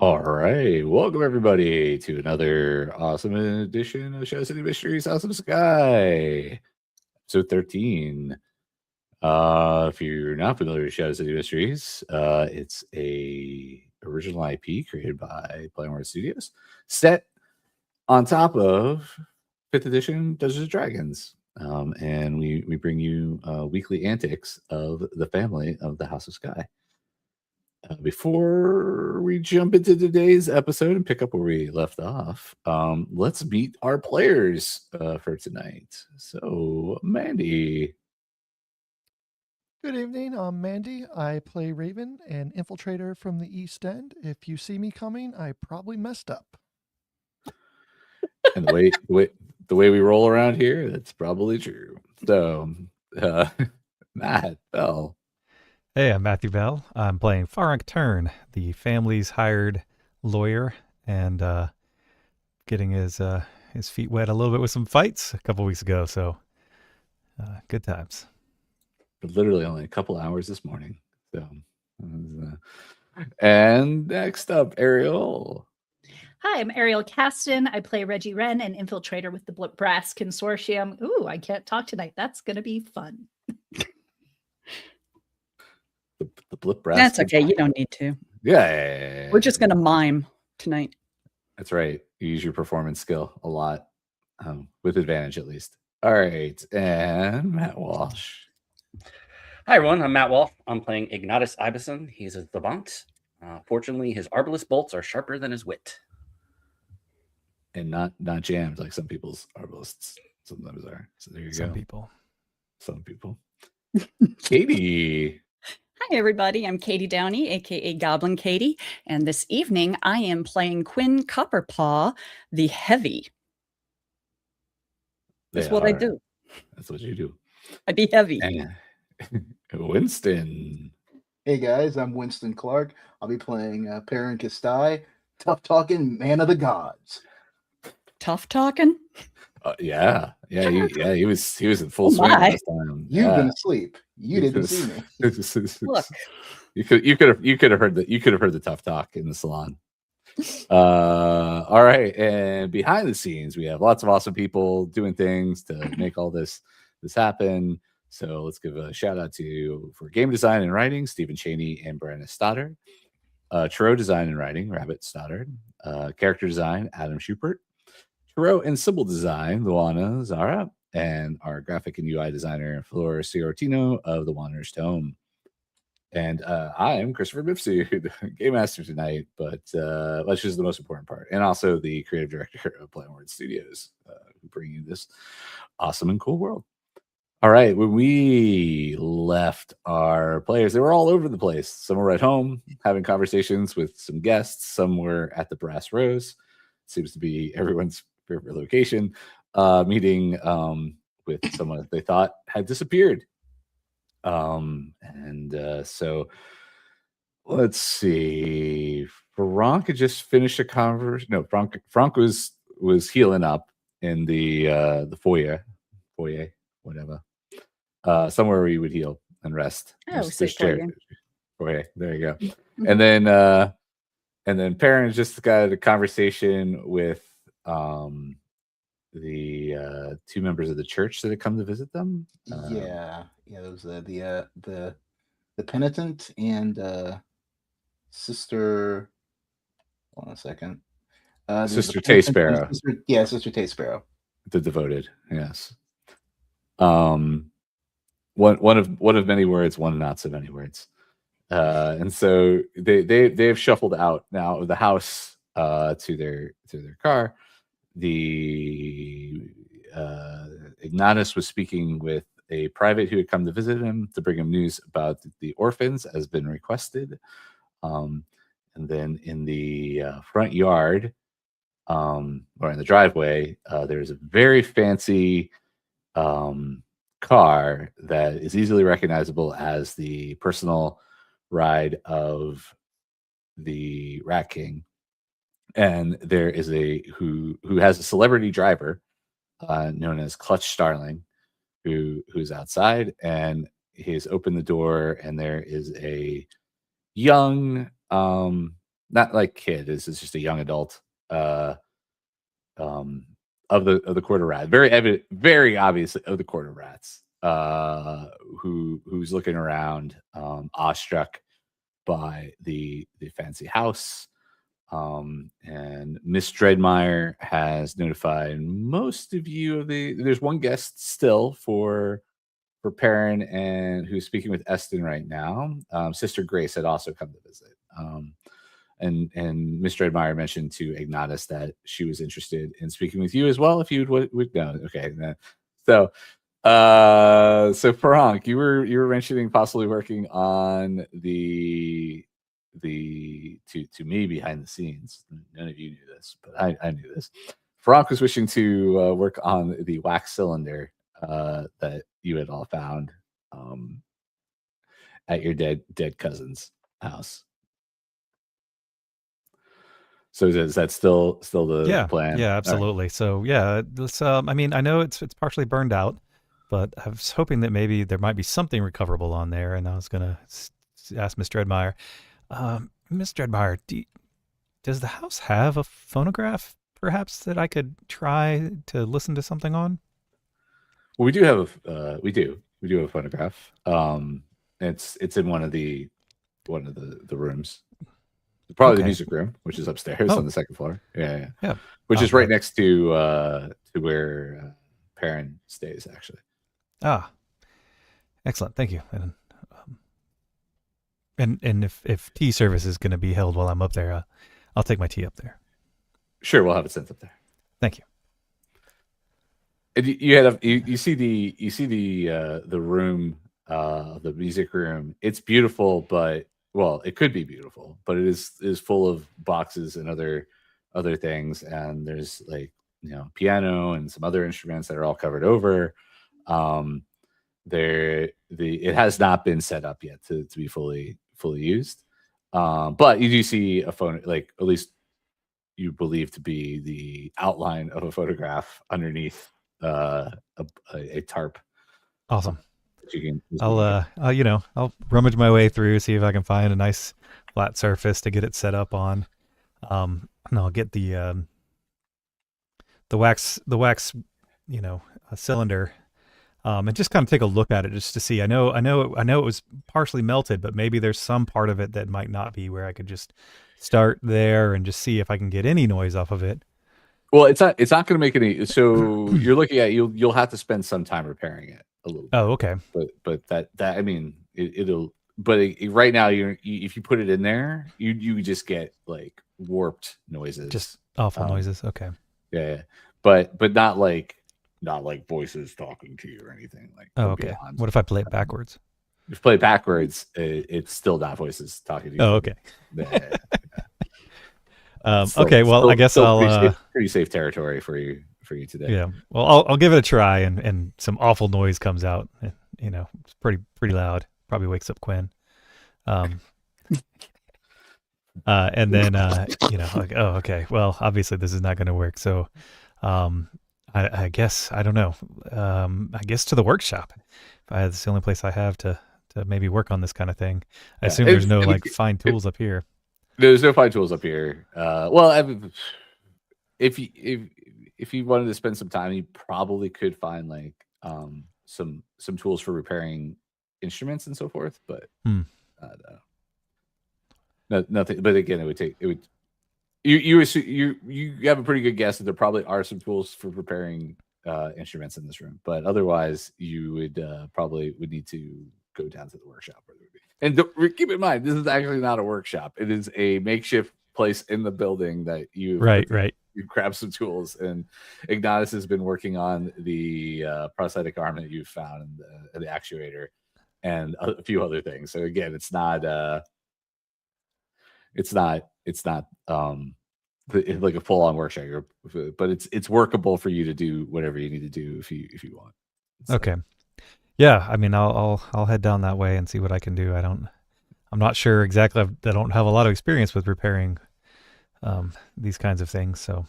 All right, welcome everybody to another awesome edition of Shadow City Mysteries House of Skye, episode 13. If you're not familiar with Shadow City Mysteries, it's a original IP created by Playmobil Studios, set on top of 5th edition Dungeons and Dragons. And we bring you weekly antics of the family of the House of Skye. Before we jump into today's episode and pick up where we left off, let's meet our players for tonight. So, Mandy. Good evening, I'm Mandy. I play Raven, an infiltrator from the East End. If you see me coming, I probably messed up. And the way we roll around here, that's probably true. So, Matt Bell. Hey, I'm Matthew Bell. I'm playing Farank Turn, the family's hired lawyer, and getting his feet wet a little bit with some fights a couple weeks ago. So, good times. Literally only a couple hours this morning. So, and next up, Ariel. Hi, I'm Ariel Caston. I play Reggie Wren, an infiltrator with the Brass Consortium. Ooh, I can't talk tonight. That's going to be fun. The Blip Brass. That's okay. You don't need to. Yeah. We're just going to mime tonight. That's right. You use your performance skill a lot, with advantage at least. All right. And Matt Walsh. Hi, everyone. I'm Matt Walsh. I'm playing Ignatus Ibison. He's a Thebant. Fortunately, his arbalist bolts are sharper than his wit. And not jammed like some people's arbalists sometimes are. So there you go. Some people. Katie. Hi, everybody. I'm Katie Downey, a.k.a. Goblin Katie. And this evening, I am playing Quinn Copperpaw, the Heavy. That's what I do. That's what you do. I be heavy. And Winston. Hey, guys. I'm Winston Clark. I'll be playing Perrin Skye, tough-talking man of the gods. Tough talking? Yeah. He was in full swing last time. You've been asleep. You didn't see me. Look, you could have heard the tough talk in the salon. All right, and behind the scenes, we have lots of awesome people doing things to make all this happen. So let's give a shout out for game design and writing, Stephen Chaney and Brenna Stoddard. Tarot design and writing, Rabbit Stoddard. Character design, Adam Schubert. Tarot and symbol design, Luana Zara, and our graphic and UI designer, Flor Ciortino of the Wanderer's Tome. And I am Christopher Mifsud, game master tonight, but that's just the most important part. And also the creative director of Playmobil Studios, who bring you this awesome and cool world. All right, when we left our players, they were all over the place. Some were at home having conversations with some guests. Some were at the Brass Rose. Seems to be everyone's favorite location, meeting with someone they thought had disappeared. So let's see. Farank had just finished a conversation. No, Farank was healing up in the foyer, whatever. Somewhere where you would heal and rest. Oh, foyer. There you go. And then Perrin just got a conversation with the two members of the church that had come to visit them. There was the penitent and Sister. Hold on a second. Sister Tay Sparrow. Sister Tay Sparrow. The devoted, yes. One of many words, one not so many words. And so they've shuffled out now of the house to their car. The Ignatus was speaking with a private who had come to visit him to bring him news about the Orphans, as been requested. And then in the front yard, or in the driveway, there's a very fancy car that is easily recognizable as the personal ride of the Rat King. And there is who has a celebrity driver known as Clutch Starling, who's outside, and he's opened the door, and there is a young not like kid, is just a young adult of the Court of Rats, very obviously of the Court of Rats, who's looking around, awestruck by the fancy house. And Miss Dreadmire has notified most of you of there's one guest still for Perrin, and who's speaking with Esten right now. Sister Grace had also come to visit. And Miss Dreadmire mentioned to Ignatus that she was interested in speaking with you as well, if you would know. Okay. So Farank, you were mentioning possibly working on the to me behind the scenes. None of you knew this, but I knew this. Farank was wishing to work on the wax cylinder that you had all found at your dead cousin's house. So is that still the plan? Yeah, absolutely. Right. So yeah, this, I mean, I know it's partially burned out, but I was hoping that maybe there might be something recoverable on there, and I was gonna ask Miss Dreadmire. Miss Dreadmire, does the house have a phonograph, perhaps, that I could try to listen to something on? Well, we do have a phonograph. It's in one of the rooms. Probably the music room, which is upstairs on the second floor. Yeah. Which is right next to where Perrin stays, actually. Excellent. Thank you. And if tea service is going to be held while I'm up there, I'll take my tea up there. Sure, we'll have it sent up there. Thank you. And you see the room, the music room. It's beautiful, but it could be beautiful, but it is full of boxes and other things, and there's piano and some other instruments that are all covered over. It has not been set up yet to be fully used, but you do see a phone, at least you believe to be the outline of a photograph underneath a tarp. Awesome. I'll rummage my way through, see if I can find a nice flat surface to get it set up on. And I'll get the wax, a cylinder, and just kind of take a look at it just to see. I know it was partially melted, but maybe there's some part of it that might not be, where I could just start there and just see if I can get any noise off of it. Well, it's not going to make any. So you're looking at you'll have to spend some time repairing it a little bit. Oh, okay. But that I mean it'll. But right now, if you put it in there, you just get warped noises, just awful noises. Okay. Yeah, but not like voices talking to you or anything like. Oh, okay. Beyond. What if I play it backwards? If you play it backwards, it's still not voices talking to you. Oh, okay. Yeah. Okay. Well, I guess I'll pretty safe territory for you today. Yeah. Well, I'll give it a try, and some awful noise comes out. It's pretty loud. Probably wakes up Quinn. And then oh, okay. Well, obviously this is not going to work. So, I guess I don't know. I guess to the workshop. It's the only place I have to maybe work on this kind of thing. I assume there's no fine tools up here. There's no fine tools up here. Well, I mean, if you wanted to spend some time, you probably could find some tools for repairing instruments and so forth. But nothing. But again, you have a pretty good guess that there probably are some tools for preparing instruments in this room. But otherwise, you would probably need to go down to the workshop where they would be. And keep in mind, this is actually not a workshop. It is a makeshift place in the building that you you grab some tools. And Ignatus has been working on the prosthetic arm that you found and the actuator and a few other things. So again, it's not like a full-on workshop, but it's workable for you to do whatever you need to do if you want. So. Okay. Yeah, I mean, I'll head down that way and see what I can do. I'm not sure exactly. I don't have a lot of experience with repairing these kinds of things. So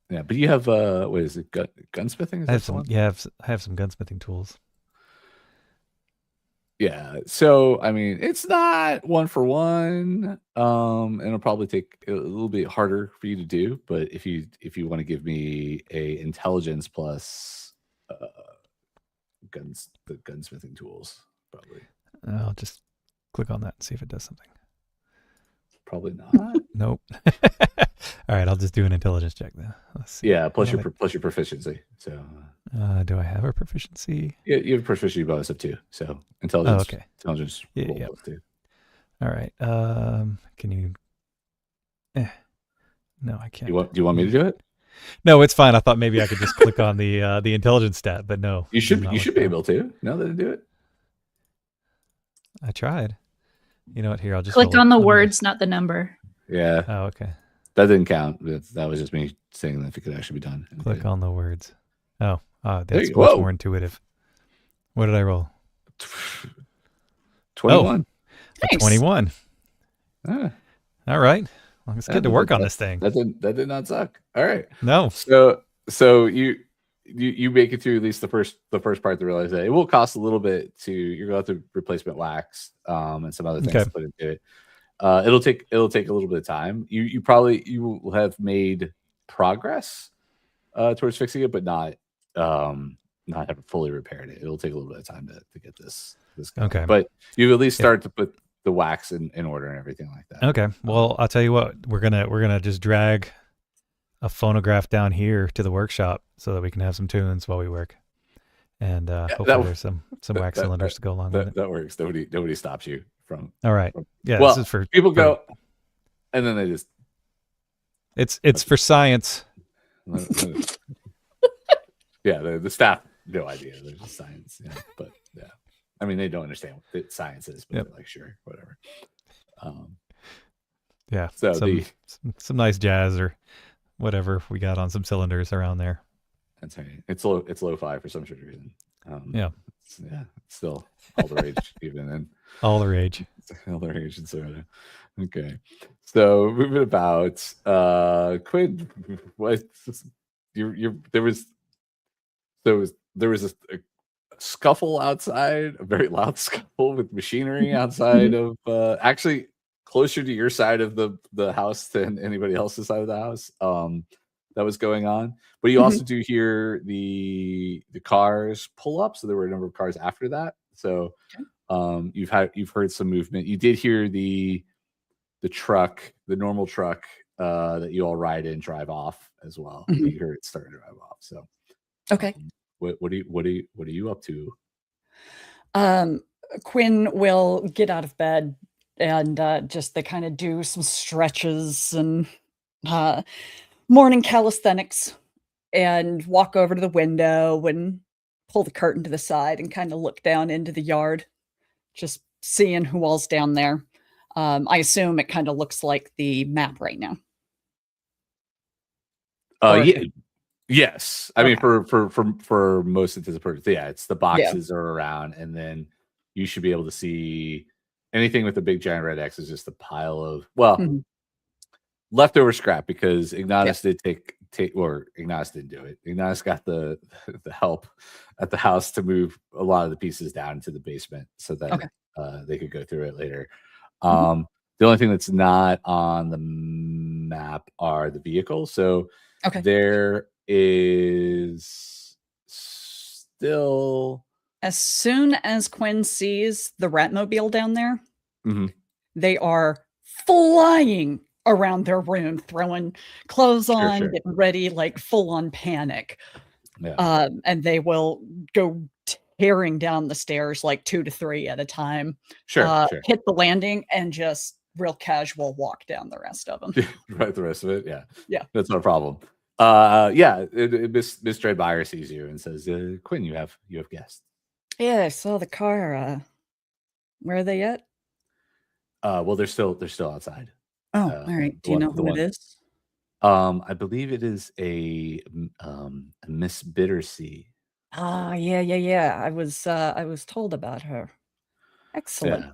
yeah, but you have what is it? Gunsmithing? I have some gunsmithing tools. Yeah. So I mean, it's not one for one. And it'll probably take a little bit harder for you to do. But if you want to give me a intelligence plus the gunsmithing tools, probably I'll just click on that and see if it does something. probably not. Nope. All right, I'll just do an intelligence check then. Let's see. Yeah, plus your proficiency. So do I have a proficiency? yeah, you have a proficiency bonus of 2. So intelligence. okay. Intelligence roll Yeah. plus 2. All right. Can you? No, I can't. Do you want me to do it? No, it's fine. I thought maybe I could just click on the intelligence stat, but no. You should not be like that. able to. Now that I do it. I tried. You know what? Here, I'll just Click roll on it. the I'm gonna- words, not the number. Yeah, Oh, okay. that didn't count. That was just me saying that if it could actually be done. Click on the words. Oh, There that's you- much whoa. more intuitive. What did I roll? 21. A Nice. 21. Ah, All right. Well, it's Yeah, good to but work on that- this thing. that did not suck. All right. No. So you make it through at least the first part to realize that it will cost a little bit to you're going to have to replacement wax and some other things Okay. to put into it. It'll take a little bit of time. You will have made progress towards fixing it, but not have fully repaired it. It'll take a little bit of time to get this going. Okay. But you at least Yeah. start to put the wax in order and everything like that. Okay. Well, I'll tell you what. We're gonna just drag a phonograph down here to the workshop so that we can have some tunes while we work, and hopefully that- there's some wax cylinders to go along with it. That works. Nobody stops you from. All right. Yeah. Well, this is for people go, and then they just. It's for science. Yeah, the staff no idea. There's just science. Yeah, but yeah, I mean they don't understand what science is, but Yep. they're like, sure, whatever. Yeah. So some nice jazz or whatever we got on some cylinders around there. that's right. It's lo-fi for some sort of reason. Yeah. It's still all the rage even then. All the rage. All the rage and sort of. Okay, so moving about. Quinn, what? There was a scuffle outside, a very loud scuffle with machinery outside of actually closer to your side of the house than anybody else's side of the house. That was going on, but you also do hear the cars pull up. So there were a number of cars after that. So you've heard some movement. You did hear the truck, the normal truck that you all ride in, drive off as well. You heard it start to drive off. So Okay. what are you up to? Quinn will get out of bed and just they kind of do some stretches and morning calisthenics and walk over to the window and pull the curtain to the side and kind of look down into the yard, just seeing who all's down there. I assume it kind of looks like the map right now. Yeah. Yes. I mean, Okay. for most of the purpose, yeah, it's the boxes are around, and then you should be able to see anything with a big giant red X is just a pile of leftover scrap because Ignatus did take or Ignatus didn't do it. Ignatus got the help at the house to move a lot of the pieces down into the basement so that they could go through it later. The only thing that's not on the map are the vehicles. So there is still. As soon as Quinn sees the Ratmobile down there, they are flying around their room, throwing clothes on, getting ready, like full on panic. Yeah. And they will go tearing down the stairs like 2 to 3 at a time. Hit the landing and just real casual walk down the rest of them. Right, the rest of it. Yeah. That's no problem. Miss Dreadbuyer sees you and says, Quinn, you have guests. Yeah, I saw the car. Where are they at? Well, they're still outside. Oh, all right. Do you know who it is? I believe it is a Miss Bittercy. Ah, yeah. I was told about her. Excellent. Yeah.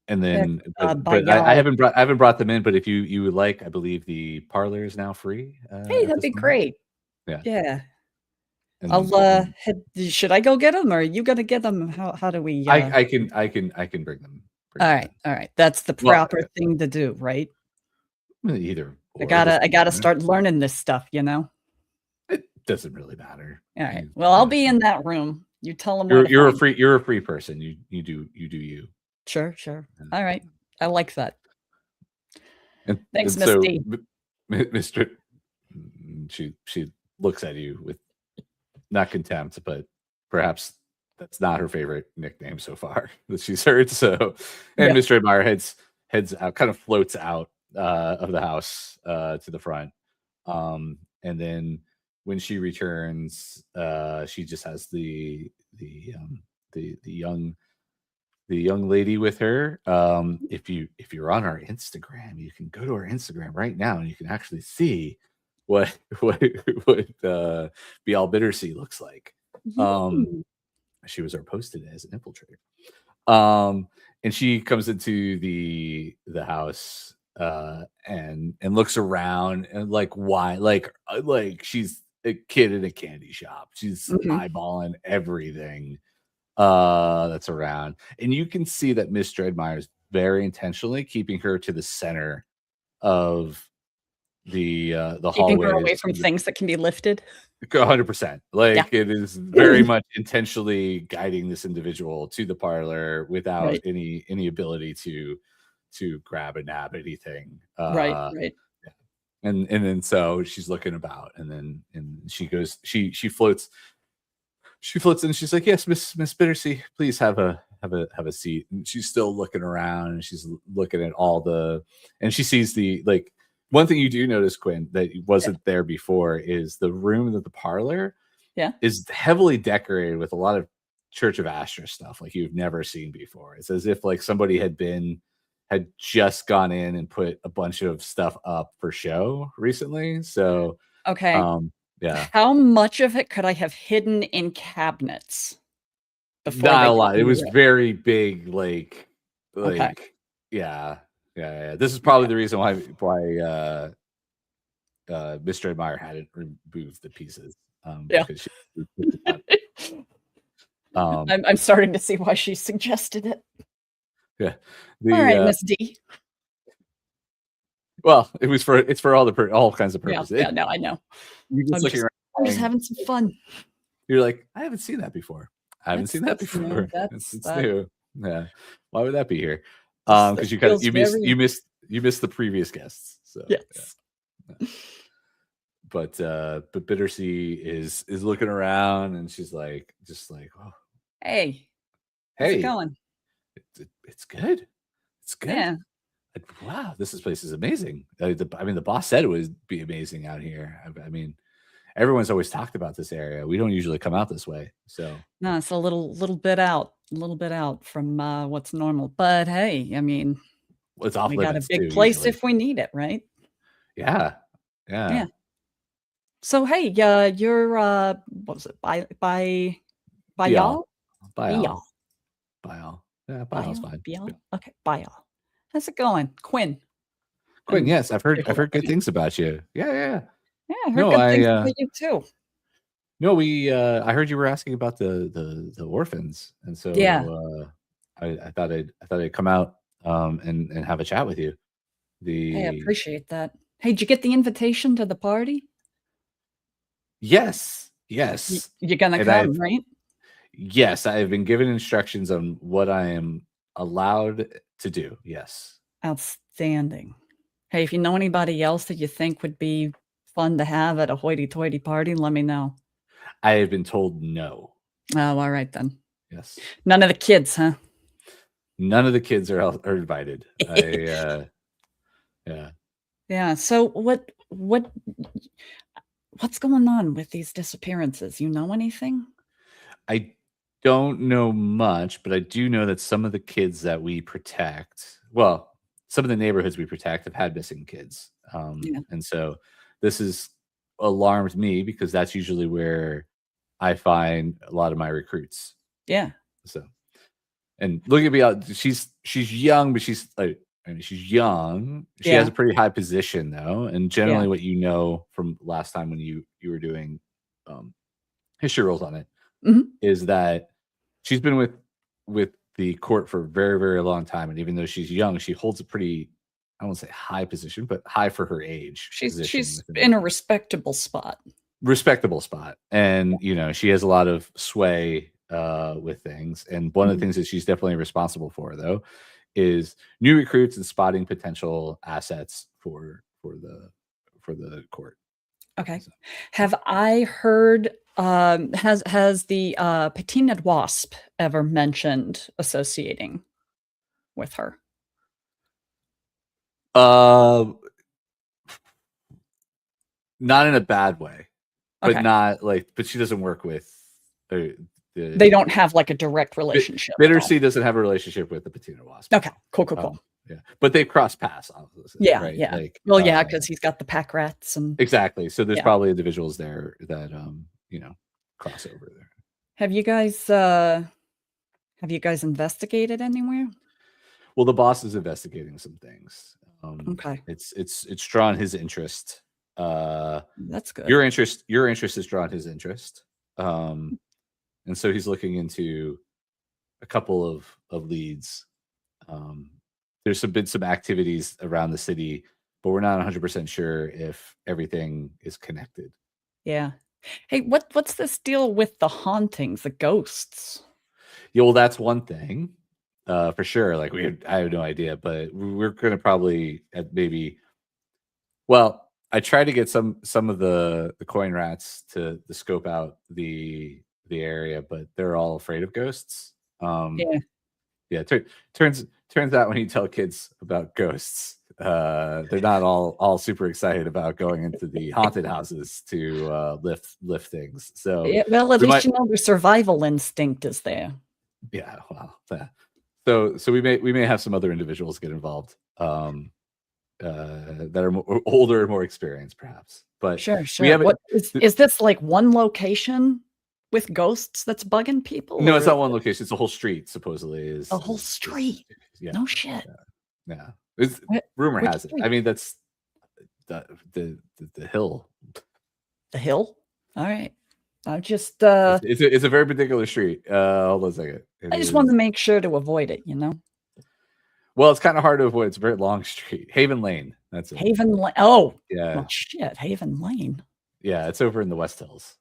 And then, by but I haven't brought them in. But if you would like, I believe the parlor is now free. Hey, at that'd this be moment. great. Yeah. Yeah. And, I'll should I go get them, or are you gonna get them? How do we? I can bring them. All right. That's the proper thing to do, right? Either. I gotta start learning this stuff, you know. It doesn't really matter. All right. Well, I'll be in that room. You tell them. You're a free person. You do you. Sure. All right. I like that. Thanks, Miss so, D. Mr. She looks at you with not contempt, but perhaps that's not her favorite nickname so far that she's heard. So, and Mr. Admire heads out, kind of floats out of the house to the front, and then when she returns, she just has the young lady with her. If you're on our Instagram, you can go to our Instagram right now and you can actually see what Beal Bittercy looks like. She was our posted as an infiltrator. And she comes into the house and looks around and like she's a kid in a candy shop. She's eyeballing everything that's around, and you can see that Miss Dreadmire is very intentionally keeping her to the center of the hallway, keeping her away from things that can be lifted. 100%. It is very much intentionally guiding this individual to the parlor without any ability to grab and nab anything. Right. And then so she's looking about, and she goes, she floats and she's like, yes, Miss Bittercy, please have a seat. And she's still looking around, and she's looking at and she sees one thing you do notice, Quinn, that wasn't there before is the room of the parlor is heavily decorated with a lot of Church of Astra stuff like you've never seen before. It's as if like somebody had just gone in and put a bunch of stuff up for show recently. So okay. Yeah. How much of it could I have hidden in cabinets? Not a lot. It was very big, yeah. This is probably the reason why Mr. Admire hadn't removed the pieces. Because I'm starting to see why she suggested it. Yeah. All right, Miss D. Well, it's for all kinds of purposes. Yeah, no, I know. You're just looking around. I'm just having some fun. You're like, I haven't seen that before. It's new. Yeah. Why would that be here? Because you missed the previous guests. So yes. Yeah. But Bittercy is looking around, and she's like, oh, hey, how's it going? It's good. It's good. Yeah. Wow, this place is amazing. The boss said it would be amazing out here. I mean, everyone's always talked about this area. We don't usually come out this way, so no, it's a little bit out from what's normal. But hey, I mean, it's off we got a big too, place usually. if we need it, right? Yeah. So hey, you're what was it? Beal? Yeah, Beal's fine. Beal? Okay, Beal. How's it going, Quinn? Quinn, yes, I've heard good things about you. Yeah, I heard good things about you too. No, I heard you were asking about the orphans, and so I thought I'd come out and have a chat with you. I appreciate that. Hey, did you get the invitation to the party? Yes. You're gonna come, right? Yes, I have been given instructions on what I am allowed to do. Yes. Outstanding. Hey, if you know anybody else that you think would be fun to have at a hoity-toity party, let me know. I have been told no. Oh, all right then. Yes. None of the kids, huh? None of the kids are invited. Yeah. So what's going on with these disappearances? You know anything? I don't know much, but I do know that some of the kids that we protect, some of the neighborhoods we protect have had missing kids. And so this has alarmed me because that's usually where I find a lot of my recruits. Yeah. So, and look at me, she's young, but she's young. She has a pretty high position though. And generally what you know from last time when you were doing history rolls on it, Mhm. is that she's been with the court for a very, very long time, and even though she's young, she holds a pretty, I won't say high position, but high for her age position She's within in the a respectable spot. respectable spot, and she has a lot of sway with things. And one of the Mhm. things that she's definitely responsible for, though, is new recruits and spotting potential assets for the court. Okay. So, Have I heard, has the Patina'd Wasp ever mentioned associating with her? Not in a bad way, but Okay. not like, but she doesn't work with the They don't have like a direct relationship at all. Bittercy doesn't have a relationship with the Patina Wasp. Okay, cool. Yeah, but they've crossed paths, obviously. Yeah, right? yeah. Like, Well, yeah, because he's got the pack rats and exactly. So there's Yeah. probably individuals there that cross over there. Have you guys investigated anywhere? Well, the boss is investigating some things. Okay. It's drawn his interest. That's good. Your interest has drawn his interest. And so he's looking into a couple of leads. There's been some activities around the city, but we're not 100% sure if everything is connected. Yeah. Hey, what's this deal with the hauntings, the ghosts? Yeah, well, that's one thing, for sure. Like I have no idea, but we're gonna probably maybe. Well, I tried to get some of the coin rats to scope out the area, but they're all afraid of ghosts. Yeah. Turns out when you tell kids about ghosts, they're not all super excited about going into the haunted houses to lift things. So Yeah, well, at we least might- the survival instinct is there. yeah, well, so we may have some other individuals get involved that are older and more experienced, perhaps. But Sure. we haven't. What is this like one location with ghosts that's bugging people? No, it's or not one location. It's a whole street. Supposedly, is a whole street. Yeah. No shit. Yeah. Rumor Which has it. street? I mean, that's the hill. The hill? All right. I just It's a very particular street. Hold on a second. I just wanted to make sure to avoid it, Well, it's kind of hard to avoid. It's a very long street. Haven Lane. That's it. Haven Lane. Oh, Yeah. well, shit. Haven Lane. Yeah, it's over in the West Hills,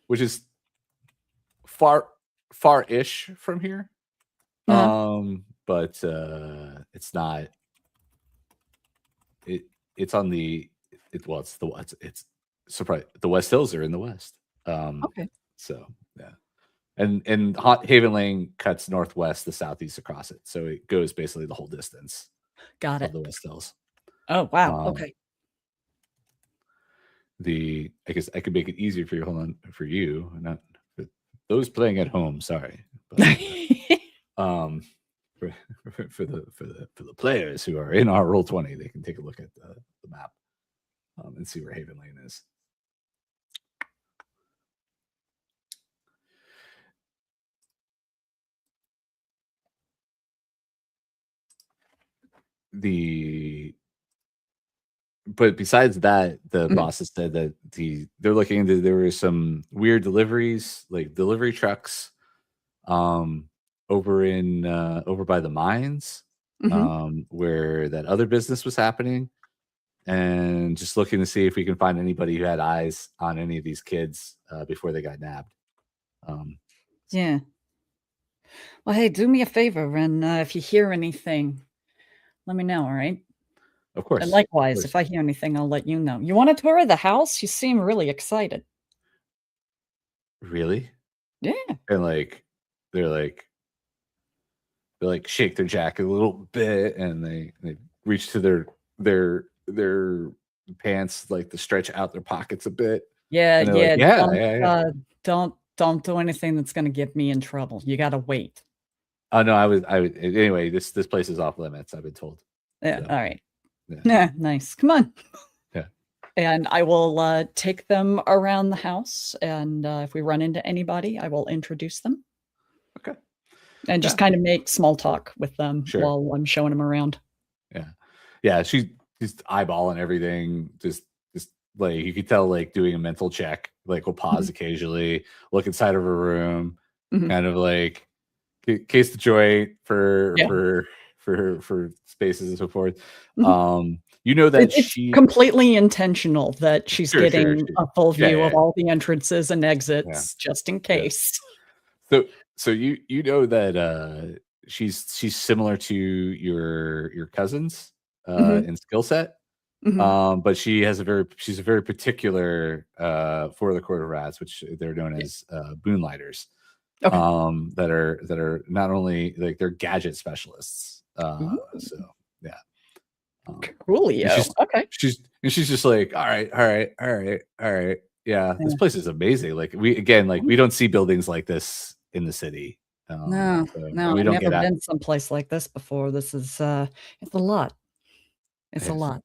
which is far-ish from here. But it's not. It's on the. It's surprise. The West Hills are in the west. Okay. So yeah, and Haven Lane cuts northwest to southeast across it, so it goes basically the whole distance. Got of it. the West Hills. Oh, wow. Okay. I guess I could make it easier for you. Hold on, for you, not for those playing at home. Sorry, but for the players who are in our Roll20, they can take a look at the map and see where Haven Lane is. But besides that, the bosses said that they're looking into, there were some weird deliveries, like delivery trucks, over by the mines, where that other business was happening, and just looking to see if we can find anybody who had eyes on any of these kids before they got nabbed. Yeah. Well, hey, do me a favor, and if you hear anything, let me know, all right? Of course. And likewise, if I hear anything, I'll let you know. You want a tour of the house? You seem really excited. Really? Yeah. And they shake their jacket a little bit, and they reach to their pants, like to stretch out their pockets a bit. Yeah. Like, yeah. Don't do anything that's going to get me in trouble. You got to wait. Oh no, I would anyway. This place is off limits, I've been told. Yeah. So, all right. yeah. Nice. Come on. Yeah. And I will take them around the house, and if we run into anybody, I will introduce them. Okay. And just kind of make small talk with them while I'm showing them around. Yeah. Yeah. She's eyeballing everything, just like you could tell like doing a mental check, like will pause occasionally, look inside of a room, Mhm. kind of like case the joint for Yeah. for spaces and so forth. Mhm. You know that It's she completely intentional that she's sure, getting a full view yeah, of all the entrances and yeah. exits just in case. So you know that she's similar to your cousins Mhm. in skill set. Mhm. But she's a very particular for the Court of Rats, which they're known Yeah. as boonlighters. Okay. That are not only like they're gadget specialists. Ooh. So yeah. And Coolio. Okay. she's just like, all right. Yeah, this Yeah. place is amazing. Like we don't see buildings like this in the city. No, So, and no, we I've don't never get out. been someplace like this before. This is it's a lot. It's a lot.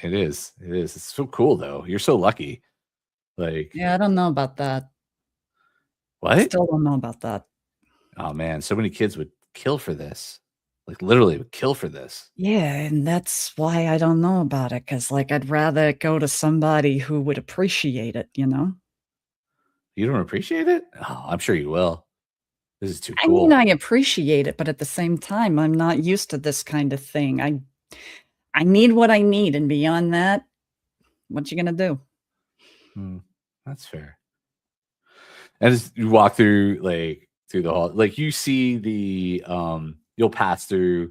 It is. It's so cool though. You're so lucky. Like Yeah, I don't know about that. what? Still don't know about that. Oh man, so many kids would kill for this. Like literally would kill for this. Yeah, and that's why I don't know about it, because like I'd rather go to somebody who would appreciate it, you know? You don't appreciate it? Oh, I'm sure you will. This is too I cool. mean, I appreciate it, but at the same time, I'm not used to this kind of thing. I need what I need, and beyond that, what you gonna do? That's fair. And as you walk through through the hall, like you see the you'll pass through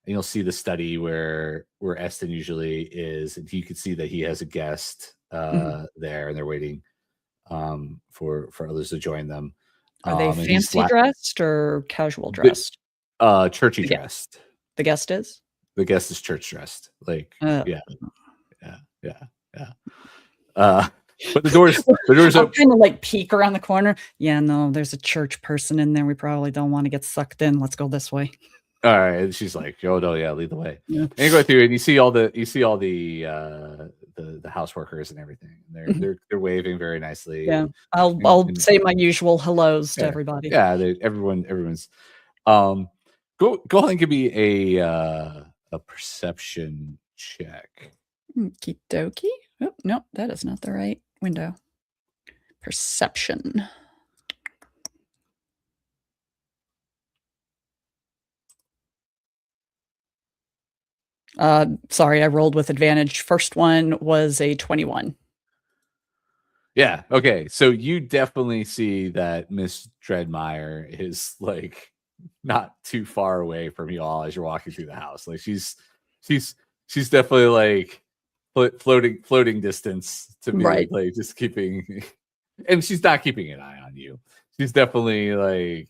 and you'll see the study where Esten usually is, and you can see that he has a guest Mhm. there and they're waiting for others to join them. Are they And he's fancy dressed or casual dressed? churchy The guest dressed. the guest is? The guest is church dressed. Like Uh, yeah. But the doors I'll open. kinda, like, peek around the corner. "Yeah, no, there's a church person in there. We probably don't wanna get sucked in. Let's go this way." All right, and she's like, "Oh no, yeah, lead the way." Yeah. And you go through, and you see all the the house workers and everything. Mhm. They're waving very nicely. Yeah. And, I'll and say my usual hellos to yeah, everybody. yeah. Everyone's. Um, go ahead and give me a perception check. Okie dokie. Oh, no, that is not the right window. Perception. Sorry, I rolled with advantage. First one was a 21. Yeah. Okay. So you definitely see that Miss Dreadmire is like not too far away from you all as you're walking through the house. Like she's definitely like floating distance to be Right. like just keeping, and she's not keeping an eye on you. She's definitely like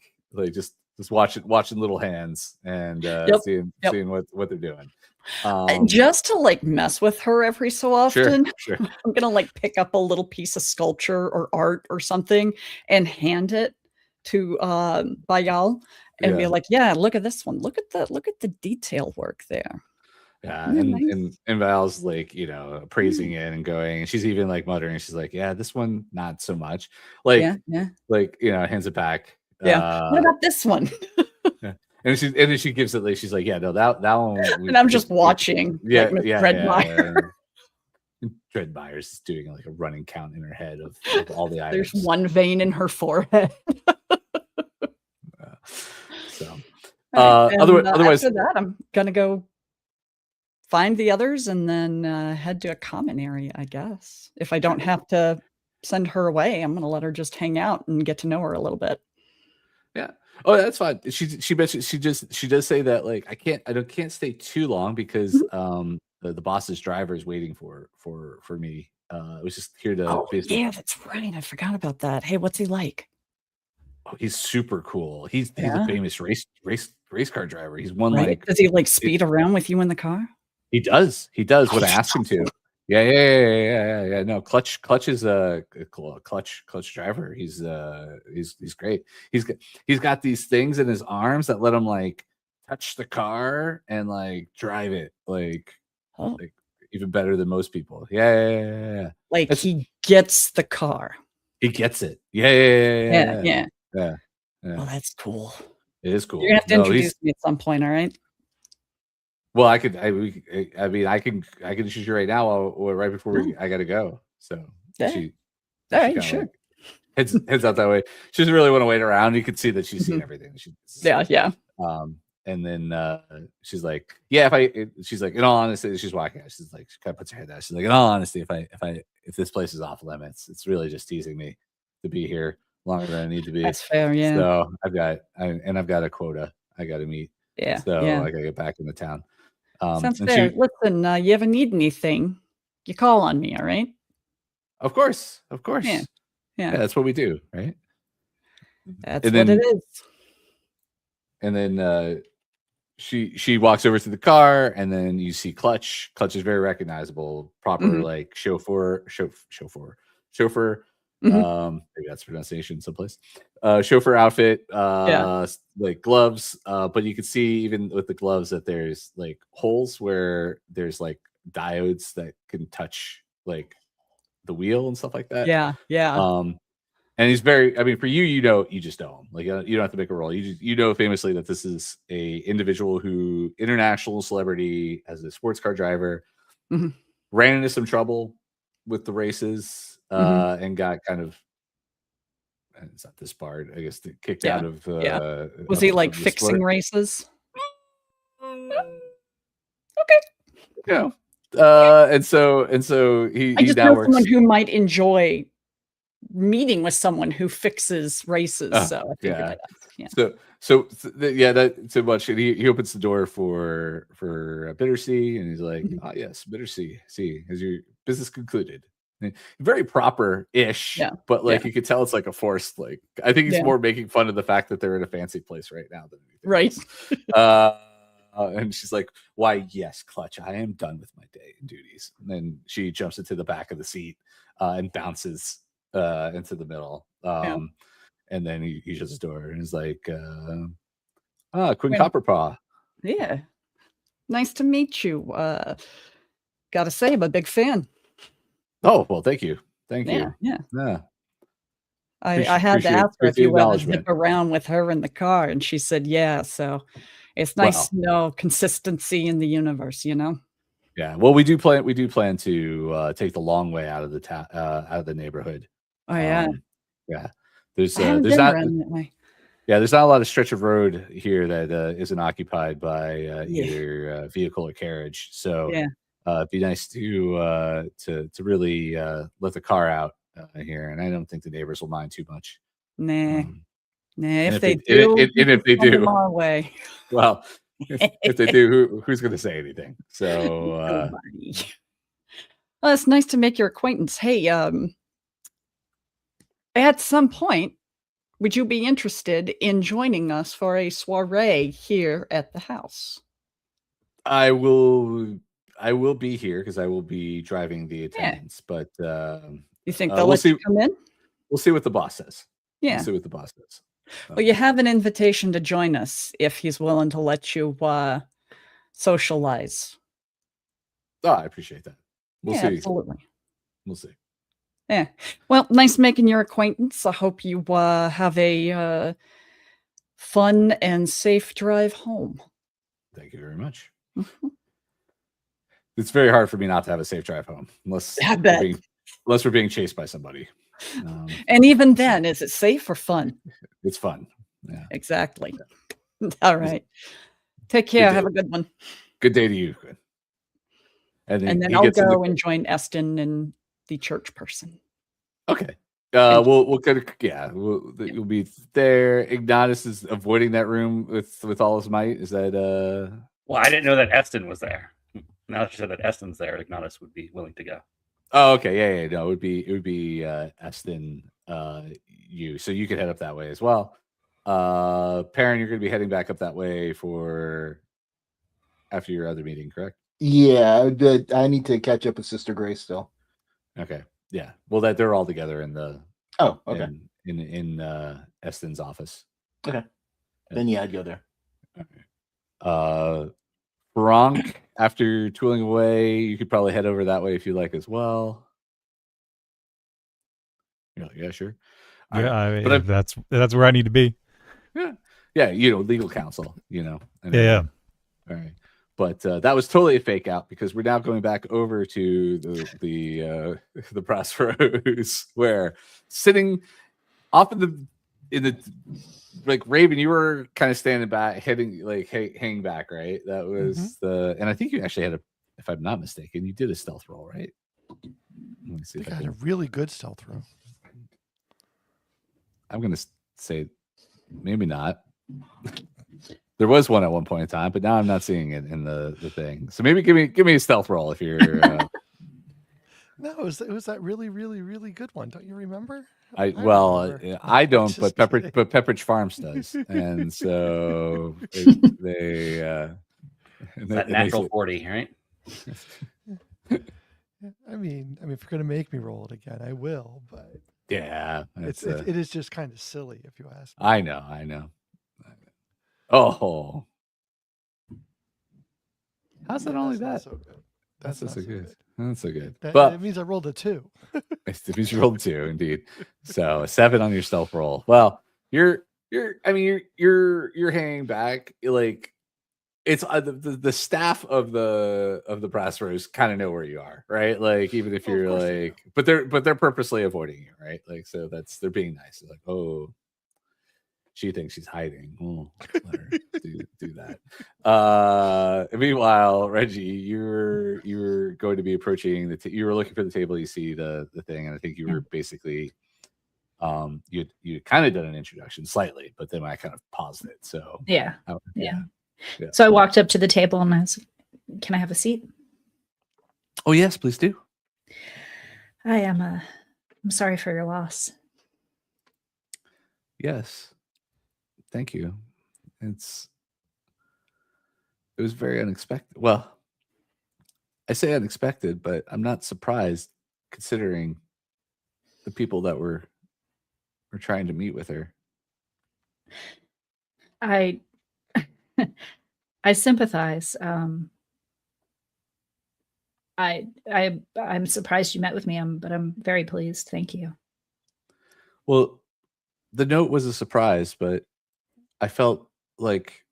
just watching little hands and Yep. seeing what they're doing. Just to like mess with her every so often, Sure. I'm gonna like pick up a little piece of sculpture or art or something and hand it to Bayal and be Yeah. like, "Yeah, look at this one. Look at the detail work there." Yeah, Isn't that and nice? Val's like, praising it and going, and she's even like muttering, she's like, "Yeah, this one not so much." Yeah, Like, yeah, hands it back. yeah. What about this one? Yeah. And then she gives it like she's like, "Yeah, no, that one." And I'm just watching, like Miss Dreadmire. Dreadmire's doing like a running count in her head of all the There's items. one vein in her forehead. So, Alright, and, otherwise, after that, I'm gonna go find the others and then, head to a common area, I guess. If I don't have to send her away, I'm gonna let her just hang out and get to know her a little bit. yeah. Oh, that's fine. She mentioned she does say that like I can't stay too long because Mhm. the boss's driver is waiting for me. I was just here to Oh, basically. yeah, that's right, I forgot about that. Hey, what's he like? Oh, he's super cool. He's a Yeah, famous race car driver. He's won right? like Does he, like, it, speed around with you in the car? he does when I Oh, ask him to. Yeah. No, Clutch is a clutch driver. He's great. He's got these things in his arms that let him like touch the car and like drive it like oh, even better than most people. Yeah. like, That's, he gets the car. he gets it. Yeah, yeah. Yeah. Oh, that's cool. It is You're cool. gonna have to No, introduce me at some point, alright? well, I mean, I can shoot you right now or right before Oh, I gotta go. So Yeah. she All right, kinda, sure. like, heads out that way. She doesn't really want to wait around. You can see that she's seen Mhm. everything. Yeah. And then she's like, yeah, she's like, in all honesty, she's walking out. She's like, she kind of puts her head down. She's like, in all honesty, if this place is off limits, it's really just teasing me to be here longer than I need to be. That's fair. Yeah. So I've got a quota I got to meet. Yeah. So Yeah. I got to get back into town. Sounds And fair. Listen, you ever need anything, you call on me, all right? Of course. Yeah. Yeah, that's what we do, right? That's And what then- it is. And then she walks over to the car, and then you see Clutch. Clutch is very recognizable, proper Mhm. like chauffeur. Maybe that's pronunciation someplace. Chauffeur outfit, like gloves. But you can see even with the gloves that there's like holes where there's like diodes that can touch like the wheel and stuff like that. Yeah. And he's very, I mean, for you, you just know him. Like, you don't have to make a roll. You know famously that this is a individual who, international celebrity, as a sports car driver, Mhm. ran into some trouble with the races, and got kind of, and it's not this part, I guess, kicked Yeah, out of. yeah. Was he like of the fixing sport. races? Yeah. And so he I just now know works. someone who might enjoy meeting with someone who fixes races. So I figured yeah. I'd ask. Yeah. So that's too much. And he opens the door for Bittercy, and he's like, Mhm. "Ah, yes, Bittercy. See, has your business concluded?" And very proper-ish, Yeah, but like yeah. you could tell it's like a forced. Like I think he's Yeah. more making fun of the fact that they're in a fancy place right now than anything Right. else. And she's like, "Why, yes, Clutch. I am done with my day and duties." And then she jumps into the back of the seat and bounces into the middle. Yeah. And then he shuts his door and is like, Quinn Quinn. Copperpaw. Yeah. Nice to meet you. Gotta say, I'm a big fan. Oh, well, thank you. Thank Yeah, you. yeah. Yeah. I had to ask her if appreciate the you ever acknowledgement. zip around with her in the car, and she said, yeah. So it's nice Wow. to know consistency in the universe, you know? Yeah. Well, we do plan to take the long way out of the out of the neighborhood. Oh, yeah. Yeah. There's I haven't there's been not around that way. yeah, there's not a lot of stretch of road here that isn't occupied by Yeah. either vehicle or carriage. So Yeah. it'd be nice to really let the car out here, and I don't think the neighbors will mind too much. Nah. Um, Nah, and if they do, and if they send them do, our way. well, if they do, who's going to say anything? So Nobody. Well, it's nice to make your acquaintance. Hey, at some point, would you be interested in joining us for a soiree here at the house? I will be here because I will be driving the Yeah. attendance. But You think Uh, they'll we'll let you see. come in? we'll see what the boss says. Yeah. We'll see what the boss says. Well, you have an invitation to join us if he's willing to let you socialize. I appreciate that. We'll Yeah, see. absolutely. We'll see. Yeah. Well, nice making your acquaintance. I hope you have a fun and safe drive home. Thank you very much. Mhm. It's very hard for me not to have a safe drive home, unless I bet. we're being chased by somebody. And even then, is it safe or fun? It's fun. Yeah. Exactly. All right. Take care. day. Have a good one. Good day to you. Quinn. And And then he I'll gets in the- go and join Esten and the church person. Okay. Thank We'll kind of you'll be there. Ignatus is avoiding that room with all his might. Is that Well, I didn't know that Esten was there. Now that you said that Esten's there, Ignatus would be willing to go. Oh, okay. Yeah. No, it would be Esten, you. So you could head up that way as well. Perrin, you're gonna be heading back up that way for after your other meeting, correct? Yeah, I need to catch up with Sister Grace still. Okay. Yeah. Well, that they're all together in the Oh, okay. in Esten's office. Okay. Then yeah, I'd go there. Farank, after tooling away, you could probably head over that way if you like as well. You're like, yeah, sure. All Yeah, right. I mean, But that's where I need to be. yeah, legal counsel, and Yeah. all right. But that was totally a fake out because we're now going back over to the Crossroads where sitting off in the like Raven, you were kind of standing back, hanging back, right? That was and I think you actually had if I'm not mistaken, you did a stealth roll, right? Let me see I if think I I had can. a really good stealth roll. I'm gonna say maybe not. There was one at one point in time, but now I'm not seeing it in the thing. So maybe give me a stealth roll if you're. No, it was that really, really, really good one. Don't you remember? I remember. I don't, but Just kidding. Pepperidge Farms does, and so they It's that natural 40, right? I mean, if you're gonna make me roll it again, I will. But yeah, it is just kind of silly if you ask me. I know. Oh, how's that only that? Not so good. That's not so good. good. That's so good. That But means I rolled a 2. it means you rolled 2, indeed. So a 7 on your stealth roll. Well, you're hanging back. Like it's the staff of the Brassros kind of know where you are, right? Like even if you're like, but they're purposely avoiding you, right? Like so they're being nice. They're like, oh, she thinks she's hiding. Oh, let her do that. Meanwhile, Reggie, you're going to be approaching you were looking for the table. You see the thing, and I think you were basically you kind of done an introduction slightly, but then I kind of paused it. So Yeah. Yeah. So I walked up to the table and I was, "Can I have a seat?" Oh yes, please do. I am. I'm sorry for your loss. Yes. Thank you. It was very unexpected. Well, I say unexpected, but I'm not surprised considering the people that were trying to meet with her. I sympathize. I'm surprised you met with me, but I'm very pleased. Thank you. Well, the note was a surprise, but I felt like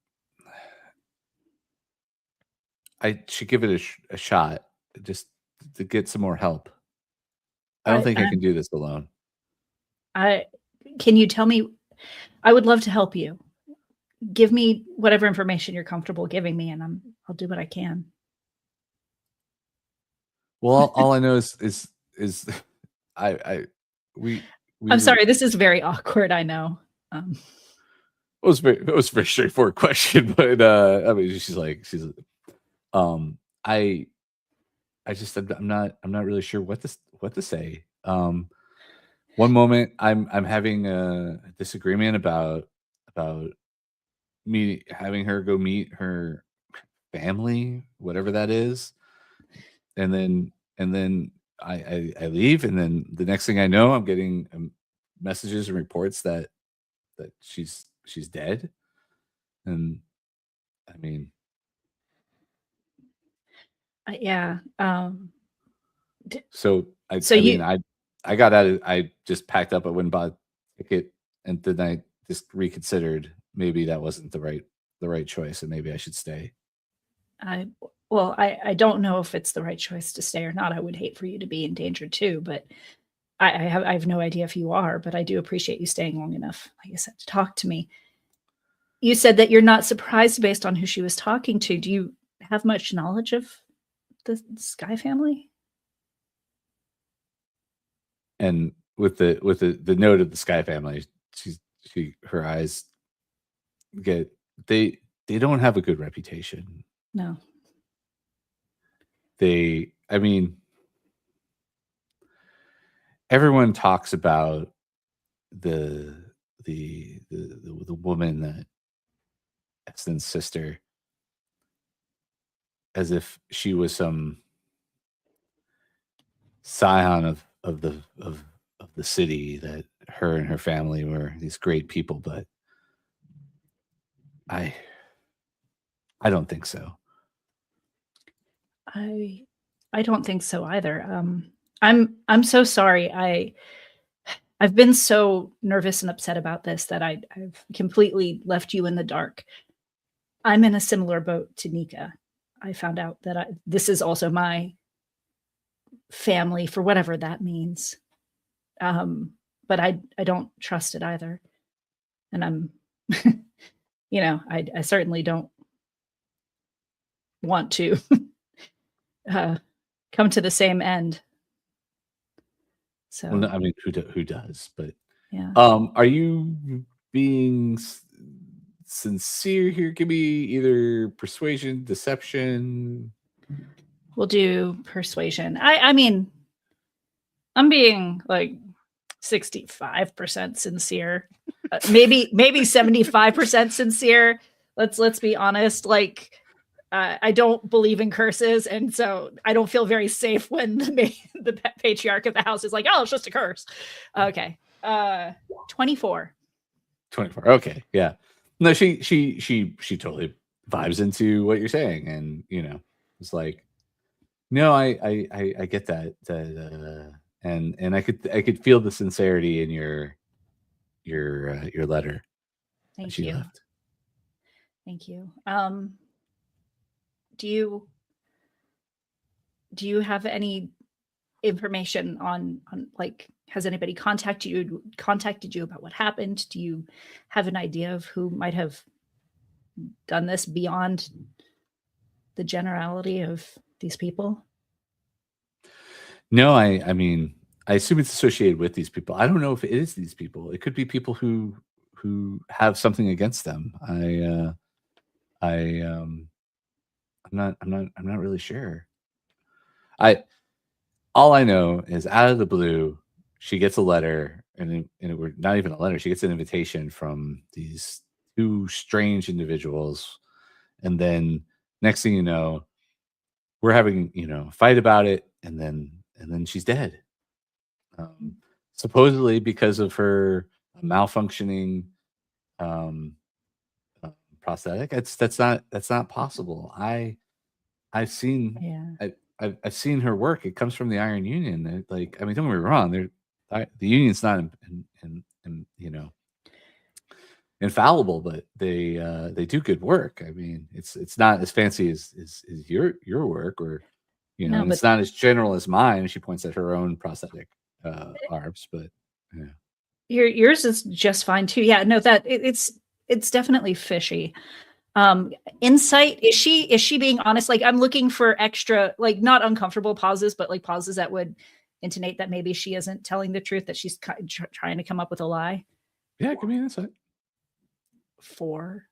I should give it a shot just to get some more help. I don't think I can do this alone. Can you tell me? I would love to help you. Give me whatever information you're comfortable giving me, and I'll do what I can. Well, all I know is I'm sorry, this is very awkward. I know. It was a very straightforward question, but I mean, I'm not really sure what to say. One moment I'm having a disagreement about me having her go meet her family, whatever that is, and then I leave, and then the next thing I know, I'm getting messages and reports that she's dead, and I mean, yeah. so I got out of, I just packed up, I went and bought a ticket, and then I just reconsidered. Maybe that wasn't the right choice, and maybe I should stay. I don't know if it's the right choice to stay or not. I would hate for you to be in danger too, but I have no idea if you are, but I do appreciate you staying long enough, like I said, to talk to me. You said that you're not surprised based on who she was talking to. Do you have much knowledge of the Skye family? And with the note of the Skye family, her eyes they don't have a good reputation. No. I mean, everyone talks about the woman that Esten's sister as if she was some scion of the city, that her and her family were these great people, but I don't think so. I don't think so either. I'm so sorry. I've been so nervous and upset about this that I've completely left you in the dark. I'm in a similar boat to Nika. I found out that this is also my family, for whatever that means. But I don't trust it either. And I'm, I certainly don't want to come to the same end. So, well, no, I mean, who does? But yeah. are you being sincere here? Give me either persuasion, deception. We'll do persuasion. I mean, I'm being like 65% sincere, maybe 75% sincere. Let's be honest. Like, I don't believe in curses, and so I don't feel very safe when the patriarch of the house is like, "Oh, it's just a curse." Okay, 24. 24. Okay, yeah. No, she totally vibes into what you're saying, and it's like, no, I get that and I could feel the sincerity in your letter. Thank she you. left. Thank you. Do you have any information on like, has anybody contacted you about what happened? Do you have an idea of who might have done this beyond the generality of these people? No, I mean, I assume it's associated with these people. I don't know if it is these people. It could be people who have something against them. I'm not really sure. All I know is out of the blue, she gets a letter, and we're not even a letter. She gets an invitation from these two strange individuals, and then next thing you know, we're having a fight about it, and then she's dead. Supposedly because of her malfunctioning prosthetic. That's not possible. I've seen I've seen her work. It comes from the Iron Union. Like, I mean, don't get me wrong. The union's not infallible, but they do good work. I mean, it's not as fancy as your work, or No, and it's not as general as mine. She points at her own prosthetic arms, but yeah. Yours is just fine too. Yeah, no, that it's definitely fishy. Insight, is she being honest? Like, I'm looking for extra, like, not uncomfortable pauses, but like pauses that would intonate that maybe she isn't telling the truth, that she's trying to come up with a lie. Yeah, give me an insight. 4.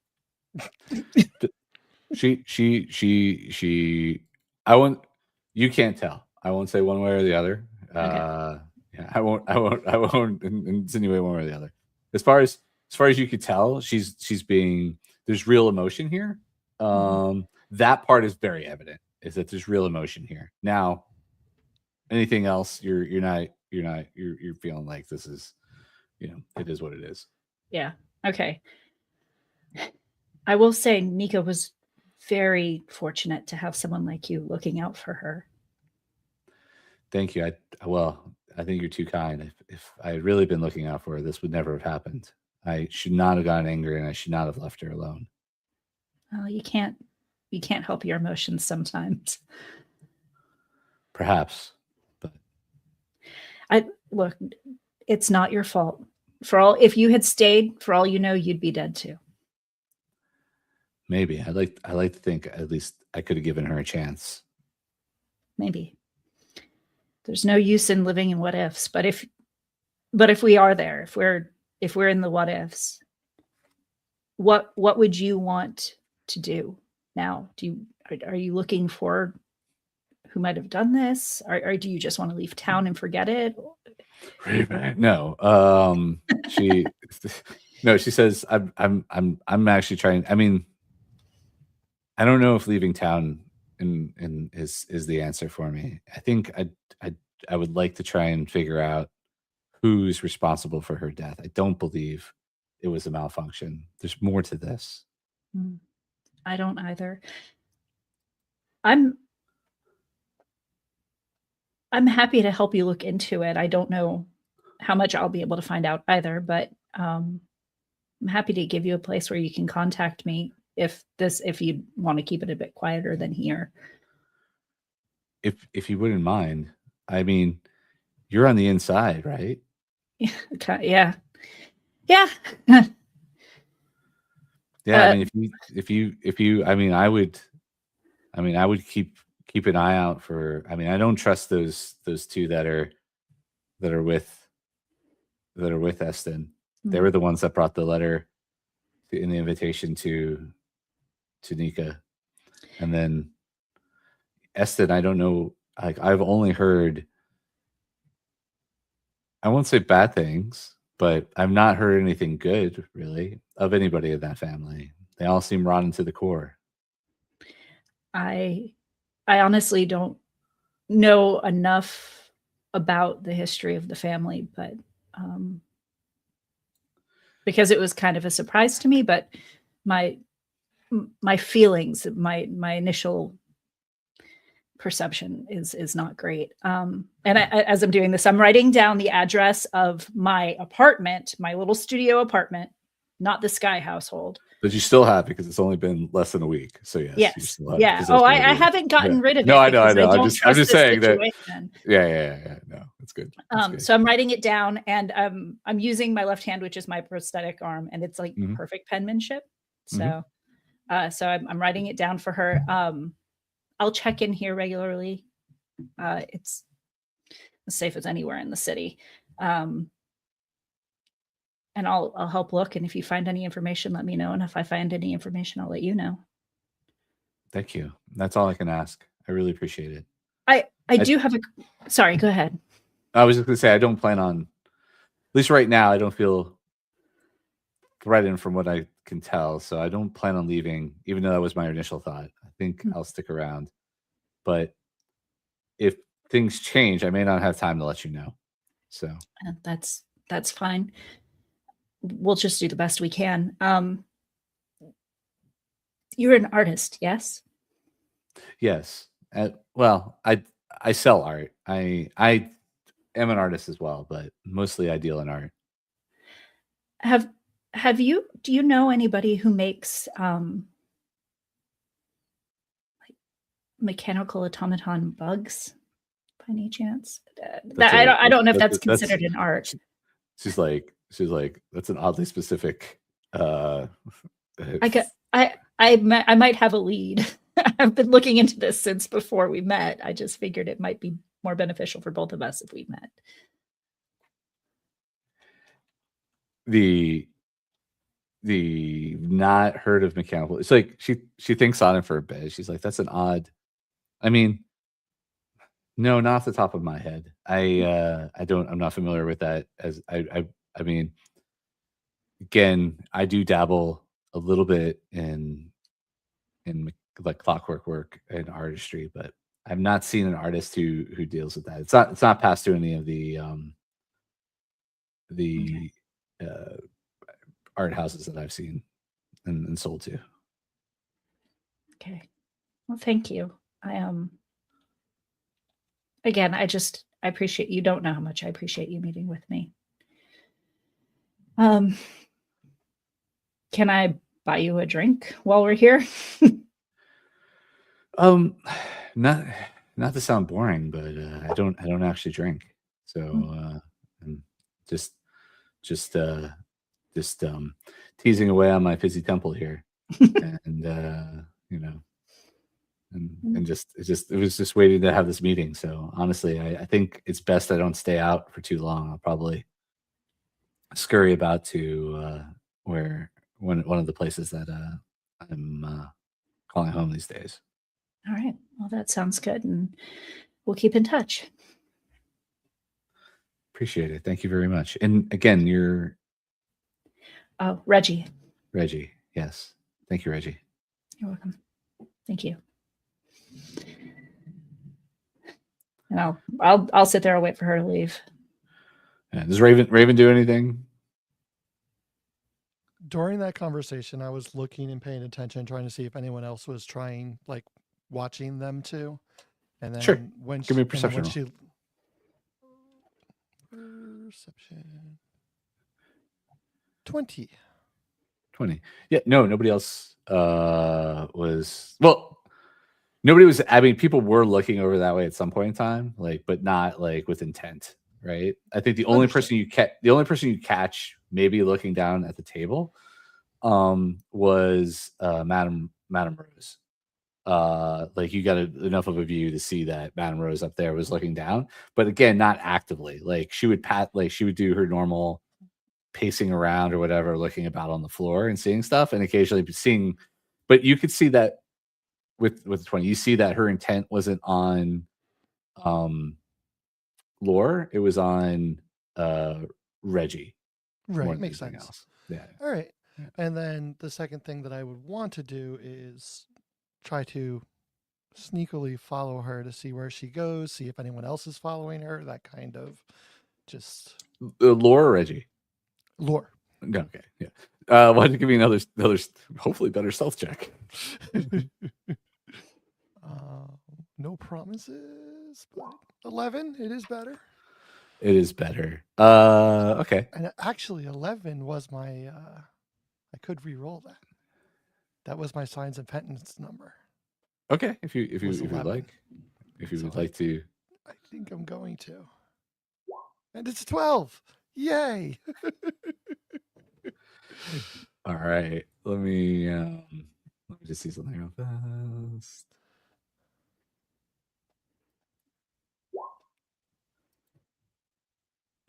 She I won't, you can't tell. I won't say one way or the other. Okay. Yeah, I won't insinuate one way or the other. As far as you could tell, she's being, there's real emotion here. That part is very evident, is that there's real emotion here. Now, anything else, you're feeling like this is, it is what it is. Yeah. Okay. I will say Nika was very fortunate to have someone like you looking out for her. Thank you. I think you're too kind. If I had really been looking out for her, this would never have happened. I should not have gotten angry, and I should not have left her alone. Well, you can't help your emotions sometimes. Perhaps, but look, it's not your fault. If you had stayed, for all you know, you'd be dead too. Maybe. I like to think at least I could have given her a chance. Maybe. There's no use in living in what ifs, but if we are there, if we're in the what ifs, what would you want to do now? Are you looking for who might have done this, or do you just want to leave town and forget it? No. She says, I'm actually trying. I mean, I don't know if leaving town is the answer for me. I think I would like to try and figure out who's responsible for her death. I don't believe it was a malfunction. There's more to this. I don't either. I'm happy to help you look into it. I don't know how much I'll be able to find out either, but I'm happy to give you a place where you can contact me if you want to keep it a bit quieter than here. If you wouldn't mind, I mean, you're on the inside, right? Yeah. Yeah, I mean, if you, I mean, I would keep an eye out for. I mean, I don't trust those two that are with Esten. They were the ones that brought the letter in the invitation to Nika, and then Esten. I don't know. Like, I've only heard. I won't say bad things, but I've not heard anything good, really, of anybody in that family. They all seem rotten to the core. I honestly don't know enough about the history of the family, but because it was kind of a surprise to me, but my feelings, my initial perception is not great. And as I'm doing this, I'm writing down the address of my apartment, my little studio apartment, not the Skye household. But you still have, because it's only been less than a week. So yes. You still have, yeah. Oh, I haven't gotten rid of it. No, I know. I'm just saying situation. that. Yeah. No, it's good. Good. So I'm writing it down, and I'm using my left hand, which is my prosthetic arm, and it's like perfect penmanship. So, so I'm writing it down for her. I'll check in here regularly. It's as safe as anywhere in the city. And I'll help look. And if you find any information, let me know. And if I find any information, I'll let you know. Thank you. That's all I can ask. I really appreciate it. I do have a, sorry, go ahead. I was just going to say, I don't plan on, at least right now, I don't feel threatened from what I can tell. So I don't plan on leaving, even though that was my initial thought. I think I'll stick around. But if things change, I may not have time to let you know. So that's fine. We'll just do the best we can. You're an artist, yes? Yes. Well, I sell art. I am an artist as well, but mostly I deal in art. Do you know anybody who makes like mechanical automaton bugs by any chance? I don't know if that's considered an art. She's like, that's an oddly specific. I might have a lead. I've been looking into this since before we met. I just figured it might be more beneficial for both of us if we met. The not heard of mechanical. It's like she thinks on it for a bit. She's like, that's an odd. I mean, no, not off the top of my head. I'm not familiar with that. As I mean, again, I do dabble a little bit in like clockwork work and artistry, but I've not seen an artist who deals with that. It's not passed through any of the art houses that I've seen and sold to. Okay. Well, thank you. Again, I appreciate, you don't know how much I appreciate you meeting with me. Can I buy you a drink while we're here? Not to sound boring, but I don't actually drink. So I'm just teasing away on my fizzy temple here. And and it was just waiting to have this meeting. So honestly, I think it's best I don't stay out for too long. I'll probably scurry about to one of the places that I'm calling home these days. All right. Well, that sounds good, and we'll keep in touch. Appreciate it. Thank you very much. And again, you're Reggie. Reggie. Yes. Thank you, Reggie. You're welcome. Thank you. And I'll sit there and wait for her to leave. Yeah. Does Raven do anything? During that conversation, I was looking and paying attention, trying to see if anyone else was watching them too. And then sure. Give me a perception roll. Perception 20. 20. Yeah, no, nobody else was. Well, nobody was. I mean, people were looking over that way at some point in time, like, but not like with intent, right? I think the only Understood. person you catch maybe looking down at the table, was Madame Rose. Like you got enough of a view to see that Madame Rose up there was looking down, but again, not actively. Like she would do her normal pacing around or whatever, looking about on the floor and seeing stuff, and occasionally seeing. But you could see that with the 20, you see that her intent wasn't on lore; it was on Reggie. more Right, than makes anything sense. else. Yeah. All right. Yeah. And then the second thing that I would want to do is try to sneakily follow her to see where she goes, see if anyone else is following her, that kind of just Lore or Reggie? lore. No, okay, yeah. Why don't you give me another, hopefully better stealth check? No promises, but 11, it is better. It is better. Okay. And actually, 11 was my, I could re-roll that. That was my Signs of Penance number. Okay, if you Was would 11. like, if you So would like to. I think I'm going to. And it's 12. Yay. All right. Let me just see something real fast.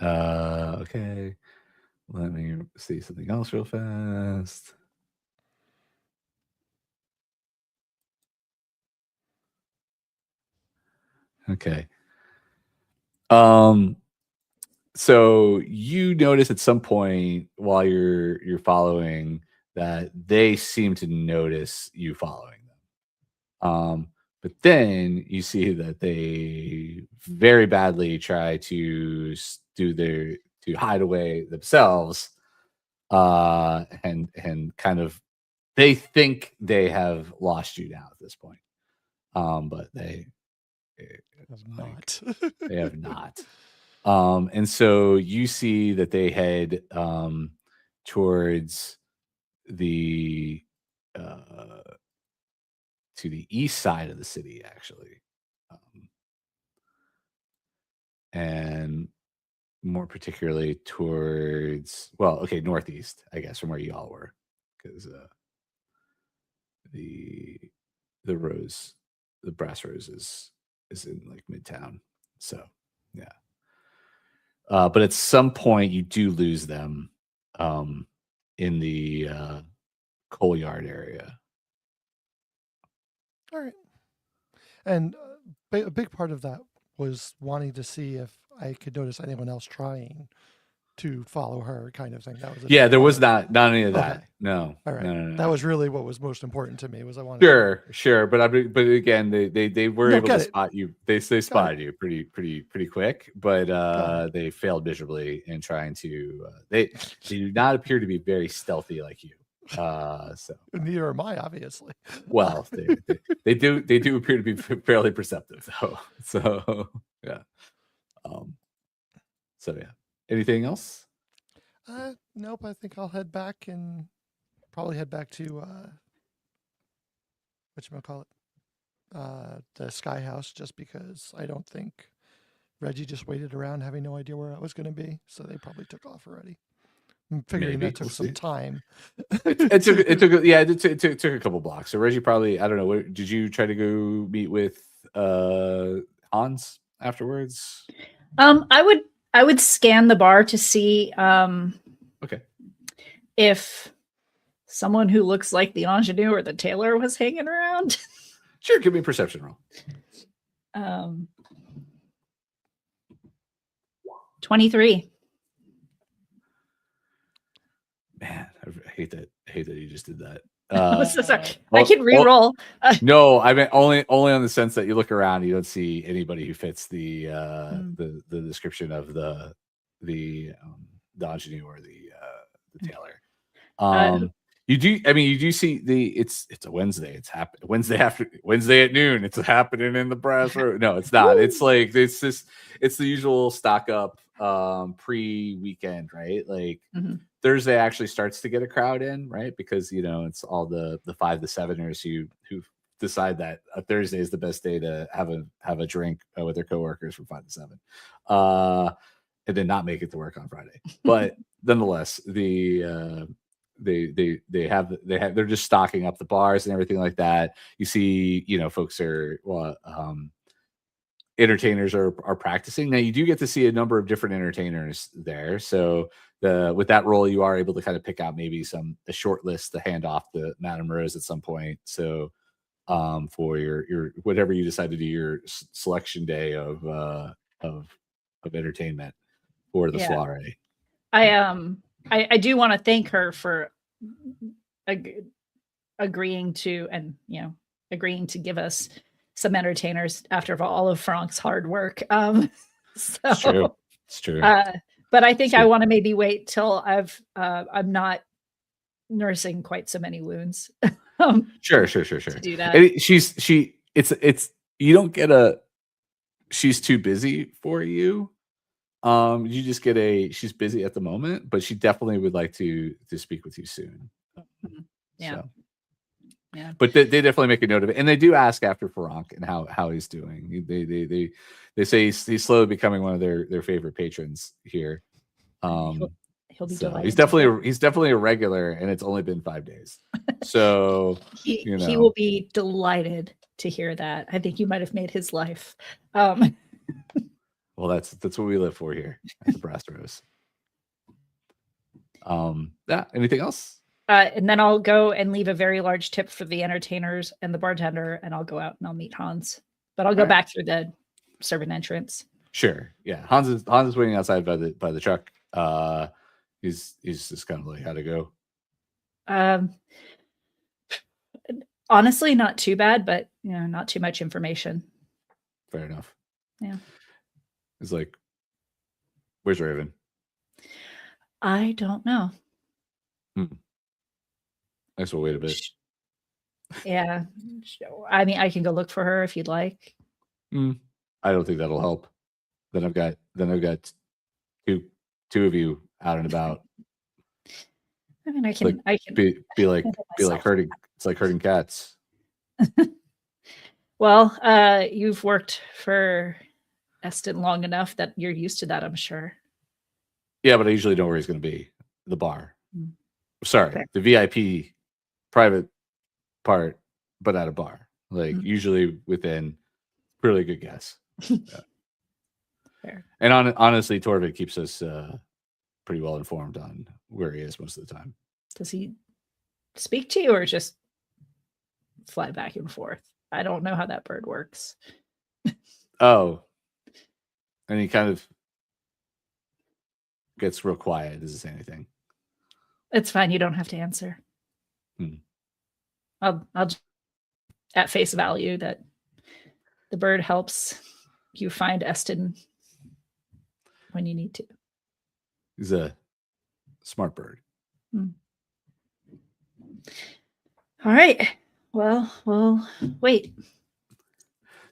Okay. Let me see something else real fast. Okay. So you notice at some point while you're following that they seem to notice you following them. But then you see that they very badly try to to hide away themselves, and kind of they think they have lost you now at this point, but they Have not. they have not. And so you see that they head towards the to the east side of the city, actually, and more particularly towards, well, okay, northeast, I guess, from where you all were, because the brass rose is in like midtown. So yeah. But at some point you do lose them in the coal yard area. All right. And a big part of that was wanting to see if I could notice anyone else trying to follow her, kind of thing. That was Yeah, there was part. not any of that. Okay. No. All right. No. That was really what was most important to me. Was I wanted Sure. But again, they were able to spot you. They spotted you pretty quick, but they failed miserably in trying to. They do not appear to be very stealthy like you. So neither am I, obviously. well, they do appear to be fairly perceptive, though. So yeah. So yeah. Anything else? Nope. I think I'll head back and probably head back to whatchamacallit, the Skye house, just because I don't think Reggie just waited around having no idea where I was going to be, so they probably took off already. I'm figuring Maybe. that took We'll some see. time. It took a couple blocks. So Reggie probably, I don't know. Did you try to go meet with Hans afterwards? I would scan the bar to see Okay. if someone who looks like the ingenue or the tailor was hanging around. Sure, give me a perception roll. 23. Man, I hate that you just did that. I'm so sorry. I can re-roll. No, I meant only on the sense that you look around, you don't see anybody who fits the description of the ingenue or the tailor. You do see it's a Wednesday. It's happening Wednesday at noon. It's happening in the brass road. No, it's not. It's like it's the usual stock up pre-weekend, right? Like Thursday actually starts to get a crowd in, right? Because it's all the 5 to 7ers who decide that a Thursday is the best day to have a drink with their coworkers from 5 to 7, and then not make it to work on Friday. But nonetheless, they're just stocking up the bars and everything like that. You see, folks are entertainers are practicing. Now you do get to see a number of different entertainers there. So with that role, you are able to kind of pick out maybe a short list to hand off to Madame Rose at some point. So for your whatever you decide to do your selection day of entertainment for the soiree. I do want to thank her for agreeing to give us some entertainers after all of Farank's hard work. It's true. It's true. But I think I want to maybe wait till I'm not nursing quite so many wounds. Sure. To do that. And you don't get she's too busy for you. You just get she's busy at the moment, but she definitely would like to speak with you soon. Yeah. So. Yeah. But they definitely make a note of it, and they do ask after Farank and how he's doing. They say he's slowly becoming one of their favorite patrons here. He'll be delighted. He's definitely a regular, and it's only been 5 days. So he will be delighted to hear that. I think you might have made his life. Well, that's what we live for here at the Brass Rose. Yeah. Anything else? And then I'll go and leave a very large tip for the entertainers and the bartender, and I'll go out and I'll meet Hans. But I'll go back through the servant entrance. Sure. Yeah. Hans is waiting outside by the truck. He's just kind of like, how to go. Honestly, not too bad, but not too much information. Fair enough. Yeah. He's like, where's Raven? I don't know. I guess we'll wait a bit. Yeah. I mean, I can go look for her if you'd like. I don't think that'll help. Then I've got two of you out and about. I mean, I can be like herding. It's like herding cats. Well, you've worked for Esten long enough that you're used to that, I'm sure. Yeah, but I usually know where he's going to be. The bar. Sorry, the VIP private part, but at a bar. Like usually within really good guess. Yeah. Fair. And honestly, Torvid keeps us pretty well informed on where he is most of the time. Does he speak to you or just fly back and forth? I don't know how that bird works. Oh. And he kind of gets real quiet. Doesn't say anything. It's fine. You don't have to answer. I'll at face value that the bird helps you find Esten when you need to. He's a smart bird. All right. Well, we'll wait.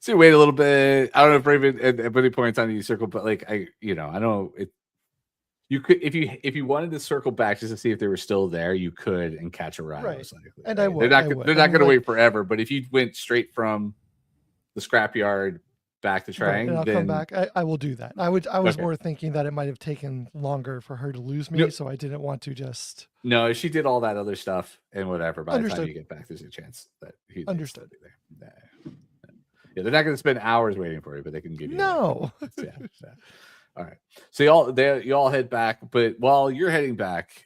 So you wait a little bit. I don't know if Raven at any point in time you circle, but like I know it. You could if you wanted to circle back just to see if they were still there, you could and catch a ride. Right. Most likely, And right? I would. They're not going to wait forever. But if you went straight from the scrapyard back to Trang, and I'll then come back. I will do that. I was more thinking that it might have taken longer for her to lose me, so I didn't want to just. No, she did all that other stuff and whatever. By the time Understood. you get back, there's a chance that he Understood. be there. Yeah, they're not going to spend hours waiting for you, but they can give you. No. Yeah. All right. So you all head back, but while you're heading back,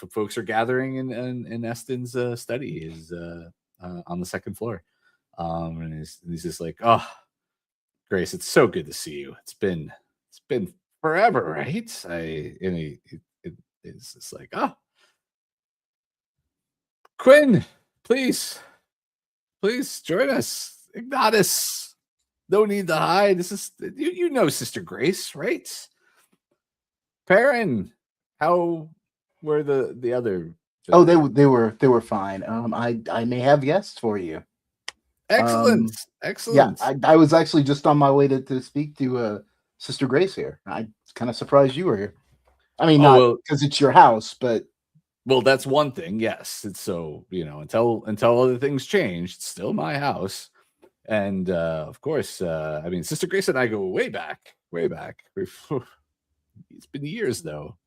folks are gathering in Esten's study. Is on the second floor, and he's just like, "Oh, Grace, it's so good to see you. It's been forever, right?" It's just like, "Oh, Quinn, please join us, Ignatus. No need to hide. This is you know Sister Grace, right? Perrin, how were the other? Oh, they were fine. I may have guests for you. Excellent. Yeah, I was actually just on my way to speak to Sister Grace here. I kind of surprised you were here. I mean, Oh, not well- because it's your house, but Well, that's one thing. Yes, it's so until other things change, it's still my house. And of course, I mean, Sister Grace and I go way back, way back. It's been years though,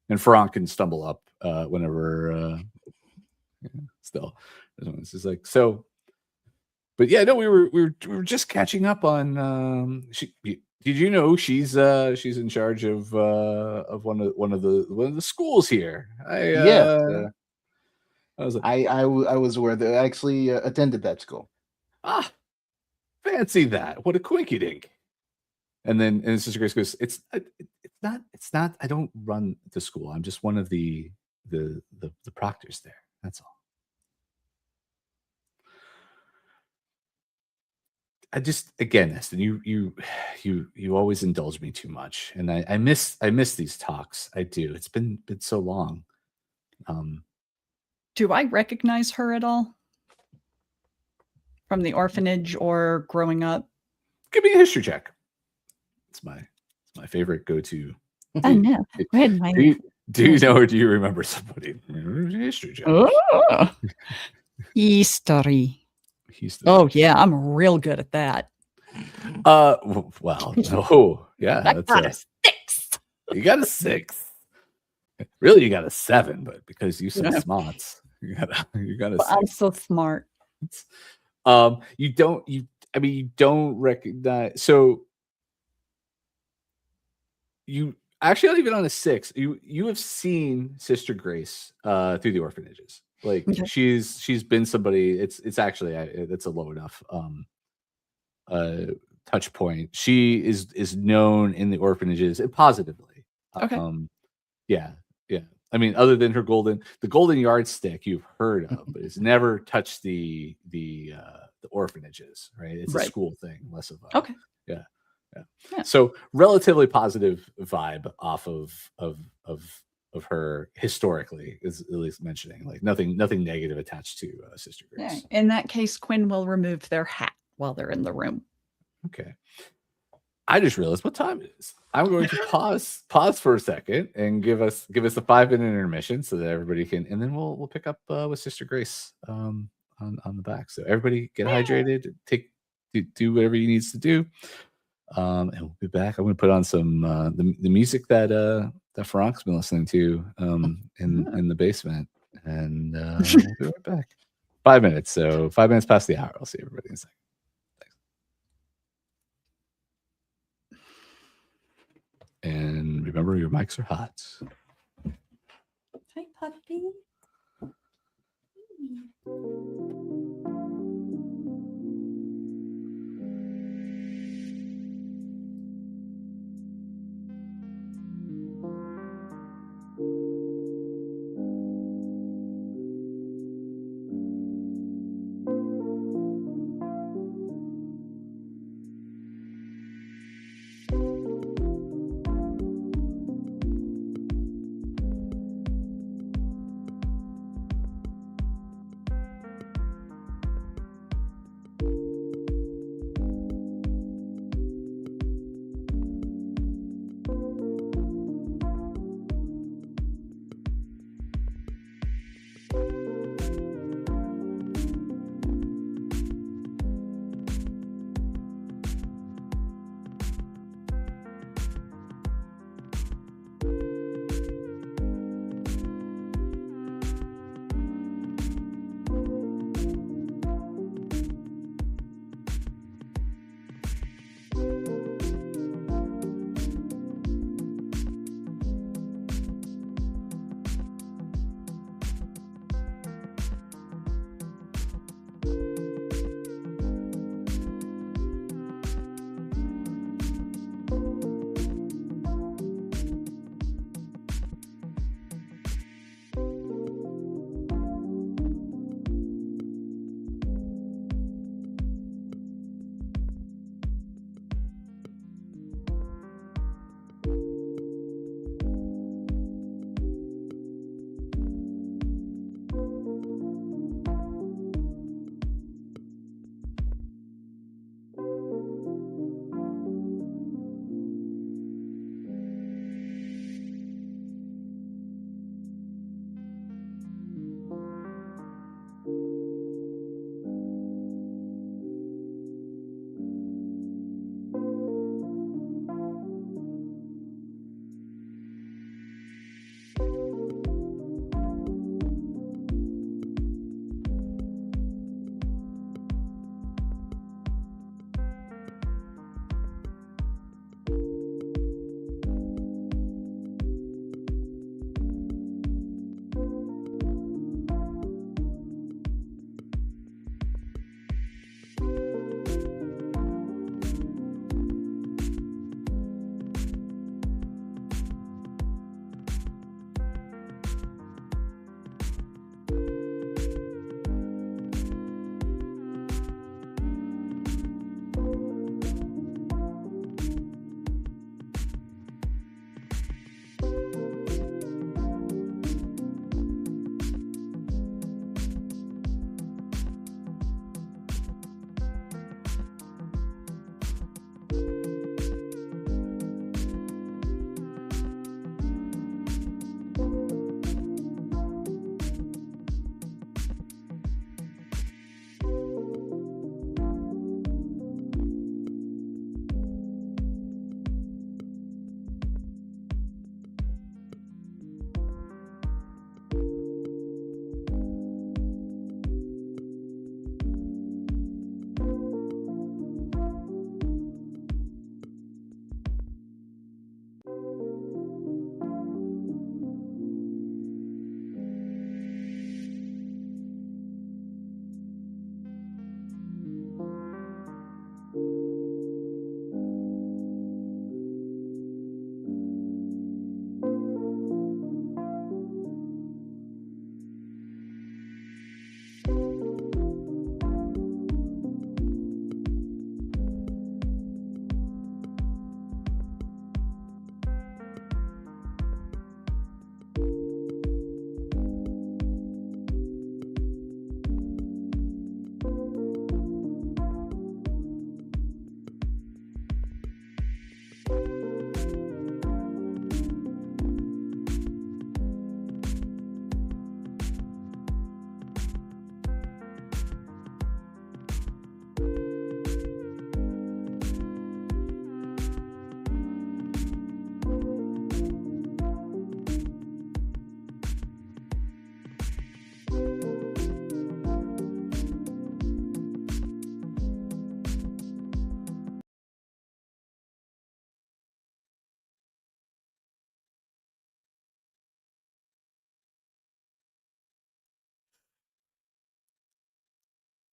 and Farank can stumble up whenever. Still, it's just like so. But yeah, no, we were just catching up on. Did you know she's in charge of one of the schools here? yeah, I was like, I was aware that I actually attended that school. ah, fancy that! What a quinky dink! And Sister Grace goes, it's not. I don't run the school. I'm just one of the proctors there. That's all. I just again, Esten, you always indulge me too much, and I miss these talks. I do. It's been so long. Do I recognize her at all from the orphanage or growing up? Give me a history check. It's my favorite go-to. Oh no. Where'd my Do you know or do you remember somebody? History check. History. History. Oh yeah, I'm real good at that. Well, no, yeah, I that's got a 6. you got a 6. Really, you got a 7, but because you said Yeah. smarts, you got a Well, I'm 6. so smart. You don't recognize. So you actually not even on a 6. You have seen Sister Grace through the orphanages. Like Okay. she's been somebody. It's actually it's a low enough touch point. She is known in the orphanages positively. Okay. Yeah. I mean, other than her golden yardstick you've heard of, but it's never touched the orphanages, right? It's a Right. school thing, less of a Okay. yeah. Yeah. So relatively positive vibe off of her historically, is at least mentioning like nothing negative attached to Sister Yeah. Grace. In that case, Quinn will remove their hat while they're in the room. Okay. I just realized what time it is. I'm going to pause for a second and give us a 5-minute intermission so that everybody can, and then we'll pick up with Sister Grace on the back. So everybody get hydrated, do whatever you needs to do, and we'll be back. I'm going to put on some the music that Farank's been listening to in the basement, and we'll be right back. 5 minutes, so 5 minutes past the hour. I'll see everybody in a second. And remember, your mics are hot. Hi, puppy.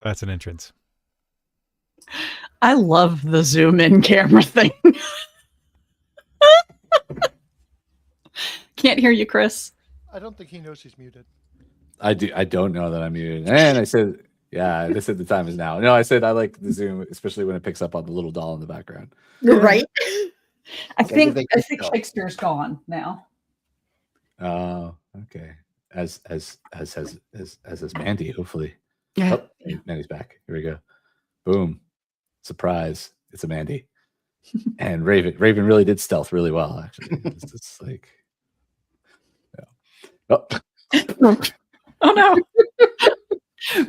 That's an entrance. I love the zoom in camera thing. Can't hear you, Chris. I don't think he knows he's muted. I don't know that I'm muted. And I said, yeah, they said the time is now. No, I said I like the Zoom, especially when it picks up on the little doll in the background. Right. I So think they can go. Shakespeare's gone now. Oh, okay. As Mandy, hopefully. Yeah. Oh, Mandy's back. Here we go. Boom. Surprise. It's a Mandy. And Raven really did stealth really well, actually. It's just like, yeah. Oh. Oh no.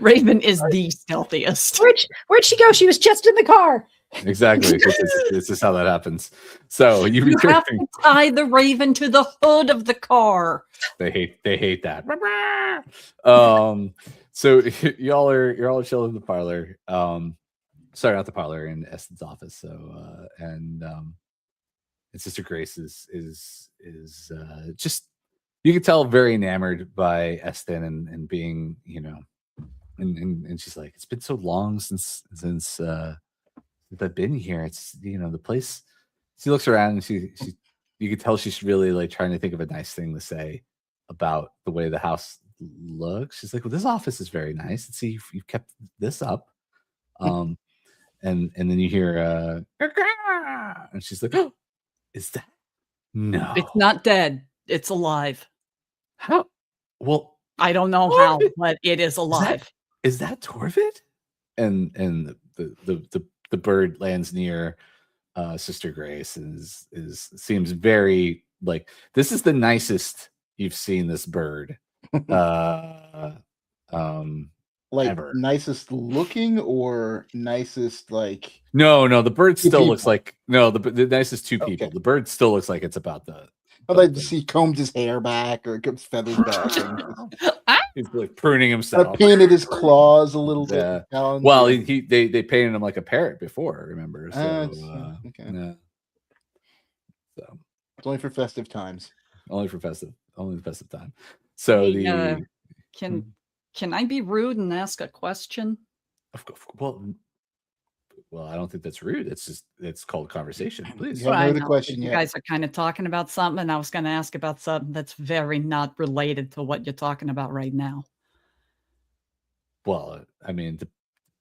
Raven is the stealthiest. Where'd she go? She was just in the car. Exactly. This is how that happens. So you have to tie the Raven to the hood of the car. They hate that. So you're all chilling in the parlor. Sorry, not the parlor, in Esten's office. So and Sister Grace is just, you can tell, very enamored by Esten and being, you know, and she's like, it's been so long since I've been here. It's, you know, the place. She looks around and she you can tell she's really like trying to think of a nice thing to say about the way the house looks. She's like, well, this office is very nice. And see, you've kept this up. And then you hear and she's like, oh, is that? No, It's not dead. It's alive. how? Well, I don't know how, but it is alive. is that Torvid? And the bird lands near Sister Grace and seems very like, this is the nicest you've seen this bird. Like Ever. nicest looking or nicest like No, the bird Two still looks people. like, no, the nicest two people. Okay. The bird still looks like it's about the. I'd like to see combed his hair back or combed his feathers back and He's like pruning himself. painted his claws a little bit. Yeah. down. Well, they painted him like a parrot before, remember? So, Okay. yeah. So It's only for festive times. only the festive time. So Hey, Can I be rude and ask a question? well, I don't think that's rude. It's called conversation. Please. You haven't heard the know, question you yet. guys are kind of talking about something, and I was going to ask about something that's very not related to what you're talking about right now. Well, I mean, it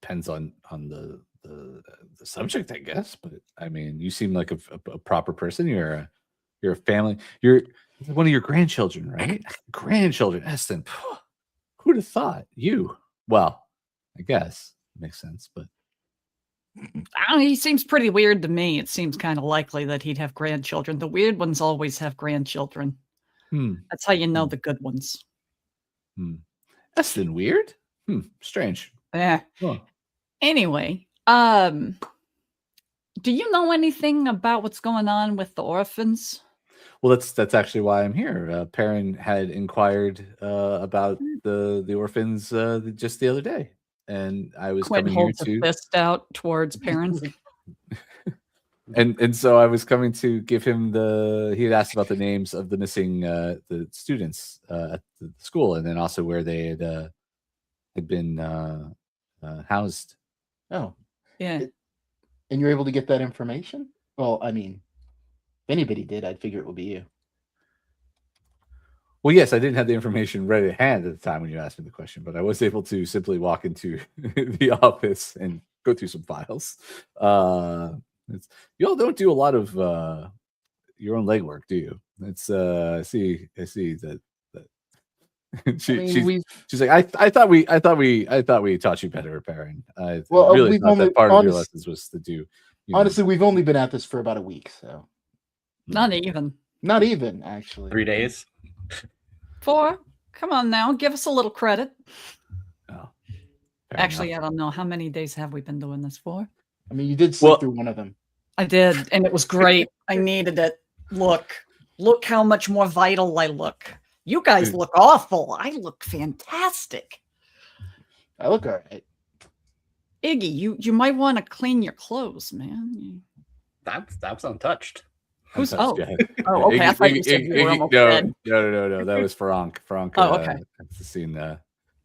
depends on the subject, I guess. But I mean, you seem like a proper person. You're a family. You're one of your grandchildren, right? Grandchildren, Esten. Who'd have thought? You? Well, I guess makes sense, but I don't know, he seems pretty weird to me. It seems kind of likely that he'd have grandchildren. The weird ones always have grandchildren. That's how you know the good ones. Esten, weird. Strange. Yeah. Huh. Anyway, do you know anything about what's going on with the orphans? Well, that's actually why I'm here. Perrin had inquired about the orphans just the other day, and I was Quinn coming here holds a fist out towards parents. and so I was coming to give him he had asked about the names of the missing the students at the school, and then also where they had been housed. Oh. Yeah. And you're able to get that information? Well, I mean, if anybody did, I'd figure it would be you. Well, yes, I didn't have the information ready at hand at the time when you asked me the question, but I was able to simply walk into the office and go through some files. You all don't do a lot of your own legwork, do you? It's I see that she's like, I thought we taught you better, Perrin. I really thought that part of your lessons was to do. Honestly, we've only been at this for about a week, so Not even. not even actually 3 days. 4. Come on now, give us a little credit. Oh, Actually, I don't know. How many days have we been doing this for? I mean, you did slip through one of them. I did, and it was great. I needed it. Look how much more vital I look. You guys look awful. I look fantastic. I look all right. Iggy, you might want to clean your clothes, man. That's untouched. Who's Oh, okay. I thought you said you were almost dead. No. That was Farank. Farank. Oh, okay. That's the scene.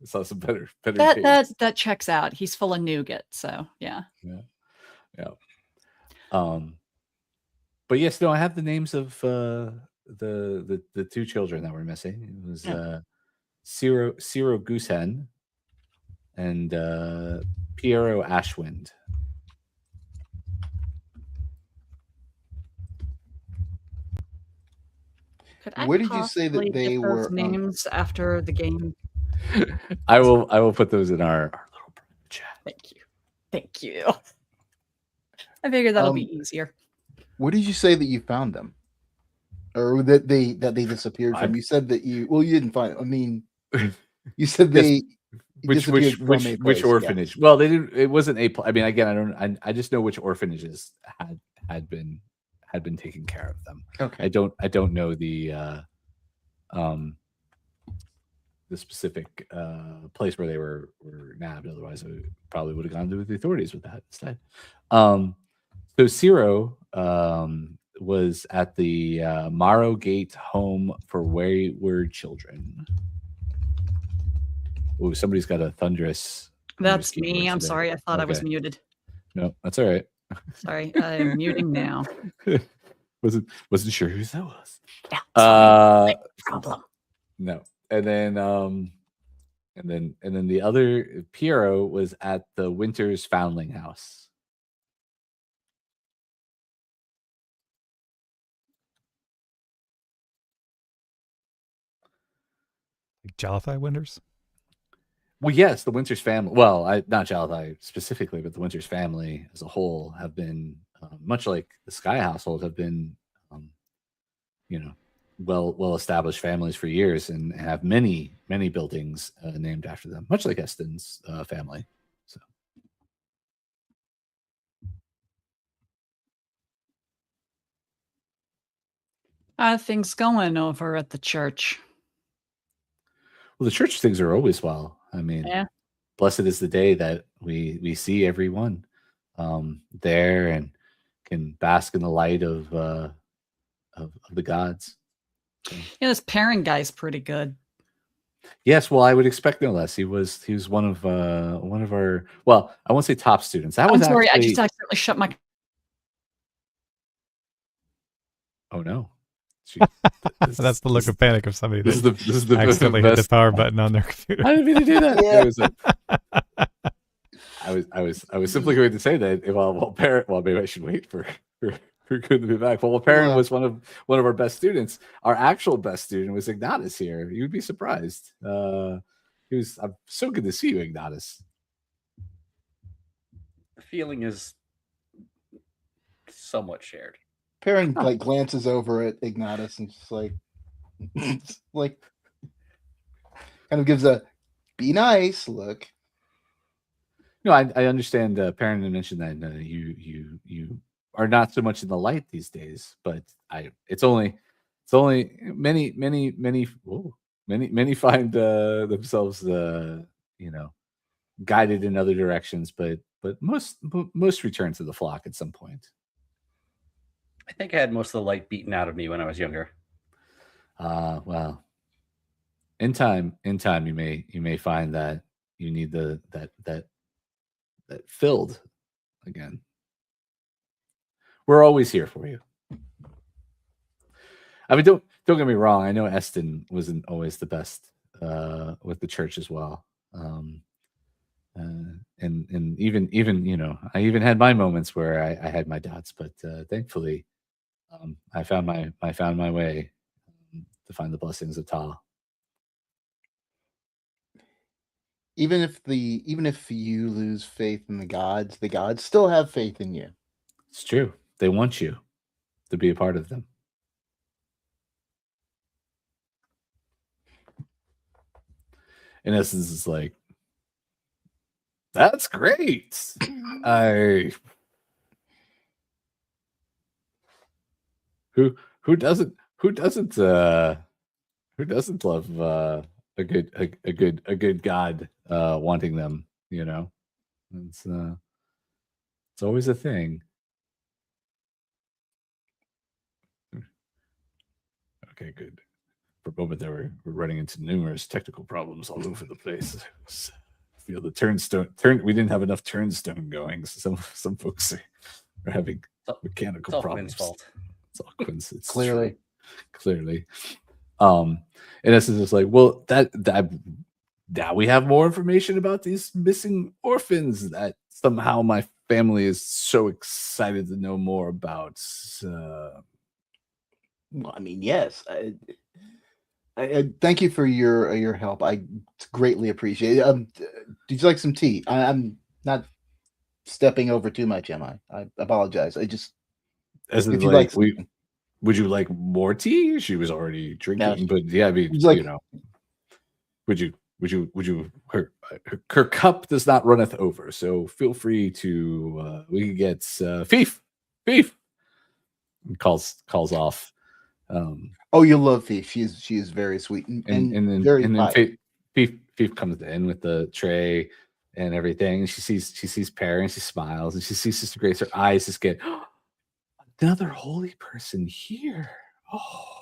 saw some better That days. that checks out. He's full of nougat, so yeah. Yeah. But yes, no, I have the names of the two children that were missing. It was Ciro Goosehen and Piero Ashwind. Could I Where did you say that possibly they get those were? names after the game? I will put those in our little chat. Thank you. I figured that'll be easier. Where did you say that you found them, or that they disappeared from? You said that you didn't find them. I mean, you said they which orphanage? Yeah. Well, they didn't. It wasn't a. I mean, again, I just know which orphanages had been taking care of them. Okay. I don't know the specific place where they were nabbed. Otherwise, I probably would have gone to the authorities with that instead. So Ciro was at the Morrow Gate Home for Wayward Children. Oh, somebody's got a thunderous. That's me. I'm sorry. I thought I was muted. No, that's all right. Sorry, I'm muting now. Wasn't sure who that was. Yeah, sorry. Problem. No, and then the other Piero was at the Winters Foundling House. Jalathai Winters? Well, yes, the Winters family. Well, not Jalathai specifically, but the Winters family as a whole have been, much like the Skye household, have been, well established families for years and have many buildings named after them, much like Esten's family. So. How are things going over at the church? Well, the church things are always well. I mean, blessed is the day that we see everyone there and can bask in the light of the gods. So. Yeah, this Perrin guy's pretty good. Yes, well, I would expect no less. He was one of our, well, I won't say top students. I'm sorry, I just accidentally shut my. Oh no. That's the look of panic of somebody this is the accidentally hit the power button on their computer. I didn't mean to do that. I was simply going to say that maybe I should wait for Quinn to be back. Well, Perrin was one of our best students. Our actual best student was Ignatius here. You'd be surprised. I'm so good to see you, Ignatius. The feeling is somewhat shared. Perrin glances over at Ignatius and just like kind of gives a be nice look. No, I understand. Perrin mentioned that you are not so much in the light these days, but it's only many find themselves guided in other directions, but most return to the flock at some point. I think I had most of the light beaten out of me when I was younger. Well, in time, you may find that you need that filled again. We're always here for you. I mean, don't get me wrong. I know Esten wasn't always the best with the church as well. And even I even had my moments where I had my doubts, but thankfully, I found my way to find the blessings of Ta. Even if you lose faith in the gods still have faith in you. It's true. They want you to be a part of them. In essence, it's like, that's great. Who doesn't love a good god wanting them, It's always a thing. Okay, good. For a moment, we're running into numerous technical problems all over the place. I feel the turn. We didn't have enough turnstone going. So some folks are having mechanical It's all problems. Quinn's fault. It's all Quinn's. It's Clearly. true. Clearly. In essence, it's like, well, that now we have more information about these missing orphans that somehow my family is so excited to know more about. Well, I mean, yes. I thank you for your help. I greatly appreciate it. Did you like some tea? I'm not stepping over too much, am I? I apologize. I just As in, if you like, like would you like more tea? She was already drinking, No. but yeah, I mean, Would you like- you know, would you? Her cup does not runneth over, so feel free to. We can get Fief. And calls off. oh, you love Thief. She is very sweet and And very then quiet. Fief comes in with the tray and everything, and she sees Perry and she smiles, and she sees Sister Grace. Her eyes just get another holy person here. Oh.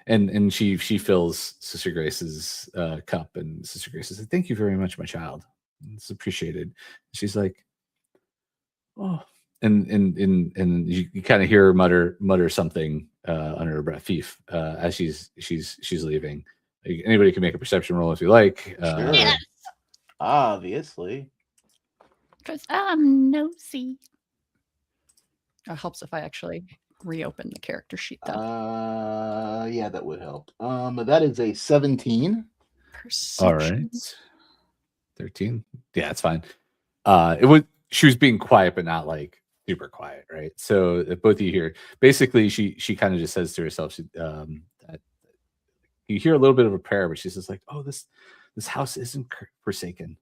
And she fills Sister Grace's cup, and Sister Grace says, "Thank you very much, my child. It's appreciated." She's like, "Oh," and you kind of hear her mutter something under her breath, Fief, as she's leaving. Anybody can make a perception roll if you like. Sure. Yes. Obviously. Because I'm nosy. It helps if I actually reopen the character sheet, though. Yeah, that would help. That is a 17. All right, 13. Yeah, it's fine. It was she was being quiet, but not like super quiet, right? So if both of you hear, basically, she kind of just says to herself, that you hear a little bit of a prayer, but she's just like, "Oh, this house isn't forsaken.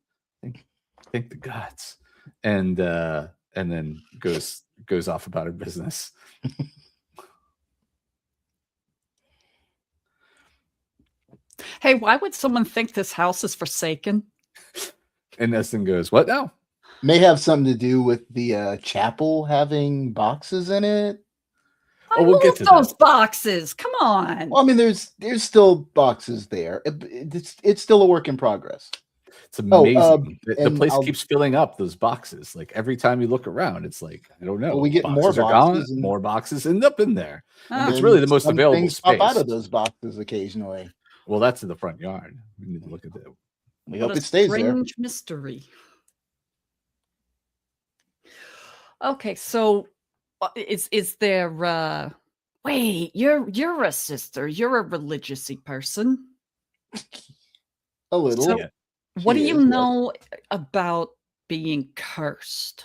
Thank the gods," and then goes off about her business. Hey, why would someone think this house is forsaken? And Esten goes, "What now?" May have something to do with the chapel having boxes in it. I we'll get moved to those that. boxes. Come on. Well, I mean, there's still boxes there. It's still a work in progress. It's amazing. The and place I'll- keeps filling up. Those boxes, like every time you look around, it's like, I don't know. Well, we get more boxes are gone. boxes and- More boxes end up in there. Ah. It's and really the most some available things pop out space. of those boxes occasionally. Well, that's in the front yard. We need to look at that. We What hope a it stays there. strange mystery. Okay, so is there wait, you're a sister. You're a religious-y person. A little. So Yeah. what do She you is, yes. know about being cursed?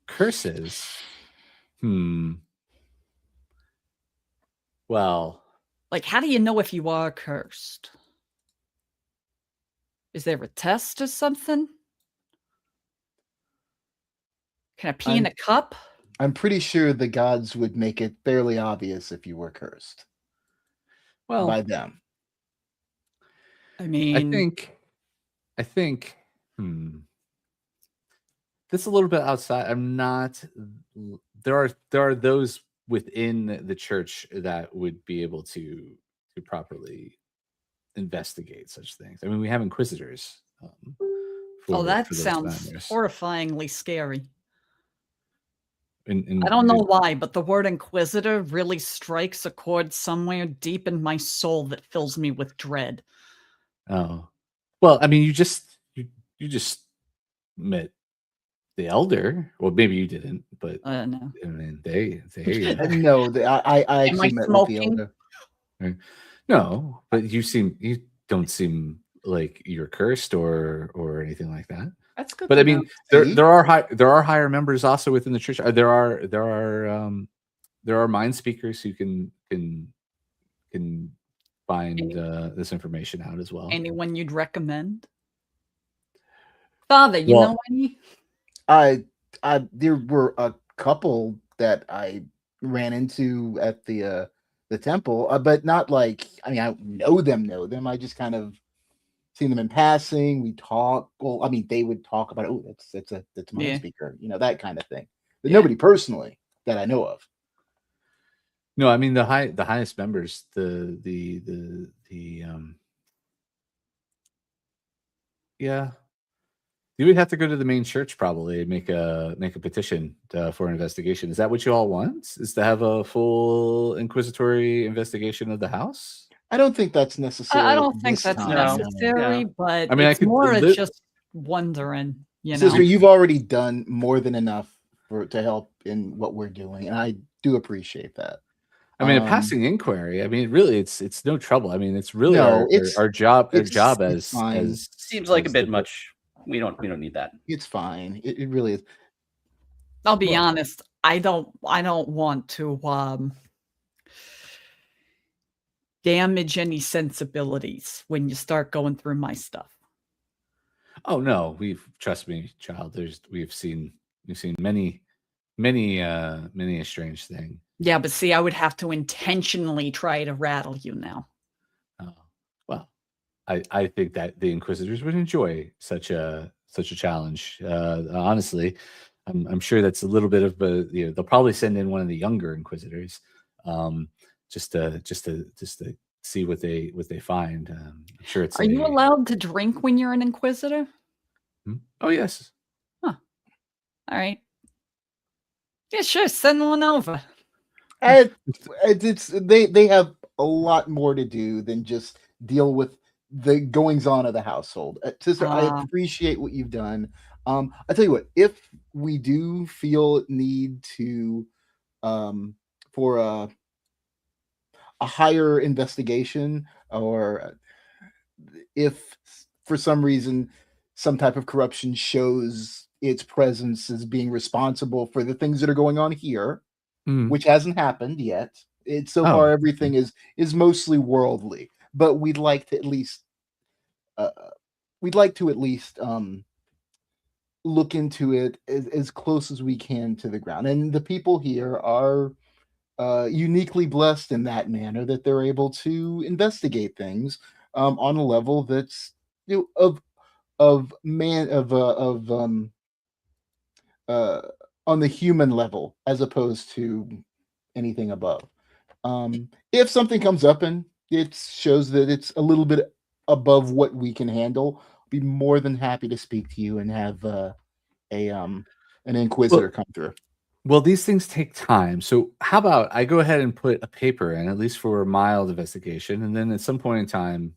Curses. Well, Like, how do you know if you are cursed? Is there a test or something? Can I pee in a cup? I'm pretty sure the gods would make it fairly obvious if you were cursed by them. I mean, I think. This is a little bit outside. I'm not. There are those within the church that would be able to properly investigate such things. I mean, we have inquisitors. that for those sounds matters. horrifyingly scary. And I don't know why, but the word inquisitor really strikes a chord somewhere deep in my soul that fills me with dread. Oh, well, I mean, you just met the elder. Well, maybe you didn't, but No. I mean, they No, I Am I actually met with the smoking? elder. no, but you don't seem like you're cursed or anything like that. That's good. But to I mean, know. See? there are higher members also within the church. There are mind speakers who can find this information out as well. Anyone you'd recommend? Father, you Well- know any? There were a couple that I ran into at the temple, but not like, I mean, I know them. I just kind of seen them in passing. We talk. Well, I mean, they would talk about, oh, that's a mind Yeah. speaker, that kind of thing. But Yeah. nobody personally. that I know of. No, I mean the highest members, yeah. You would have to go to the main church probably and make a petition for an investigation. Is that what you all want? Is to have a full inquisitory investigation of the house? I don't think that's necessary. I don't think this that's time. necessary, but I mean, I it's could more of li- just wondering, you know. Sister, you've already done more than enough to help in what we're doing, and I do appreciate that. I mean, a passing inquiry. I mean, really, it's no trouble. I mean, it's really No, our job. Our it's job fine. as Seems like a as bit the- much. We don't need that. It's fine. It really is. I'll be honest. I don't want to damage any sensibilities when you start going through my stuff. Oh no, trust me, child. We've seen many a strange thing. Yeah, but see, I would have to intentionally try to rattle you now. Oh, well, I think that the Inquisitors would enjoy such a challenge. Honestly, I'm sure that's a little bit of they'll probably send in one of the younger Inquisitors, just to see what they find. I'm sure it's. Are you allowed to drink when you're an Inquisitor? Oh yes. Huh. All right. Yeah, sure. Send one over. They have a lot more to do than just deal with the goings on of the household. Sister, I appreciate what you've done. I tell you what, if we do feel need to for a higher investigation, or if for some reason some type of corruption shows its presence as being responsible for the things that are going on here, which hasn't happened yet. It's so far everything is mostly worldly, but we'd like to at least look into it as close as we can to the ground. And the people here are uniquely blessed in that manner that they're able to investigate things on a level that's on the human level as opposed to anything above. If something comes up and it shows that it's a little bit above what we can handle, I'll be more than happy to speak to you and have an Inquisitor come through. Well, these things take time. So how about I go ahead and put a paper in, at least for a mild investigation, and then at some point in time,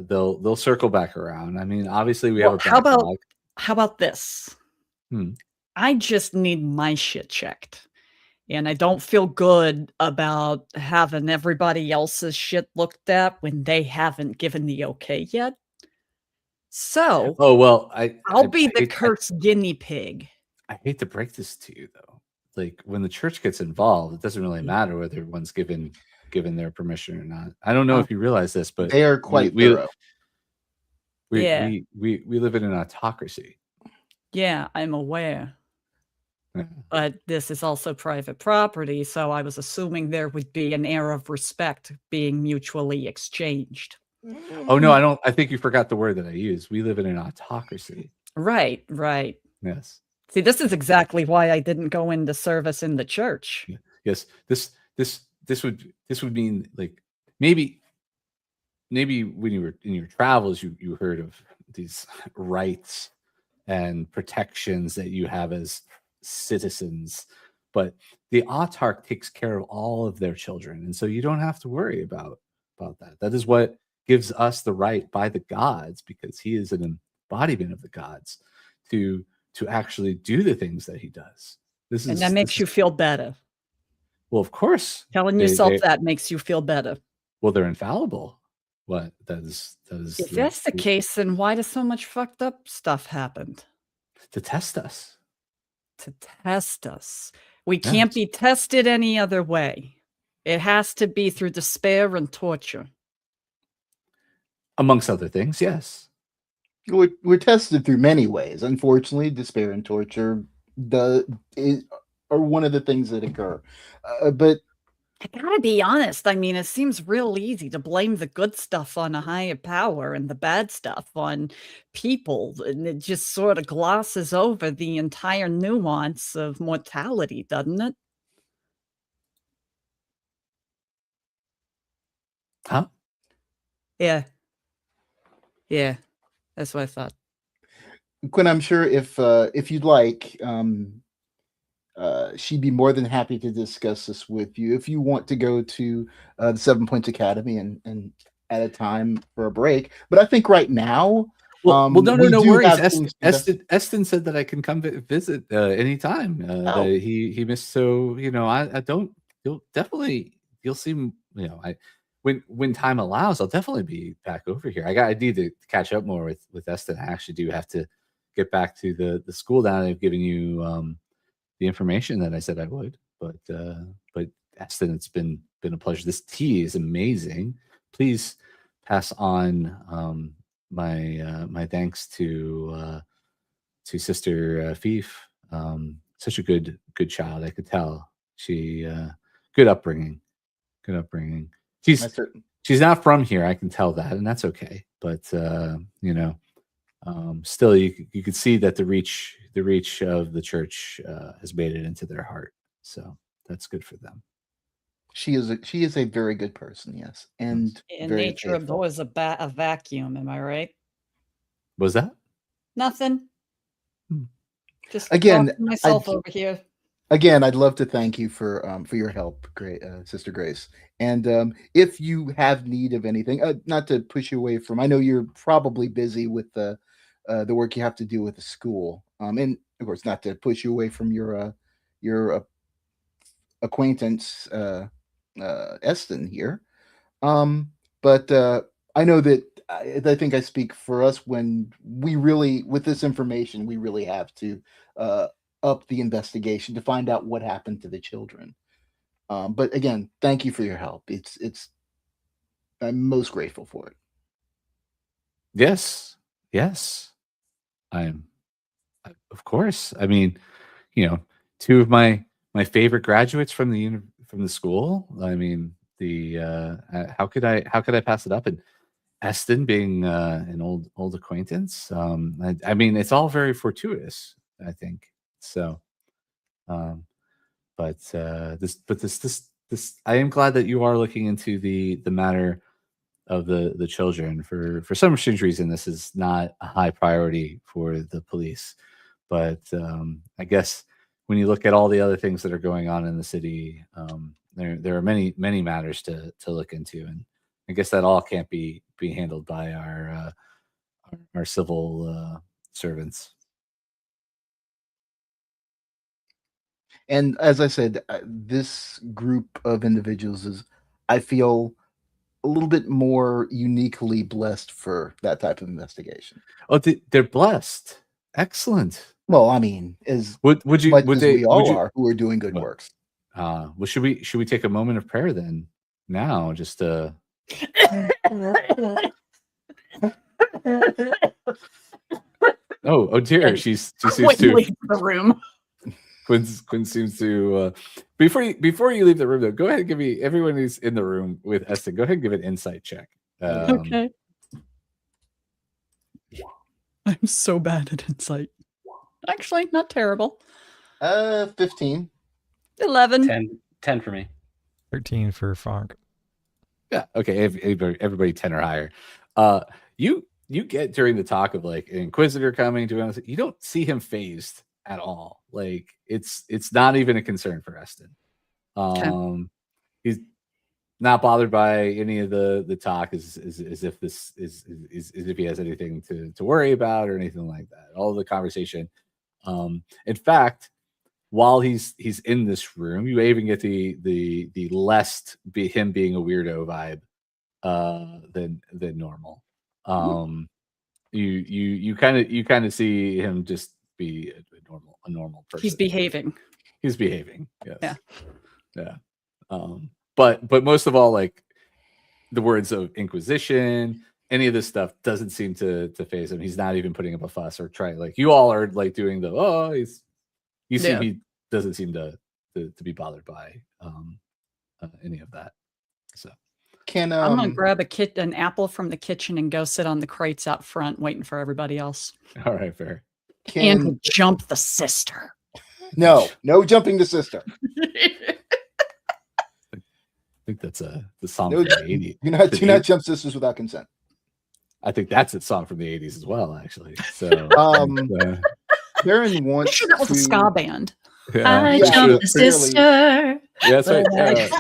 they'll circle back around. I mean, obviously we have a backlog. How about this? I just need my shit checked. And I don't feel good about having everybody else's shit looked at when they haven't given the okay yet. So, I'll be the cursed guinea pig. I hate to break this to you, though. Like, when the church gets involved, it doesn't really matter whether one's given their permission or not. I don't know if you realize this, but they are quite thorough. We live in an autocracy. Yeah, I'm aware. But this is also private property, so I was assuming there would be an air of respect being mutually exchanged. Oh no, I don't. I think you forgot the word that I used. We live in an autocracy. Right. Yes. See, this is exactly why I didn't go into service in the church. Yes. This would mean, like, maybe when you were in your travels, you heard of these rights and protections that you have as citizens, but the autarch takes care of all of their children, and so you don't have to worry about that. That is what gives us the right by the gods, because he is an embodiment of the gods, to actually do the things that he does. And that makes you feel better. Well, of course, telling yourself that makes you feel better. Well, they're infallible. What that is if that's the case, then why does so much fucked up stuff happen? To test us. We can't be tested any other way. It has to be through despair and torture. Amongst other things, yes. We're tested through many ways. Unfortunately, despair and torture are one of the things that occur. But I gotta be honest. I mean, it seems real easy to blame the good stuff on a higher power and the bad stuff on people. And it just sort of glosses over the entire nuance of mortality, doesn't it? Huh? Yeah. Yeah. That's what I thought. Quinn, I'm sure if you'd like, she'd be more than happy to discuss this with you. If you want to go to the 7 Points Academy and at a time for a break, but I think right now, Well, no we do worries. have things to invest- Esten said that I can come visit anytime. Oh. That he missed. So I don't. You'll see. When time allows, I'll definitely be back over here. I need to catch up more with Esten. I actually do have to get back to the school that I've given you the information that I said I would. But Esten, it's been a pleasure. This tea is amazing. Please pass on my thanks to Sister Fief. Such a good child. I could tell she good upbringing. She's not from here. I can tell that, and that's okay. But still, you could see that the reach of the church has made it into their heart. So that's good for them. She is a very good person, yes, and In very nature faithful. abhors a vacuum. Am I right? Was that? Nothing. Hmm. Just Again, talking to myself over here. Again, I'd love to thank you for your help, Sister Grace. And if you have need of anything, not to push you away from, I know you're probably busy with the work you have to do with the school, and of course, not to push you away from your acquaintance Esten here. But I know that I think I speak for us when we really, with this information, we really have to up the investigation to find out what happened to the children. But again, thank you for your help. I'm most grateful for it. Yes. Of course. I mean, two of my favorite graduates from the school. I mean, how could I pass it up? And Esten being an old acquaintance. I mean, it's all very fortuitous, I think. So, this I am glad that you are looking into the matter of the children. For some strange reason, this is not a high priority for the police. But I guess when you look at all the other things that are going on in the city, there are many matters to look into, and I guess that all can't be handled by our civil servants. And as I said, this group of individuals is, I feel, a little bit more uniquely blessed for that type of investigation. Oh, they're blessed. Excellent. Well, I mean, as we all are who are doing good works. Well, should we take a moment of prayer then? Now, just to. Oh dear, she seems to leave the room. Quinn seems to before you leave the room though, go ahead and give me, everyone who's in the room with Esten, go ahead and give an insight check. Okay. I'm so bad at insight. Actually, not terrible. 15. 11. 10 for me. 13 for Farank. Yeah, okay, everybody 10 or higher. You get during the talk of like an Inquisitor coming to, you don't see him phased at all. Like it's not even a concern for Esten. He's not bothered by any of the talk as if this is if he has anything to worry about or anything like that. All the conversation. In fact, while he's in this room, you even get the less him being a weirdo vibe than normal. You kind of see him just be a normal person. He's behaving. Yes. Yeah. But most of all, like the words of Inquisition, any of this stuff doesn't seem to phase him. He's not even putting up a fuss or trying. Like you all are like doing the he doesn't seem to be bothered by any of that. So I'm gonna grab an apple from the kitchen and go sit on the crates out front, waiting for everybody else. All right, fair. And jump the sister. No jumping the sister. think that's the song No, from the 80s. do not jump sisters without consent. I think that's a song from the 80s as well, actually. So, Baron wants Sure, that was a ska band. I yeah, jumped the clearly. sister. Yeah, that's right. But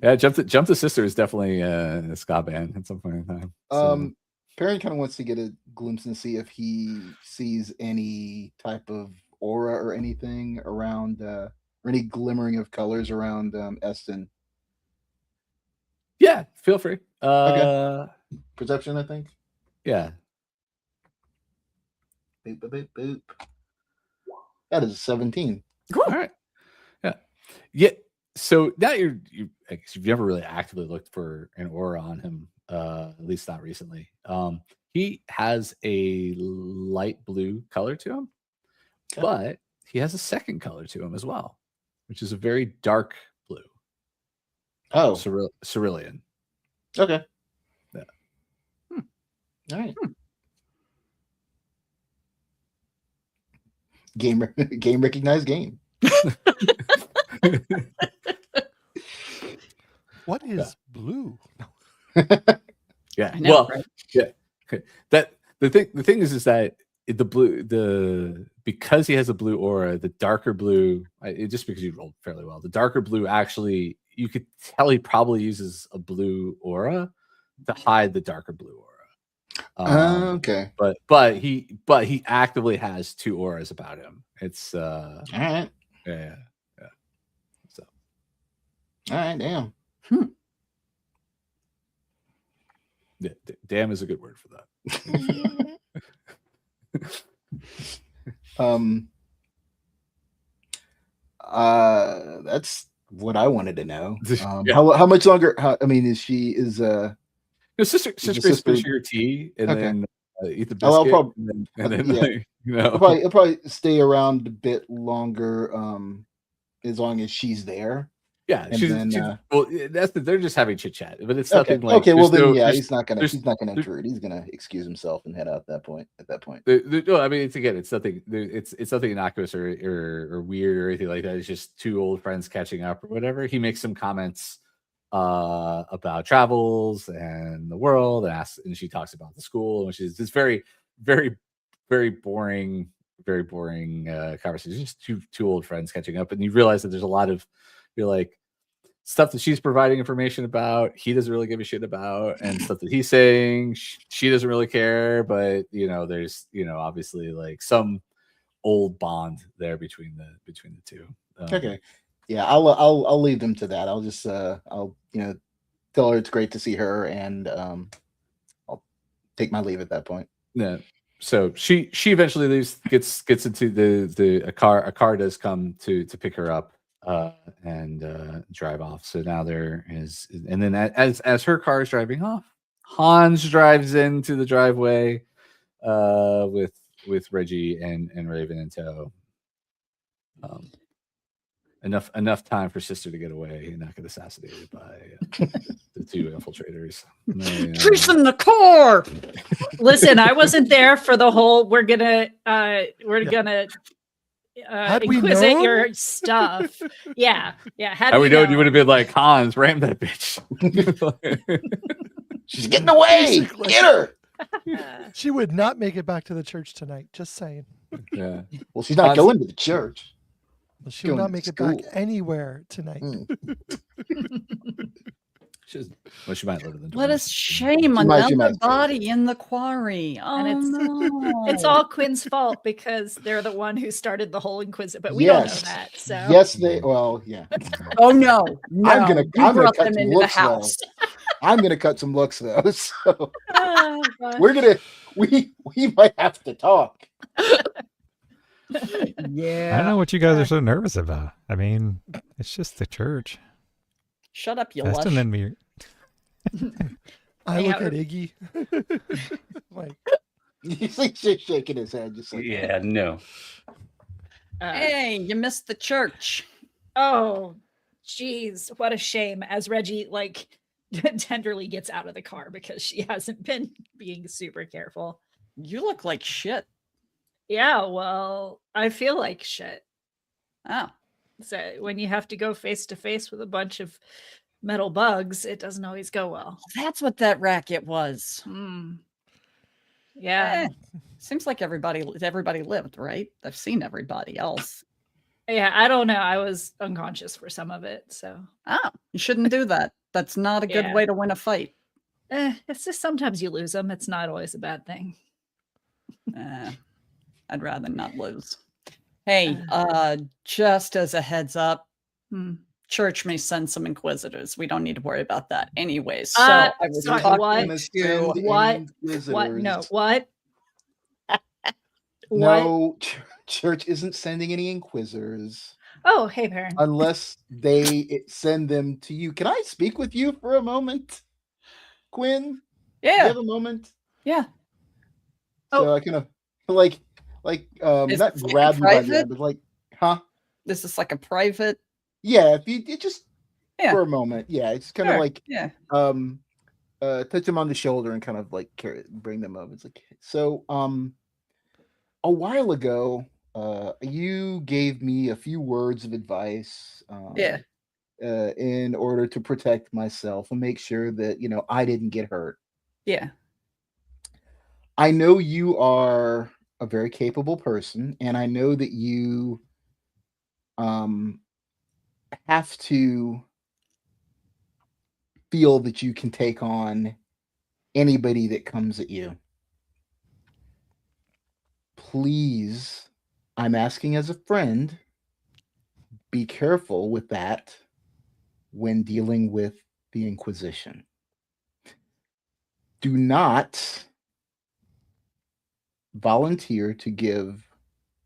Yeah, Jump the Sister is definitely a ska band at some point in time. So. Perrin kind of wants to get a glimpse and see if he sees any type of aura or anything around, or any glimmering of colors around Esten. Yeah, feel free. Okay. Perception, I think. Yeah. Boop, boop, boop, boop. That is a 17. Cool. All right. Yeah. So now I guess you've never really actively looked for an aura on him, at least not recently. He has a light blue color to him, but he has a second color to him as well, which is a very dark blue. Oh, cerulean. Okay. Yeah. All right. Game recognized game. What is blue? Yeah. I know, Well, right? yeah. That the thing is that because he has a blue aura, the darker blue, just because you rolled fairly well, the darker blue actually, you could tell he probably uses a blue aura to hide the darker blue aura. Okay. But he actively has two auras about him. It's all right. Yeah. So all right, damn. Yeah, damn is a good word for that. That's what I wanted to know. Yeah. How much longer? Sister finish your tea and then eat the biscuit. I'll probably, and then yeah. like, I'll probably stay around a bit longer, as long as she's there. Yeah, well, they're just having chit chat, but it's nothing like. Okay, well then, he's not gonna intrude. He's gonna excuse himself and head out at that point. No, I mean, it's nothing. It's nothing innocuous or weird or anything like that. It's just two old friends catching up or whatever. He makes some comments about travels and the world, and she talks about the school, which is this very, very, very boring conversation. Just two old friends catching up, and you realize that there's a lot of stuff that she's providing information about, he doesn't really give a shit about, and stuff that he's saying, she doesn't really care. But there's obviously like some old bond there between the two. Okay, yeah, I'll leave them to that. I'll just I'll tell her it's great to see her, and I'll take my leave at that point. Yeah. So she eventually leaves, gets into a car does come to pick her up. And drive off. So now there is, and then as her car is driving off, Hans drives into the driveway with Reggie and Raven in tow. Enough time for Sister to get away and not get assassinated by the two infiltrators. Trees in the car. Listen, I wasn't there for the whole we're gonna inquisite your stuff. Yeah. Had we known, you would have been like, Hans, ram that bitch. She's getting away. Get her. She would not make it back to the church tonight. Just saying. Yeah. Well, she's not going to the church. Well, she would not make it back anywhere tonight. She might live in the What a shame! Another body in the quarry. Oh, and no. It's all Quinn's fault because they're the one who started the whole Inquisition. But we don't know that. So yes, they. Well, yeah. Oh no! I'm gonna cut them some into looks, the house. I'm gonna cut some looks though. So we might have to talk. Yeah. I don't know what you guys are so nervous about. I mean, it's just the church. Shut up, you lush. lush. And me. I look at Iggy. Like, he's just shaking his head. Just like, yeah, no. Hey, you missed the church. Oh, geez, what a shame. As Reggie tenderly gets out of the car because she hasn't been being super careful. You look like shit. Yeah, well, I feel like shit. Oh. So when you have to go face to face with a bunch of metal bugs, it doesn't always go well. That's what that racket was. Yeah. Seems like everybody lived, right? I've seen everybody else. Yeah, I don't know. I was unconscious for some of it, so. Oh, you shouldn't do that. That's not a good way to win a fight. It's just sometimes you lose them. It's not always a bad thing. I'd rather not lose. Hey, just as a heads up, Church may send some Inquisitors. We don't need to worry about that anyways. So I was sorry, talking what? to What? No, what? No, Church isn't sending any Inquisitors. Oh, hey, Perrin. Unless they send them to you. Can I speak with you for a moment, Quinn? Yeah. Do you have a moment? Yeah. So I kind of like not grab you by the hand, but like, huh? This is like a private. Yeah, if you just for a moment, yeah, it's kind of like touch them on the shoulder and kind of like bring them up. It's like so. A while ago, you gave me a few words of advice. In order to protect myself and make sure that I didn't get hurt. Yeah. I know you are a very capable person, and I know that you have to feel that you can take on anybody that comes at you. Please, I'm asking as a friend, be careful with that when dealing with the Inquisition. Do not volunteer to give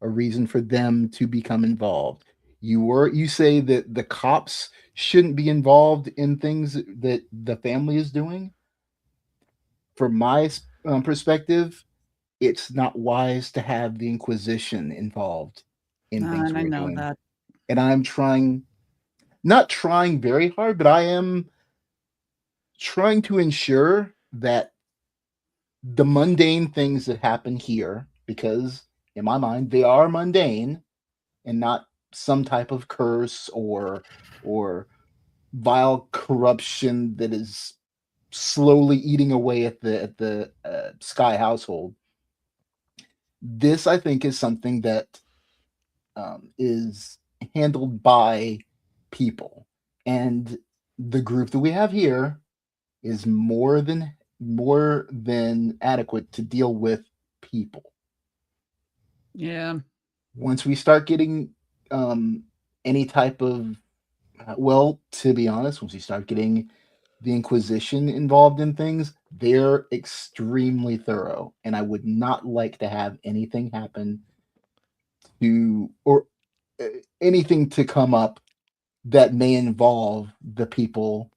a reason for them to become involved. You say that the cops shouldn't be involved in things that the family is doing. From my perspective, it's not wise to have the Inquisition involved in things we're doing. That. And I'm not trying very hard, but I am trying to ensure that the mundane things that happen here, because in my mind they are mundane and not some type of curse or vile corruption that is slowly eating away at the Skye household. This, I think, is something that is handled by people, and the group that we have here is more than adequate to deal with people. Yeah. Once we start getting any type of to be honest, once we start getting the Inquisition involved in things, they're extremely thorough, and I would not like to have anything happen or anything to come up that may involve the people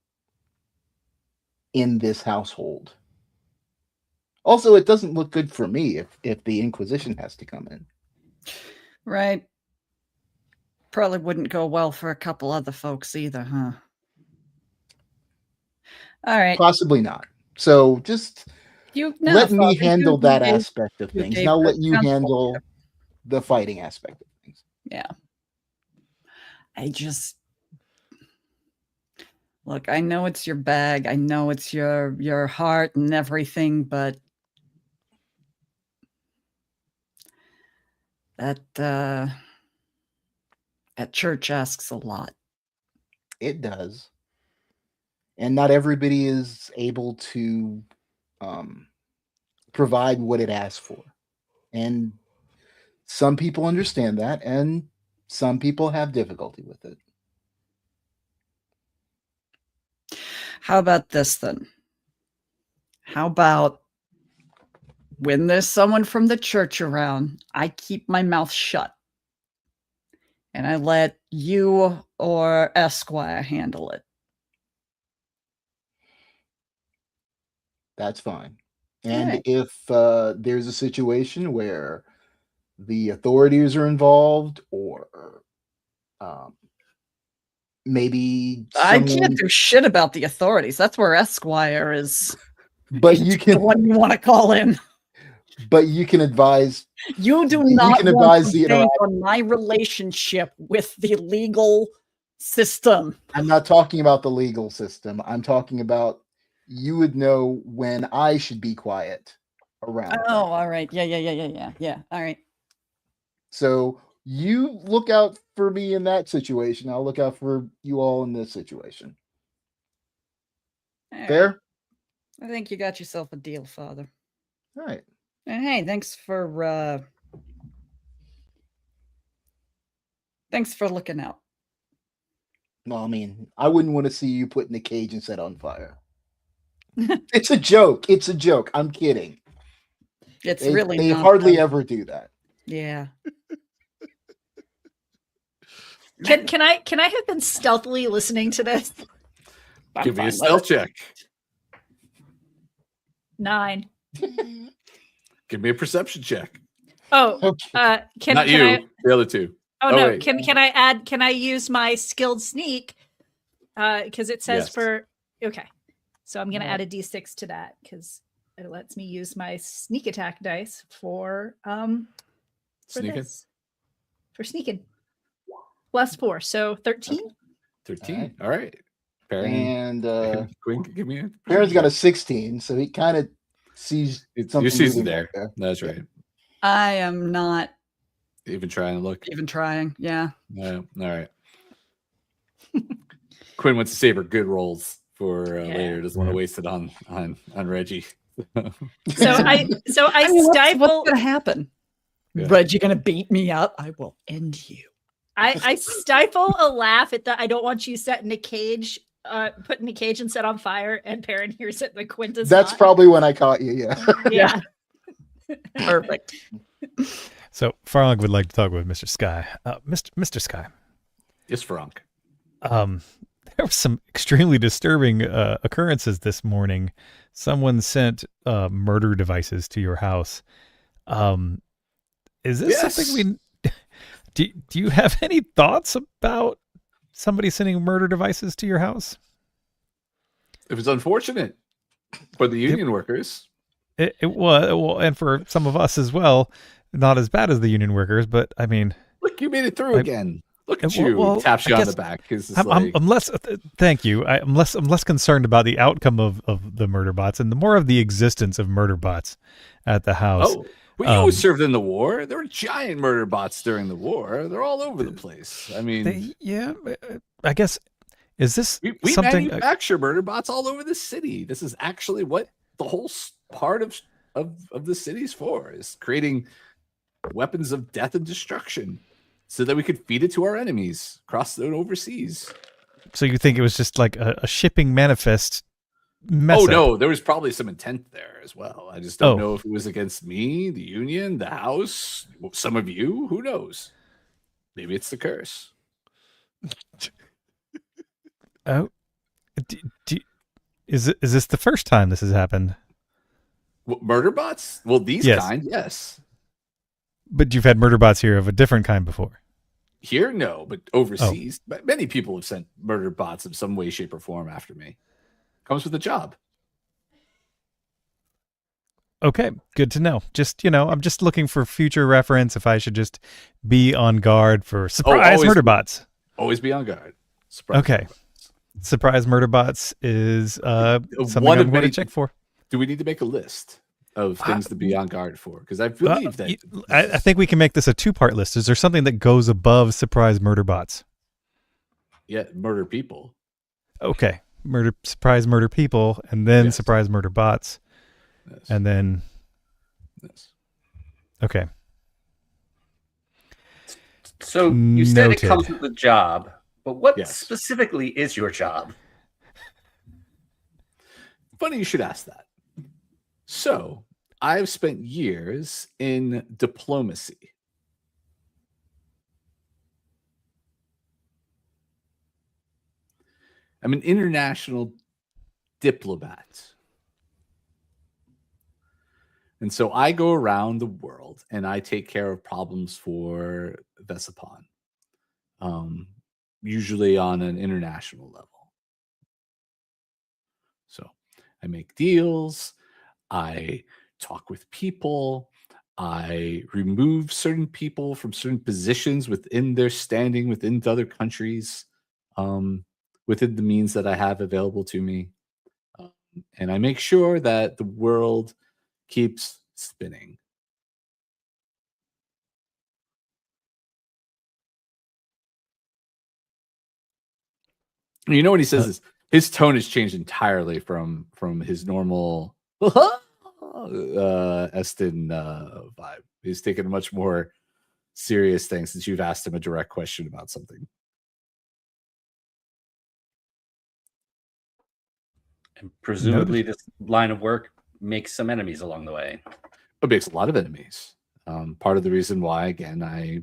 in this household. Also, it doesn't look good for me if the Inquisition has to come in. Right. Probably wouldn't go well for a couple other folks either, huh? All right. Possibly not. So just let me handle that aspect of things. Now let you handle the fighting aspect of things. Yeah. Look, I know it's your bag. I know it's your heart and everything, but that church asks a lot. It does. And not everybody is able to provide what it asks for. And some people understand that, and some people have difficulty with it. How about this then? How about when there's someone from the church around, I keep my mouth shut and I let you or Esquire handle it? That's fine. And if there's a situation where the authorities are involved, or maybe I can't do shit about the authorities. That's where Esquire is. But you can, the one you want to call in. But you can advise. You do not want to bank on my relationship with the legal system. I'm not talking about the legal system. I'm talking about you would know when I should be quiet around. Oh, all right. Yeah. All right. So you look out for me in that situation. I'll look out for you all in this situation. All right. Fair? I think you got yourself a deal, Father. All right. And hey, thanks for looking out. Well, I mean, I wouldn't want to see you put in a cage and set on fire. It's a joke. It's a joke. I'm kidding. It's They really not, hardly ever do that. Yeah. Can I have been stealthily listening to this? Give me a stealth check. 9. Give me a perception check. Oh, Okay. can Not can you. I? The other two. Oh, Oh, no. wait. Can I add? Can I use my skilled sneak? Because it says Yes. for okay. So I'm gonna Yeah. add a d6 to that because it lets me use my sneak attack dice for Sneaking. this. For sneaking. +4, so 13. 13. All right. Perrin. And Quinn, give me a. Perrin's got a 16, so he kind of sees something. You see it moving there. back there. That's right. I am not Even trying to look. even trying. Yeah. No. All right. Quinn wants to save her good rolls for later. Doesn't want to waste it on Reggie. So I mean, stifle. what's gonna happen? Yeah. Reggie gonna beat me up? I will end you. I stifle a laugh at the I don't want you set in a cage, put in a cage and set on fire, and Perrin hears it, but Quinn does That's not. probably when I caught you. Yeah. Yeah. Perfect. So Farank would like to talk with Mr. Skye. Mr. Skye. Yes, Farank. There were some extremely disturbing occurrences this morning. Someone sent murder devices to your house. Is this something we... Do you have any thoughts about somebody sending murder devices to your house? It was unfortunate for the union workers. It was, well, and for some of us as well. Not as bad as the union workers, but I mean... Look, you made it through again. Look at you. Well, He taps you I on the guess back. I'm less. Thank you. I'm less concerned about the outcome of the Murderbots and the more of the existence of Murderbots at the house. Oh, well, you served in the war. There were giant murder bots during the war. They're all over the place. I mean, I guess, is this we something? manufacture murder bots all over the city. This is actually what the whole part of the city's for, is creating weapons of death and destruction so that we could feed it to our enemies across and overseas. So you think it was just like a shipping manifest mess Oh up? no, there was probably some intent there as well. I just don't know if it was against me, the union, the house, some of you. Who knows? Maybe it's the curse. Oh, is this the first time this has happened? Murder bots? Well, these Yes. kind, yes. But you've had Murderbots here of a different kind before. Here, no, but overseas, but many people have sent murder bots in some way, shape, or form after me. Comes with the job. Okay, good to know. Just, I'm just looking for future reference if I should just be on guard for surprise always Murderbots. Always be on guard. Surprise Okay. murder bots. Surprise Murderbots is something One I'm of going to many- check for. Do we need to make a list of things to be on guard for? Because I believe that I think we can make this a two-part list. Is there something that goes above surprise Murderbots? murder people. Okay. Surprise murder people, and then Yes. surprise murder bots. Yes. And then, Yes. okay. So you said it Noted. comes with the job, but what Yes. specifically is your job? Funny you should ask that. So I've spent years in diplomacy. I'm an international diplomat. And so I go around the world and I take care of problems for Vesipon, usually on an international level. So I make deals, I talk with people, I remove certain people from certain positions within their standing within other countries. within the means that I have available to me. And I make sure that the world keeps spinning. You know, when he says this, his tone has changed entirely from his normal Esten vibe. He's taken a much more serious thing since you've asked him a direct question about something. And presumably this line of work makes some enemies along the way. It makes a lot of enemies. Part of the reason why, again, I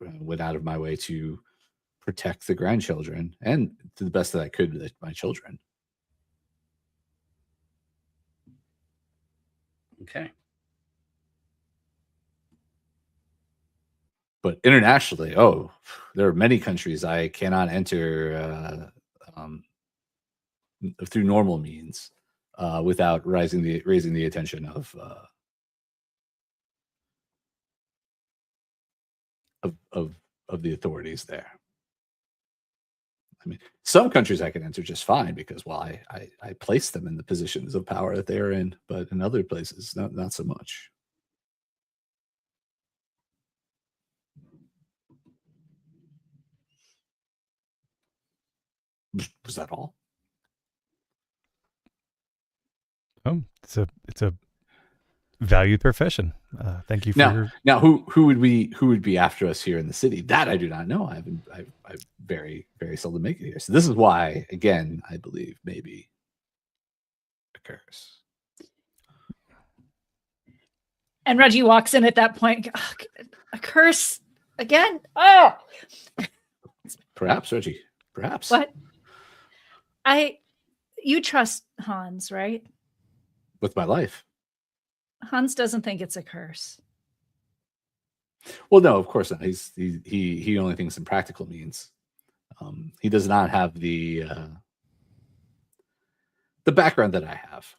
went out of my way to protect the grandchildren and to the best that I could with my children. Okay. But internationally, there are many countries I cannot enter through normal means without raising the attention of the authorities there. I mean, some countries I can enter just fine because, well, I place them in the positions of power that they are in, but in other places, not so much. Was that all? It's a valued profession. Thank you for now who would be after us here in the city? That I do not know. I very, very seldom make it here. So this is why, again, I believe maybe a curse. And Reggie walks in at that point. Oh, a curse again? Oh, perhaps, Reggie. Perhaps. What? You trust Hans, right? With my life. Hans doesn't think it's a curse. Well, no, of course not. He only thinks in practical means. He does not have the background that I have.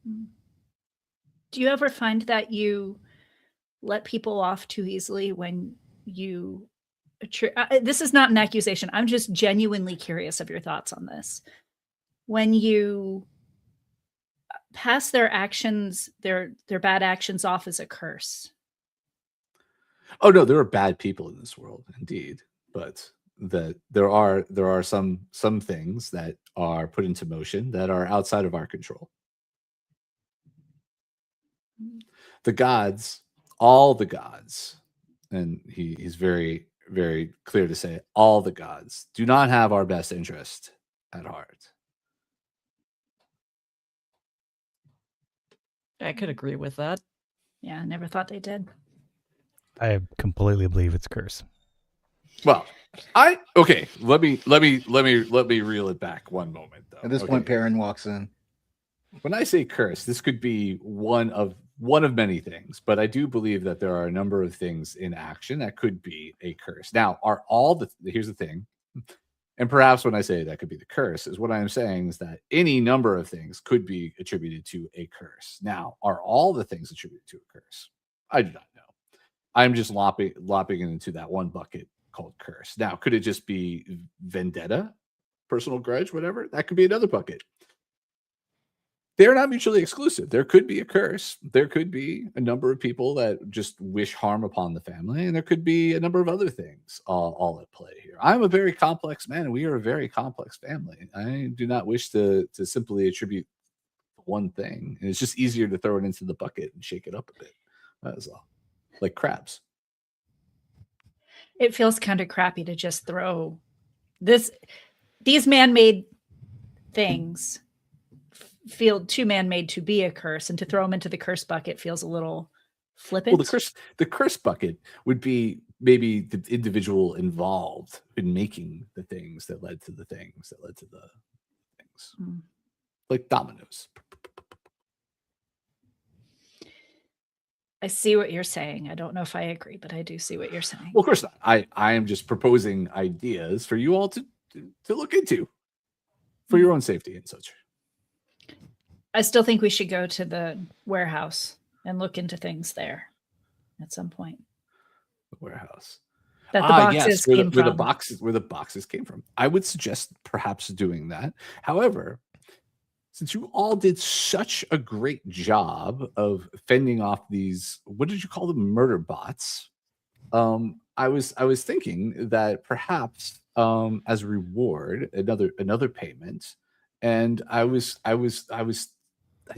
Do you ever find that you let people off too easily when you... this is not an accusation. I'm just genuinely curious of your thoughts on this. When you pass their actions, their bad actions off as a curse. Oh no, there are bad people in this world, indeed, but there are some things that are put into motion that are outside of our control. The gods, all the gods, and he's very, very clear to say all the gods do not have our best interest at heart. I could agree with that. Yeah, I never thought they did. I completely believe it's curse. Well, let me reel it back one moment though. At this point, Perrin walks in. When I say curse, this could be one of many things, but I do believe that there are a number of things in action that could be a curse. Now, here's the thing, and perhaps when I say that could be the curse, is what I'm saying is that any number of things could be attributed to a curse. Now, are all the things attributed to a curse? I do not know. I'm just lopping it into that one bucket called curse. Now, could it just be vendetta, personal grudge, whatever? That could be another bucket. They're not mutually exclusive. There could be a curse. There could be a number of people that just wish harm upon the family, and there could be a number of other things all at play here. I'm a very complex man, and we are a very complex family. I do not wish to simply attribute one thing. And it's just easier to throw it into the bucket and shake it up a bit. That is all. Like crabs. It feels kind of crappy to just throw these man-made things feel too man-made to be a curse, and to throw them into the curse bucket feels a little flippant. Well, the curse bucket would be maybe the individual involved in making the things that led to the things that led to the things. Like dominoes. I see what you're saying. I don't know if I agree, but I do see what you're saying. Well, of course not. I am just proposing ideas for you all to look into for your own safety and such. I still think we should go to the warehouse and look into things there at some point. The warehouse. that the boxes yes, came where from. where the boxes came from. I would suggest perhaps doing that. However, since you all did such a great job of fending off these, what did you call them, murder bots? I was thinking that perhaps as a reward, another payment, and I was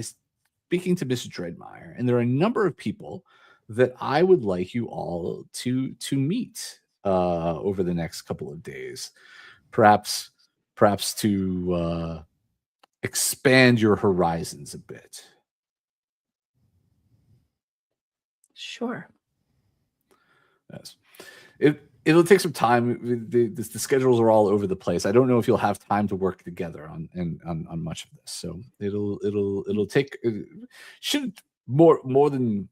speaking to Miss Dreadmire, and there are a number of people that I would like you all to meet over the next couple of days, perhaps to expand your horizons a bit. Sure. Yes. It'll take some time. The schedules are all over the place. I don't know if you'll have time to work together on much of this. So it'll take should more than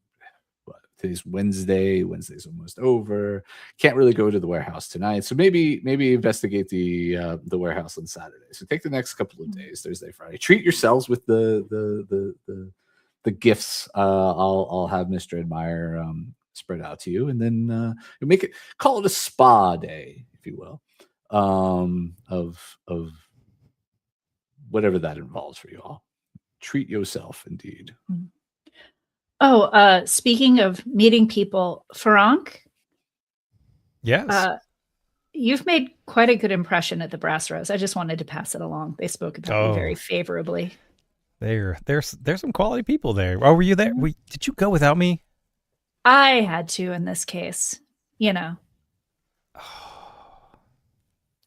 what, today's Wednesday. Wednesday's almost over. Can't really go to the warehouse tonight. So maybe investigate the warehouse on Saturday. So take the next couple of days, Thursday, Friday. Treat yourselves with the gifts. I'll have Mr. Admire spread out to you, and then you call it a spa day, if you will, of whatever that involves for you all. Treat yourself, indeed. Oh, speaking of meeting people, Farank, Yes. you've made quite a good impression at the Brass Rose. I just wanted to pass it along. They spoke about you very Oh. favorably. There's some quality people there. Oh, were you there? Did you go without me? I had to in this case, you know.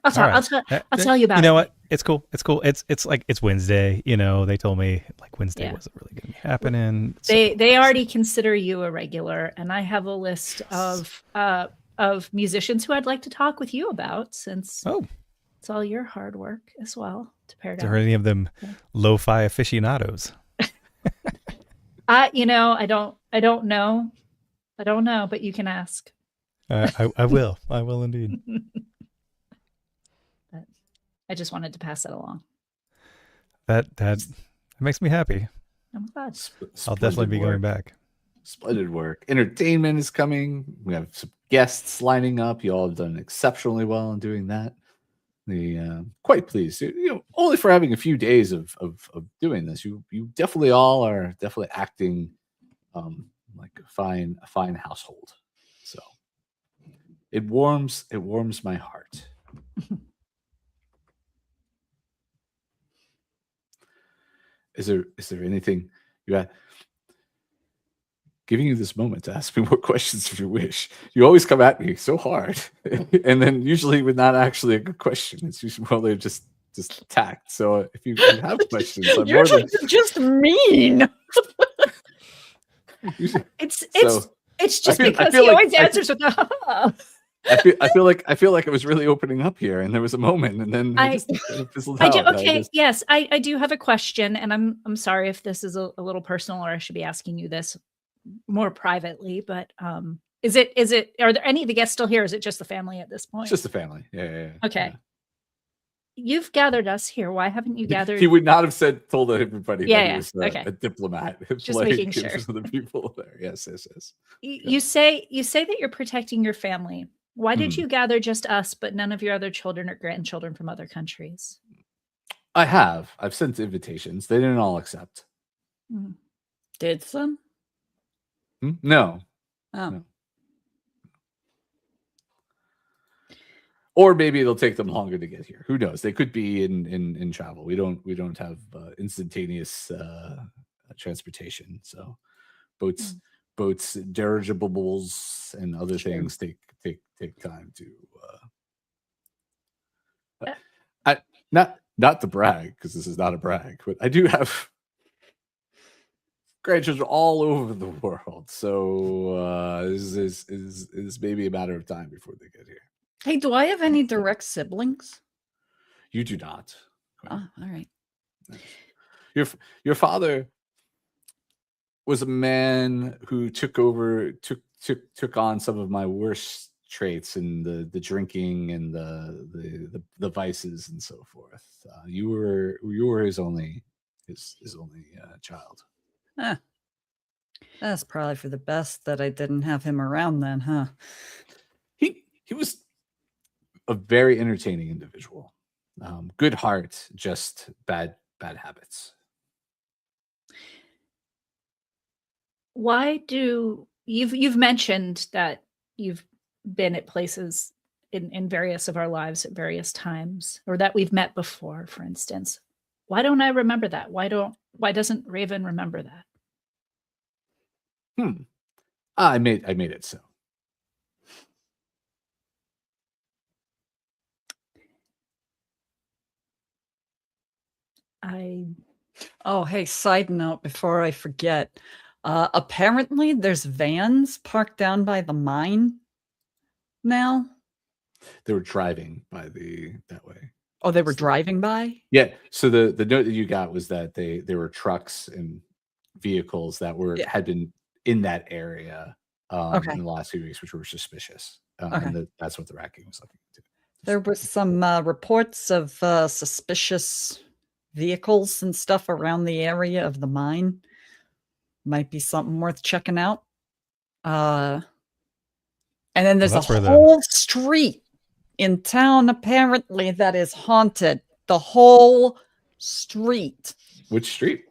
I'll tell you about it. You know what? It's cool. It's cool. It's like it's Wednesday. You know, they told me like Wednesday wasn't really going to be happening. They already consider you a regular, and I have a list of musicians who I'd like to talk with you about, since it's all your hard work as well to pair down. Are any of them lo-fi aficionados? I don't know. I don't know, but you can ask. I will. I will indeed. But I just wanted to pass that along. That makes me happy. I'm glad. I'll definitely be going back. Splendid work. Entertainment is coming. We have some guests lining up. You all have done exceptionally well in doing that. Quite pleased. Only for having a few days of doing this. You definitely all are acting like a fine household. So it warms my heart. Is there anything you have? Giving you this moment to ask me more questions if you wish. You always come at me so hard, and then usually with not actually a good question. It's usually they're just tact. So if you have questions, I'm You're more than just mean. It's just because he always answers with I feel like I was really opening up here, and there was a moment, and then I just fizzled out. Yes, I do have a question, and I'm sorry if this is a little personal, or I should be asking you this more privately. But is it? Are there any of the guests still here? Is it just the family at this point? It's just the family. Yeah. Okay. Yeah. You've gathered us here. Why haven't you gathered? He would not have told everybody that he was okay. a diplomat. Just making sure. The people there. Yes. You say that you're protecting your family. Why did you gather just us, but none of your other children or grandchildren from other countries? I've sent invitations. They didn't all accept. Did some? No. Oh. No. Or maybe it'll take them longer to get here. Who knows? They could be in travel. We don't have instantaneous transportation. So boats, dirigibles, and other things take time to. Not to brag, because this is not a brag, but I do have grandchildren all over the world. So this is maybe a matter of time before they get here. Hey, do I have any direct siblings? You do not. Oh, all right. Your father was a man who took on some of my worst traits, and the drinking and the vices and so forth. You were his only child. That's probably for the best that I didn't have him around then, huh? he was a very entertaining individual. Good heart, just bad habits. Why do you've mentioned that you've been at places in various of our lives at various times, or that we've met before, for instance? Why don't I remember that? Why doesn't Raven remember that? I made it so. Oh, hey, side note before I forget. Apparently there's vans parked down by the mine now. They were driving by that way. Oh, they were driving by? Yeah. So the note that you got was that there were trucks and vehicles that had been in that area in the last few weeks, which were suspicious. And that's what the Racking was looking into. There was some reports of suspicious vehicles and stuff around the area of the mine. Might be something worth checking out. And then there's a whole street in town, apparently, that is haunted. The whole street. Which street?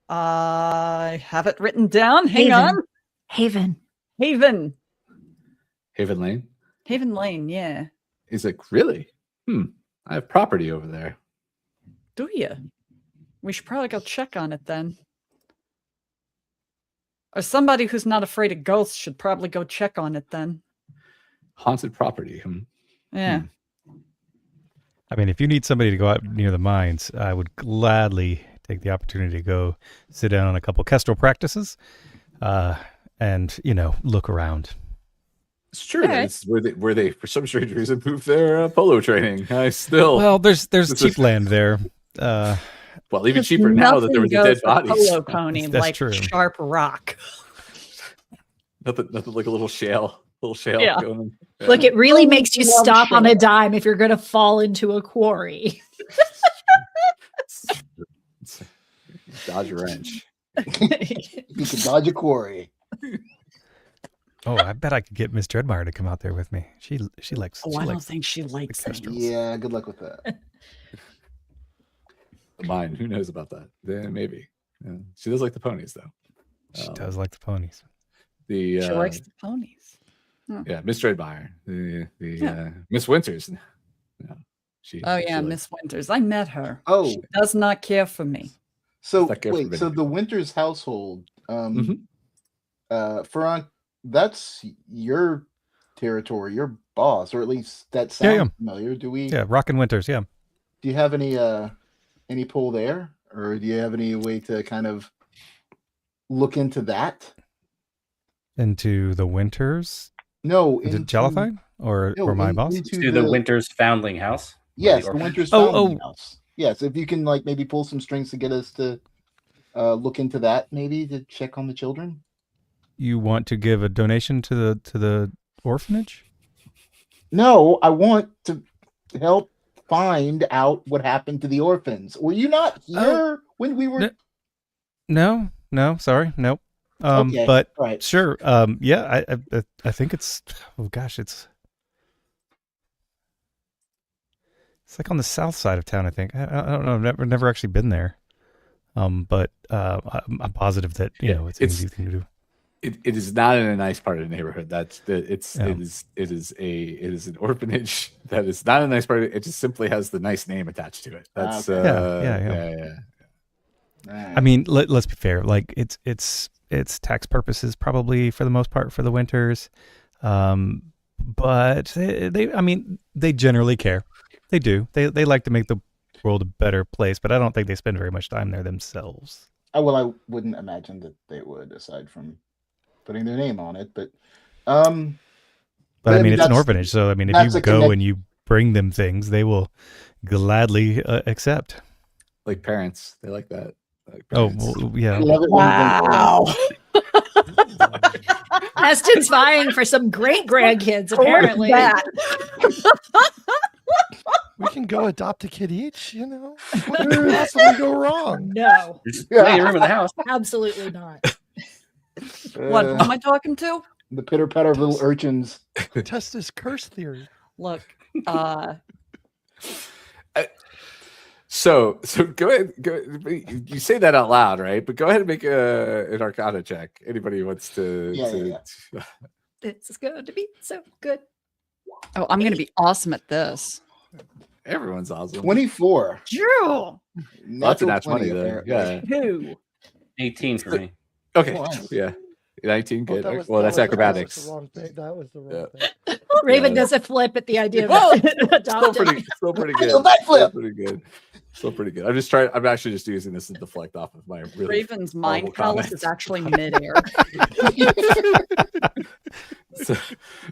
I have it written down. Hang on. Haven Lane? Haven Lane, yeah. He's like, really? I have property over there. Do you? We should probably go check on it then. Or somebody who's not afraid of ghosts should probably go check on it then. Haunted property. Yeah. I mean, if you need somebody to go out near the mines, I would gladly take the opportunity to go sit down on a couple Kestrel practices and, look around. It's true. Okay. It's where they, for some strange reason, moved their polo training. Well, there's cheap land there. Well, even cheaper now that there was a dead body. Polo pony, That's like true. sharp rock. Nothing like a little shale. Going. Yeah. Look, it really makes you stop on a dime if you're going to fall into a quarry. Dodge a wrench. You can dodge a quarry. Oh, I bet I could get Miss Dreadmire to come out there with me. She likes. Oh, I don't think she likes it. Yeah, good luck with that. The mine. Who knows about that? Maybe. Yeah. She does like the ponies, though. She does like the ponies. She likes the ponies. Yeah, Miss Dreadmire, the Miss Winters. Miss Winters. I met her. Oh, she does not care for me. So wait, so the Winters household, Farank, that's your territory, your boss, or at least that sounds familiar. Do we? Yeah, Rockin' Winters. Yeah. Do you have any pull there, or do you have any way to kind of look into that? Into the Winters? No, into Jellified or my boss? To the Winters Foundling House. Yes, the Winters Foundling House. Yes, if you can maybe pull some strings to get us to look into that, maybe to check on the children. You want to give a donation to the orphanage? No, I want to help find out what happened to the orphans. Were you not here when we were? No, sorry, nope. Okay, but right. Sure. Yeah, I think it's. Oh gosh, it's like on the south side of town. I think. I don't know. I've never actually been there. But I'm positive that it's an easy thing to do. It is not in a nice part of the neighborhood. It is an orphanage that is not a nice part. It just simply has the nice name attached to it. That's yeah. I mean, let's be fair. Like it's tax purposes probably for the most part for the Winters, but they generally care. They do. They like to make the world a better place, but I don't think they spend very much time there themselves. Well, I wouldn't imagine that they would, aside from putting their name on it. But I mean, it's an orphanage, so I mean, if you go and you bring them things, they will gladly accept. Like parents, they like that. Well, yeah. Wow. Esten's vying for some great grandkids, apparently. We can go adopt a kid each, What could possibly go wrong? No. Plenty of room in the house. Absolutely not. What am I talking to? The pitter patter of little urchins. Test this curse theory. Look, So go ahead. You say that out loud, right? But go ahead and make an Arcana check. Anybody who wants to. Yeah. It's going to be so good. oh, I'm going to be awesome at this. Everyone's awesome. 24. Drew, Lots of Natural nat 20 though. apparently. Yeah. who? 18 for me. Okay. Wow. Yeah. 19. Oh, Good. that was- well, that that's was- acrobatics. That was the wrong thing. That was the wrong Yeah. thing. Raven Yeah. does a flip at the idea of Whoa! Still adopting. pretty good. do a backflip. Still pretty good. Still pretty good. I'm actually just using this to deflect off of my really Raven's mind horrible palace comments. is actually midair.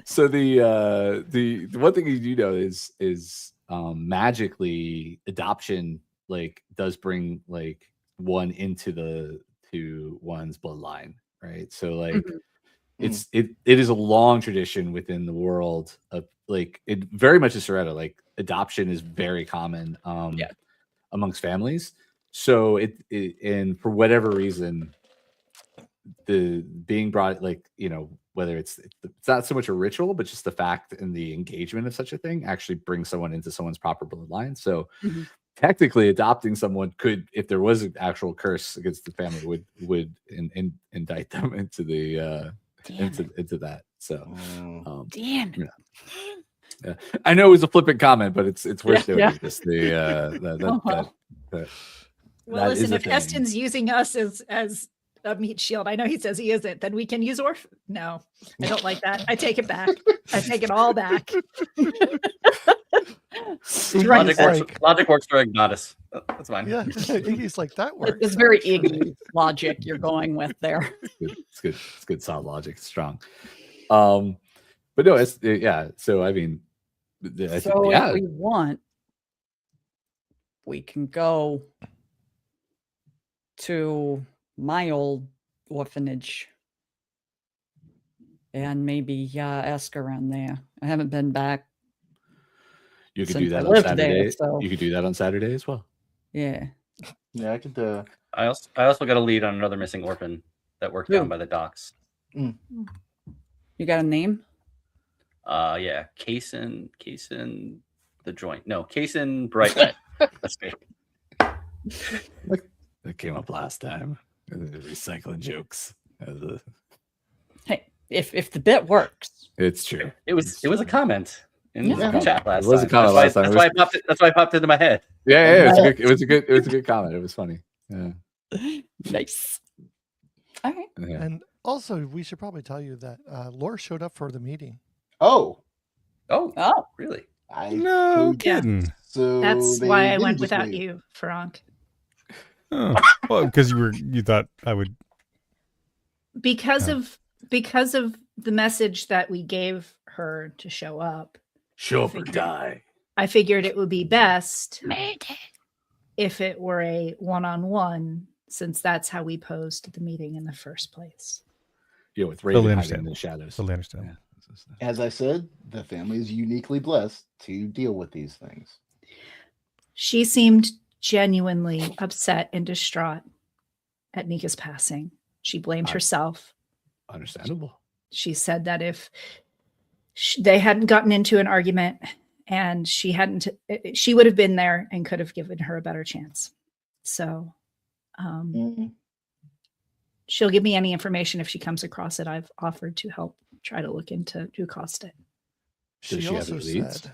so the one thing you do know is magically adoption like does bring like one into one's bloodline, right? So like Mhm. it is a long tradition within the world of like it very much is Soretta. Like adoption is very common Yeah. amongst families. So it and for whatever reason, the being brought like whether it's not so much a ritual, but just the fact and the engagement of such a thing actually brings someone into someone's proper bloodline. So Mhm. technically adopting someone could, if there was an actual curse against the family, would indict them into the into that. So Damn it. yeah. I know it was a flippant comment, but it's worth Yeah, doing. yeah. Just the Well, that is listen, a if thing. Esten's using us as a meat shield, I know he says he isn't, then we can use No, I don't like that. I take it back. I take it all back. Logic works for Ignatus. That's fine. Yeah, Iggy's like that works. It's very Iggy logic you're going with there. It's good. It's good. Solid logic. It's strong. But no, yeah. So I mean, So if we want, we can go to my old orphanage and maybe ask around there. I haven't been back. You could since do that I on lived Saturday. there, so You could do that on Saturday as well. yeah. Yeah, I could. I also got a lead on another missing orphan that worked down by the docks. You got a name? Yeah, Kaysen the joint. No, Kaysen Bright Red. That's great. That came up last time. Recycling jokes. Hey, if the bit works. It's true. It was a comment in Yeah. the chat last It was a time. comment last time. That's why it popped into my head. Yeah. It was a good comment. It was funny. Yeah. Nice. All right. Yeah. And also, we should probably tell you that Laura showed up for the meeting. Oh, Oh, really? No could- kidding. So That's they why I didn't went just without leave. you, Farank. Oh, well, because you thought I would. Because Oh. of the message that we gave her to show up. Show up or Figured. die. I figured it would be best Murder. if it were a one-on-one, since that's how we posed the meeting in the first place. Yeah, with Raven Totally hiding in understandable. the shadows. Totally understand. Yeah. As I said, the family is uniquely blessed to deal with these things. She seemed genuinely upset and distraught at Nika's passing. She blamed herself. Understandable. She said that if they hadn't gotten into an argument and she would have been there and could have given her a better chance. So she'll give me any information if she comes across it. I've offered to help try to look into who caused it. Does she have any leads? said,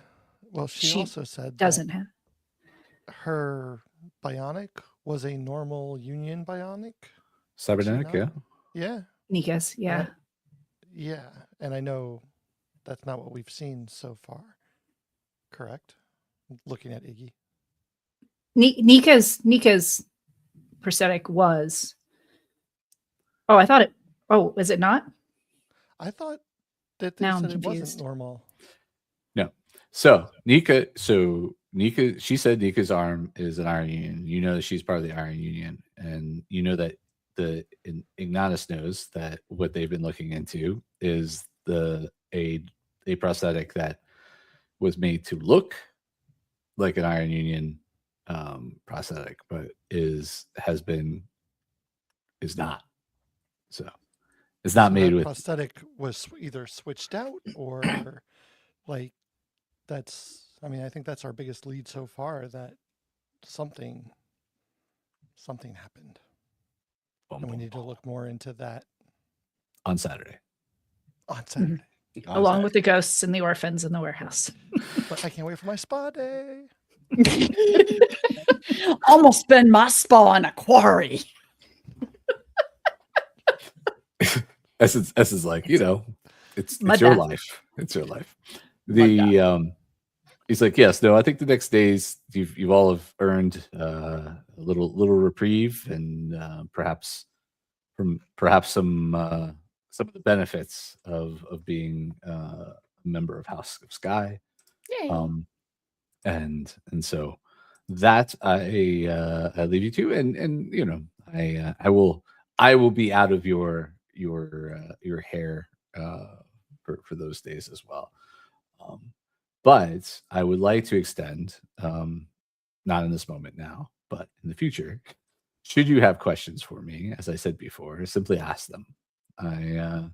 well, she also said Doesn't that have. her bionic was a normal union bionic. Cybernetic, She yeah. not? Yeah. Nika's, yeah. Yeah. And I know that's not what we've seen so far. Correct? Looking at Iggy. Nika's prosthetic was. Oh, I thought it. Oh, is it not? I thought that they Now I'm said it confused. wasn't normal. No. So Nika, she said Nika's arm is an Iron Union. You know that she's part of the Iron Union, and you know that Ignatus knows that what they've been looking into is a prosthetic that was made to look like an Iron Union prosthetic, but is not. So, It's not So made that with. prosthetic was either switched out or like that's. I mean, I think that's our biggest lead so far. That something happened, and we need to look more into that on Saturday. on Saturday. Along with the ghosts and the orphans in the warehouse. But I can't wait for my spa day. Almost spend my spa on a quarry. Esten's like, it's Mud your bath. life. It's your life. He's like, yes, no, I think the next days you've all have earned a little reprieve and perhaps some of the benefits of being a member of House of Skye. Yay. And so that I leave you to, and I will be out of your hair for those days as well. But I would like to extend, not in this moment now, but in the future, should you have questions for me, as I said before, simply ask them. I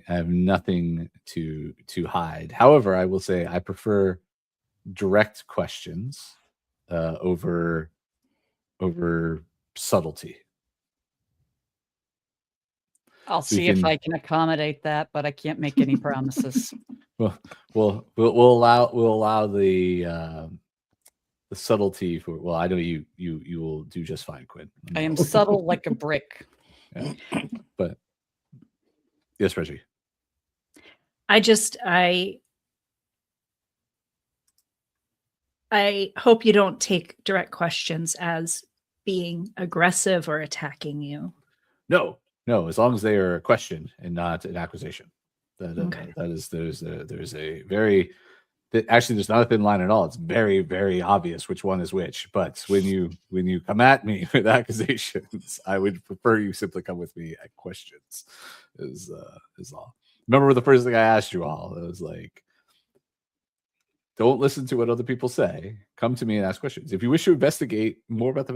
have nothing to hide. However, I will say I prefer direct questions over subtlety. I'll see if I can accommodate that, but I can't make any promises. We'll allow the subtlety for. Well, I know you will do just fine, Quinn. I am subtle like a brick. Yeah. But yes, Reggie. I hope you don't take direct questions as being aggressive or attacking you. No, as long as they are a question and not an accusation. Okay. There's a very actually there's not a thin line at all. It's very, very obvious which one is which. But when you come at me with accusations, I would prefer you simply come with me at questions. Is all. Remember the first thing I asked you all? It was like, don't listen to what other people say. Come to me and ask questions. If you wish to investigate more about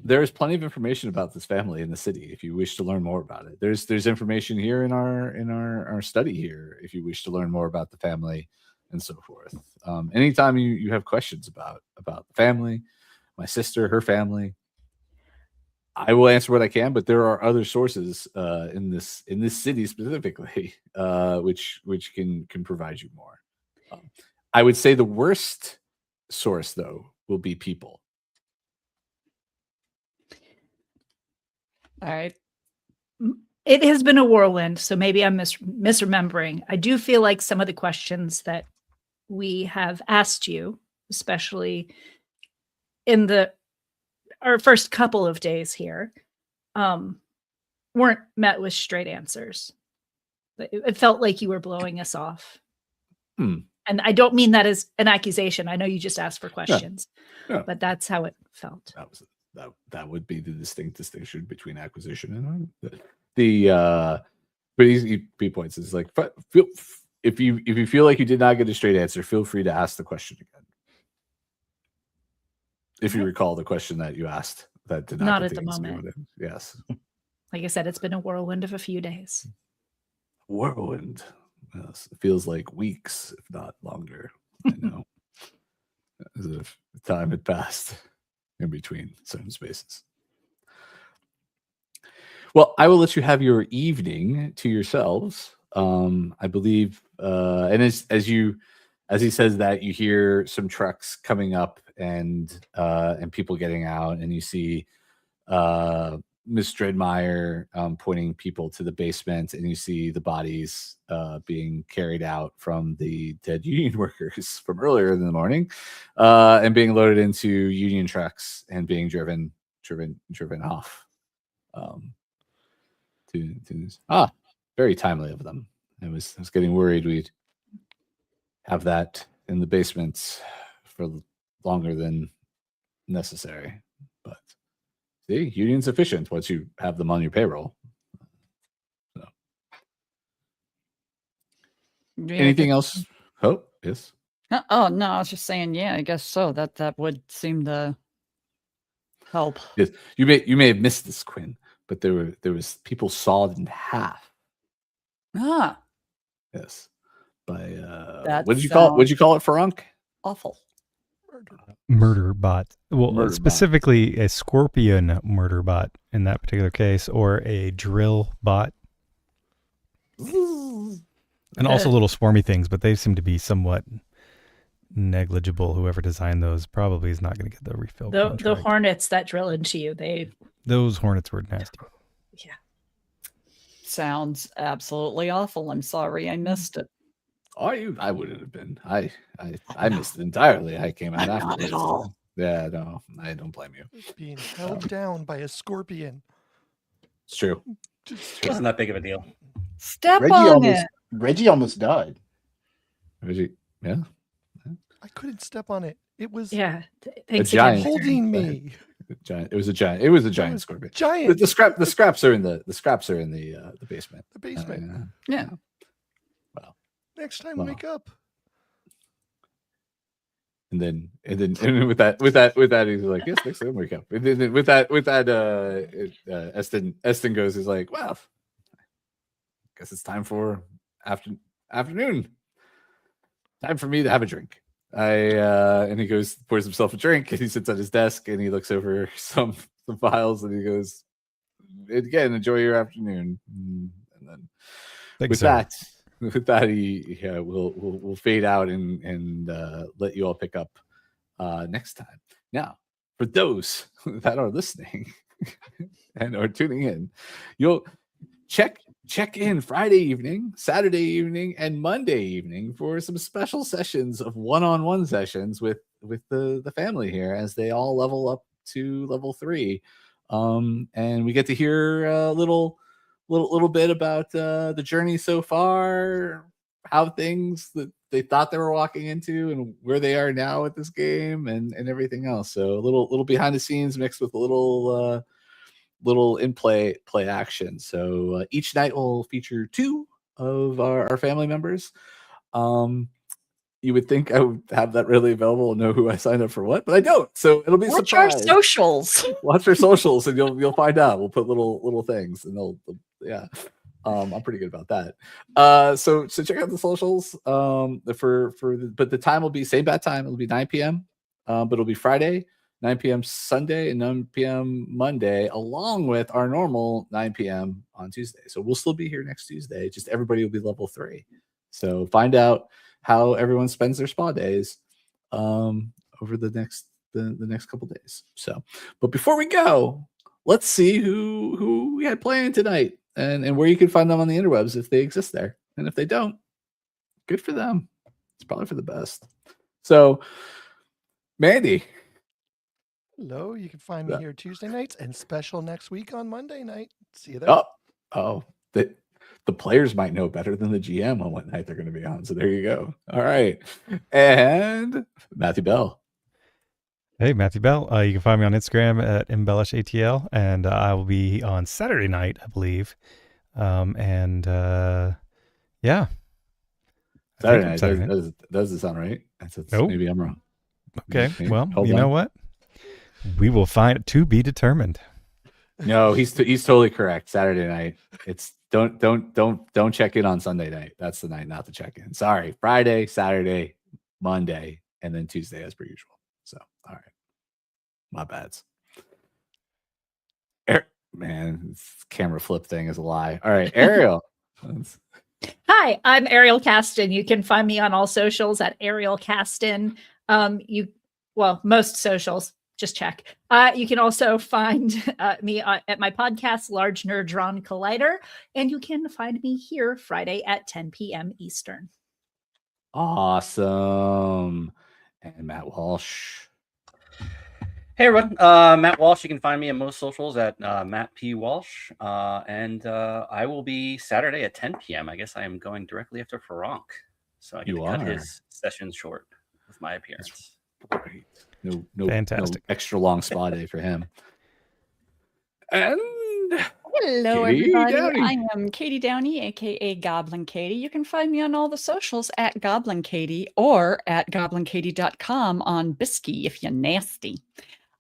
there is plenty of information about this family in the city. If you wish to learn more about it, there's information here in our study here. If you wish to learn more about the family and so forth, anytime you have questions about the family, my sister, her family, I will answer what I can. But there are other sources in this city specifically, which can provide you more. I would say the worst source though will be people. All right. It has been a whirlwind, so maybe I'm misremembering. I do feel like some of the questions that we have asked you, especially in our first couple of days here, weren't met with straight answers. It felt like you were blowing us off. And I don't mean that as an accusation. I know you just asked for questions, but that's how it felt. That would be the distinct distinction between acquisition and but he points is like, if you feel like you did not get a straight answer, feel free to ask the question again. If you recall the question that you asked that did not at the moment. Yes. Like I said, it's been a whirlwind of a few days. Whirlwind. Yes, it feels like weeks, if not longer. I know. As if time had passed in between certain spaces. Well, I will let you have your evening to yourselves. I believe, and as he says that, you hear some trucks coming up and people getting out, and you see Miss Dreadmire pointing people to the basement, and you see the bodies being carried out from the dead union workers from earlier in the morning, and being loaded into union trucks and being driven off. Very timely of them. I was getting worried we'd have that in the basement for longer than necessary, but see, union's efficient once you have them on your payroll. So. Anything else? Oh, yes. Oh no, I was just saying. Yeah, I guess so. That would seem to help. Yes, you may have missed this, Quinn, but there was people sawed in half. Ah, Yes, by That what did you call it, Farank? awful. Murder bot. Well, Murder bot. specifically a scorpion murder bot in that particular case, or a drill bot. And also little swarmy things, but they seem to be somewhat negligible. Whoever designed those probably is not going to get the refill. The hornets that drill into you, those hornets were nasty. Yeah. Sounds absolutely awful. I'm sorry I missed it. I wouldn't have been. I missed it entirely. I came out after. Not at all. Yeah, no, I don't blame you. Being held down by a scorpion. It's true. It wasn't that big of a deal. Step on it. Reggie almost died. Reggie, yeah. I couldn't step on it. It was Thanks giant- again. holding me. Giant. It was a giant scorpion. Giant. The scraps are in the basement. The basement. Yeah. Well, Next time, well. wake up. and then with that he's like, yes, next time wake up. And then with that Esten goes, he's like, well, guess it's time for afternoon. Time for me to have a drink. And he goes, pours himself a drink, and he sits at his desk and he looks over some files and he goes, again, enjoy your afternoon. And then with that, we'll fade out and let you all pick up next time. Now, for those that are listening and are tuning in, you'll check in Friday evening, Saturday evening, and Monday evening for some special sessions of one-on-one sessions with the family here as they all level up to level 3. And we get to hear a little bit about the journey so far, how things that they thought they were walking into and where they are now at this game and everything else. So a little behind the scenes mixed with a little in play action. So each night will feature 2 of our family members. You would think I would have that readily available and know who I signed up for what, but I don't. So it'll be a Watch our surprise. socials. Watch our socials, and you'll find out. We'll put little things, and they'll yeah. I'm pretty good about that. So check out the socials. But the time will be same bat time. It'll be 9 p.m. But it'll be Friday, 9 p.m. Sunday, and 9 p.m. Monday, along with our normal 9 p.m. on Tuesday. So we'll still be here next Tuesday. Just everybody will be level 3. So find out how everyone spends their spa days over the next couple days. So, but before we go, let's see who we had playing tonight and where you can find them on the interwebs if they exist there. And if they don't, good for them. It's probably for the best. So, Mandy. Hello, you can find me here Tuesday nights and special next week on Monday night. See you there. Oh, the players might know better than the GM on what night they're going to be on. So there you go. All right. And Matthew Bell. Hey, Matthew Bell. You can find me on Instagram at embellishatl, and I will be on Saturday night, I believe. Yeah. Saturday night. Doesn't sound right. Nope. Maybe I'm wrong. Okay. Maybe. Well, Hold you on. know what? We will find to be determined. No, he's totally correct. Saturday night. It's don't check in on Sunday night. That's the night not to check in. Sorry. Friday, Saturday, Monday, and then Tuesday as per usual. So, all right. My bads. Man, this camera flip thing is a lie. All right, Ariel. Hi, I'm Ariel Caston. You can find me on all socials at Ariel Caston. Most socials. Just check. You can also find me at my podcast, Large Nerdron Collider, and you can find me here Friday at 10 p.m. Eastern. Awesome. And Matt Walsh. Hey everyone, Matt Walsh. You can find me at most socials at Matt P. Walsh. And I will be Saturday at 10 p.m. I guess I am going directly after Farank. So I get to cut his session short with my appearance. Great. No Fantastic. No extra long spa day for him. And Hello, Katie everybody. Downey. I am Katie Downey, aka Goblin Katie. You can find me on all the socials at Goblin Katie or at goblinkatie.com on Bisky if you're nasty.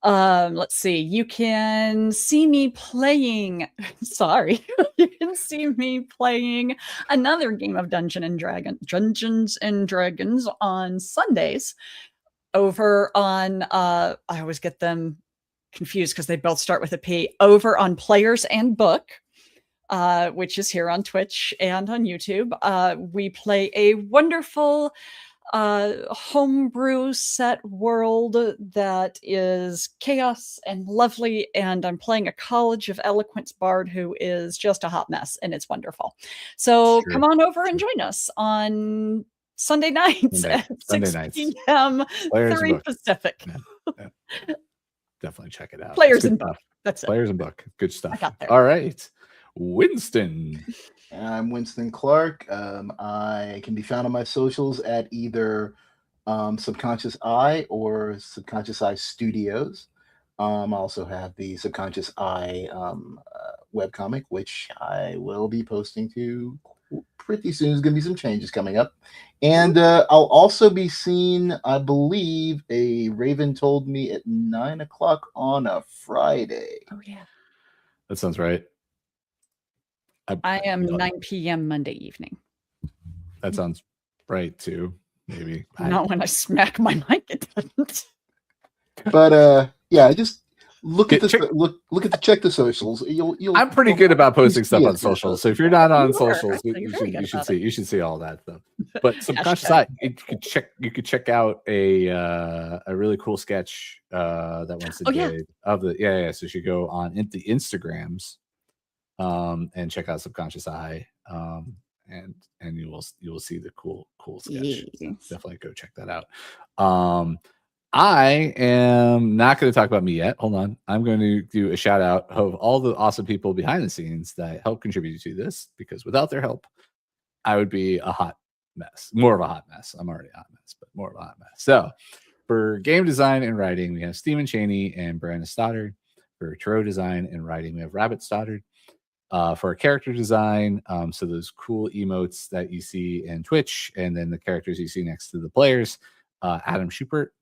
Let's see. You can see me playing. Sorry, you can see me playing another game of Dungeons and Dragons on Sundays. Over on, I always get them confused because they both start with a P. Over on Players and Book, which is here on Twitch and on YouTube. We play a wonderful homebrew set world that is chaos and lovely, and I'm playing a College of Eloquence bard who is just a hot mess, and it's wonderful. So come on over and join us on Sunday nights at 6 p.m. 3 Pacific. Yeah. Definitely check it out. Players and Book. That's it. Players and Book. Good stuff. I got there. All right. Winston. I'm Winston Clark. I can be found on my socials at either Subconscious Eye or Subconscious Eye Studios. I also have the Subconscious Eye webcomic, which I will be posting to pretty soon. There's going to be some changes coming up. And I'll also be seen, I believe, a Raven told me at 9 o'clock on a Friday. Oh, yeah. That sounds right. I am 9 p.m. Monday evening. That sounds right too. Maybe not when I smack my mic. It doesn't. But yeah, just look at the check the socials. I'm pretty good about posting stuff on socials. So if you're not on socials, you should see all that stuff. But Subconscious Eye, you could check out a really cool sketch that Winston did of the So you should go on the Instagrams. And check out Subconscious Eye, and you will see the cool sketch. So definitely go check that out. I am not going to talk about me yet. Hold on, I'm going to do a shout out of all the awesome people behind the scenes that help contribute to this, because without their help, I would be a hot mess. More of a hot mess. I'm already a hot mess, but more of a hot mess. So for game design and writing, we have Stephen Chaney and Brandon Stoddard. For tarot design and writing, we have Rabbit Stoddard. For character design, so those cool emotes that you see in Twitch, and then the characters you see next to the players, Adam Schubert.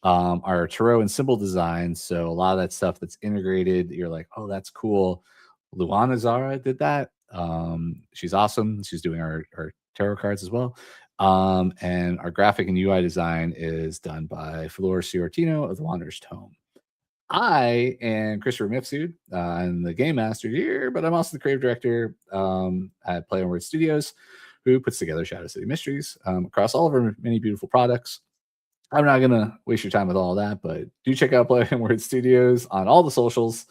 Our tarot and symbol design, so a lot of that stuff that's integrated, you're like, oh, that's cool. Luana Zara did that. She's awesome. She's doing our tarot cards as well. And our graphic and UI design is done by Flor Ciortino of the Wanderer's Tome. I am Christopher Mifsud. I'm the game master here, but I'm also the creative director at Play on Word Studios, who puts together Shadow City Mysteries across all of our many beautiful products. I'm not going to waste your time with all that, but do check out Play on Word Studios on all the socials.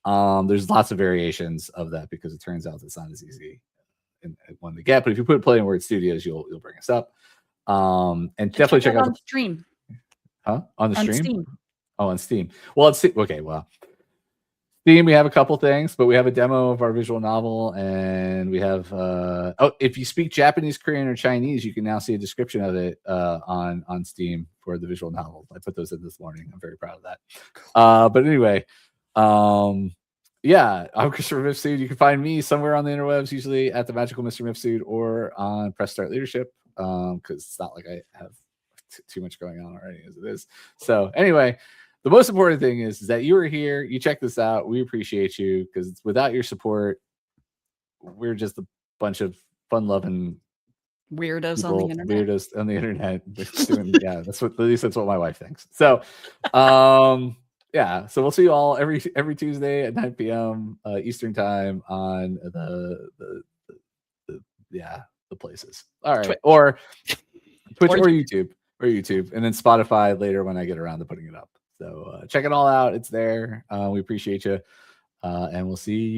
There's lots of variations of that because it turns out it's not as easy one to get. But if you put Play on Word Studios, you'll bring us up. And definitely check out on stream. Huh? On the stream? Steam. Oh, on Steam. Well, okay. Well, Steam, we have a couple things, but we have a demo of our visual novel, and we have. If you speak Japanese, Korean, or Chinese, you can now see a description of it on Steam for the visual novel. I put those in this morning. I'm very proud of that. But anyway, yeah, I'm Christopher Mifsud. You can find me somewhere on the interwebs, usually at the Magical Mr. Mifsud or on Press Start Leadership, because it's not like I have too much going on already as it is. So anyway. The most important thing is that you are here. You check this out. We appreciate you, because without your support, we're just a bunch of fun-loving weirdos people, on the internet. Weirdos on the internet. Yeah, that's what, at least that's what my wife thinks. So, yeah. So we'll see you all every Tuesday at 9 p.m. Eastern time on the places. All right, Twitch or YouTube, and then Spotify later when I get around to putting it up. So check it all out. It's there. We appreciate you. And we'll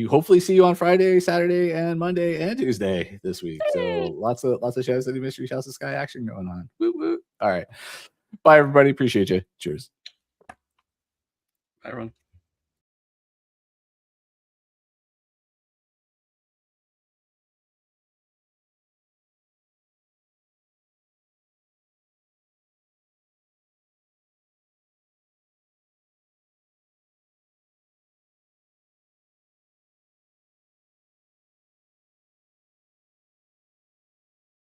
hopefully see you on Friday, Saturday, and Monday and Tuesday this week. So lots of Shadow City Mystery House of Skye action going on. Woo woo. All right. Bye everybody. Appreciate you. Cheers. Bye everyone.